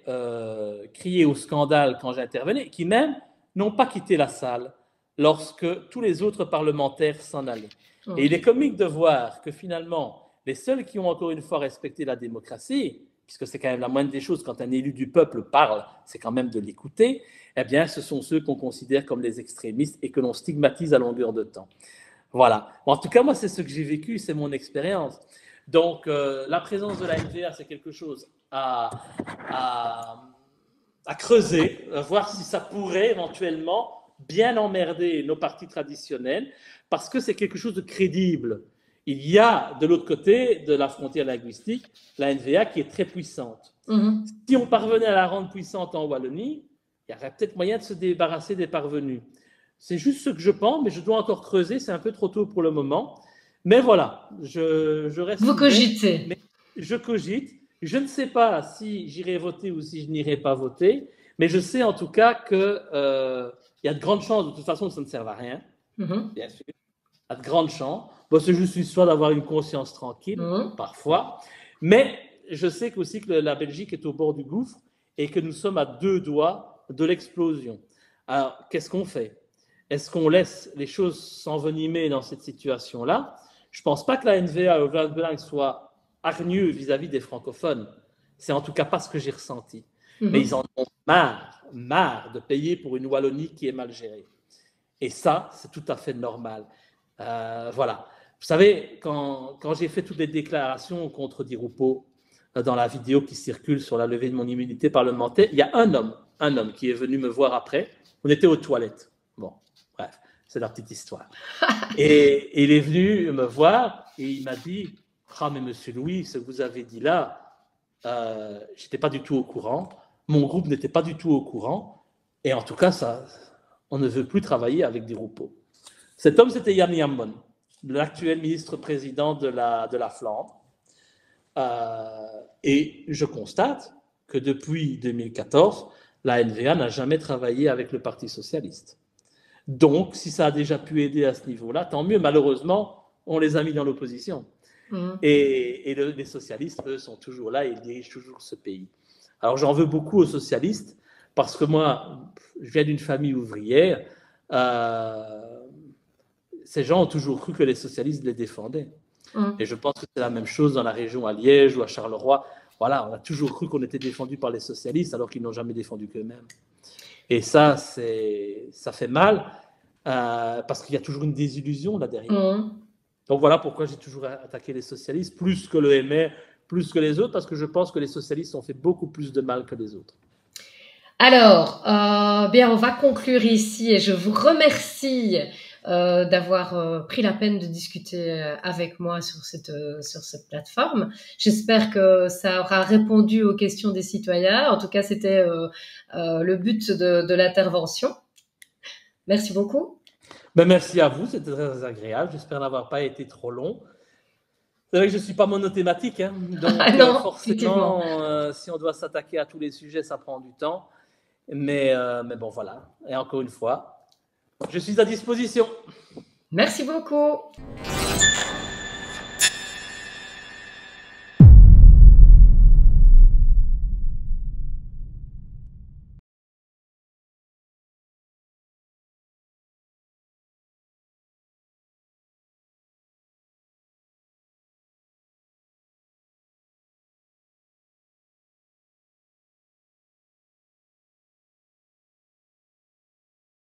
crié au scandale quand j'intervenais, qui même n'ont pas quitté la salle lorsque tous les autres parlementaires s'en allaient. Et il est comique de voir que finalement, les seuls qui ont encore une fois respecté la démocratie, puisque c'est quand même la moindre des choses quand un élu du peuple parle, c'est quand même de l'écouter, eh bien, ce sont ceux qu'on considère comme les extrémistes et que l'on stigmatise à longueur de temps. Voilà. Bon, en tout cas, moi, c'est ce que j'ai vécu, c'est mon expérience. Donc, la présence de la NVA, c'est quelque chose à creuser, à voir si ça pourrait éventuellement bien emmerder nos partis traditionnels, parce que c'est quelque chose de crédible. Il y a de l'autre côté de la frontière linguistique la NVA qui est très puissante. Si on parvenait à la rendre puissante en Wallonie, il y aurait peut-être moyen de se débarrasser des parvenus. C'est juste ce que je pense, mais je dois encore creuser, c'est un peu trop tôt pour le moment. Mais voilà, je reste... Vous cogitez. Mais je cogite. Je ne sais pas si j'irai voter ou si je n'irai pas voter, mais je sais en tout cas qu'il y a de grandes chances, de toute façon, que ça ne serve à rien, bien sûr. Il y a de grandes chances. Bon, c'est juste histoire d'avoir une conscience tranquille, parfois. Mais je sais aussi que la Belgique est au bord du gouffre et que nous sommes à 2 doigts de l'explosion. Alors, qu'est-ce qu'on fait? Est-ce qu'on laisse les choses s'envenimer dans cette situation-là? Je ne pense pas que la NVA ou le Vlaams Belang soit hargneux vis-à-vis des francophones. C'est en tout cas pas ce que j'ai ressenti. Mais ils en ont marre de payer pour une Wallonie qui est mal gérée. Et ça, c'est tout à fait normal. Voilà. Vous savez, quand j'ai fait toutes les déclarations contre Di Rupo dans la vidéo qui circule sur la levée de mon immunité parlementaire, il y a un homme qui est venu me voir après. On était aux toilettes. Bon, bref, c'est la petite histoire. Et il est venu me voir et il m'a dit « Ah, mais monsieur Louis, ce que vous avez dit là, je n'étais pas du tout au courant. Mon groupe n'était pas du tout au courant. Et en tout cas, on ne veut plus travailler avec Di Rupo. » Cet homme, c'était Jan Jambon, l'actuel ministre-président de la Flandre. Et je constate que depuis 2014, la NVA n'a jamais travaillé avec le Parti socialiste. Donc, si ça a déjà pu aider à ce niveau-là, tant mieux. Malheureusement, on les a mis dans l'opposition. Et les socialistes, eux, sont toujours là et ils dirigent toujours ce pays. Alors, j'en veux beaucoup aux socialistes parce que moi, je viens d'une famille ouvrière. Ces gens ont toujours cru que les socialistes les défendaient. Et je pense que c'est la même chose dans la région à Liège ou à Charleroi. Voilà, on a toujours cru qu'on était défendu par les socialistes alors qu'ils n'ont jamais défendu qu'eux-mêmes. Et ça fait mal parce qu'il y a toujours une désillusion là derrière. Donc voilà pourquoi j'ai toujours attaqué les socialistes, plus que le MR, plus que les autres, parce que je pense que les socialistes ont fait beaucoup plus de mal que les autres. Alors, bien, on va conclure ici et je vous remercie d'avoir pris la peine de discuter avec moi sur cette plateforme. J'espère que ça aura répondu aux questions des citoyens. En tout cas, c'était le but de l'intervention. Merci beaucoup. Ben, merci à vous, c'était très agréable. J'espère n'avoir pas été trop long. C'est vrai que je ne suis pas monothématique, hein, donc Non, forcément, si on doit s'attaquer à tous les sujets, ça prend du temps. Mais bon, voilà. Et encore une fois, je suis à disposition. Merci beaucoup.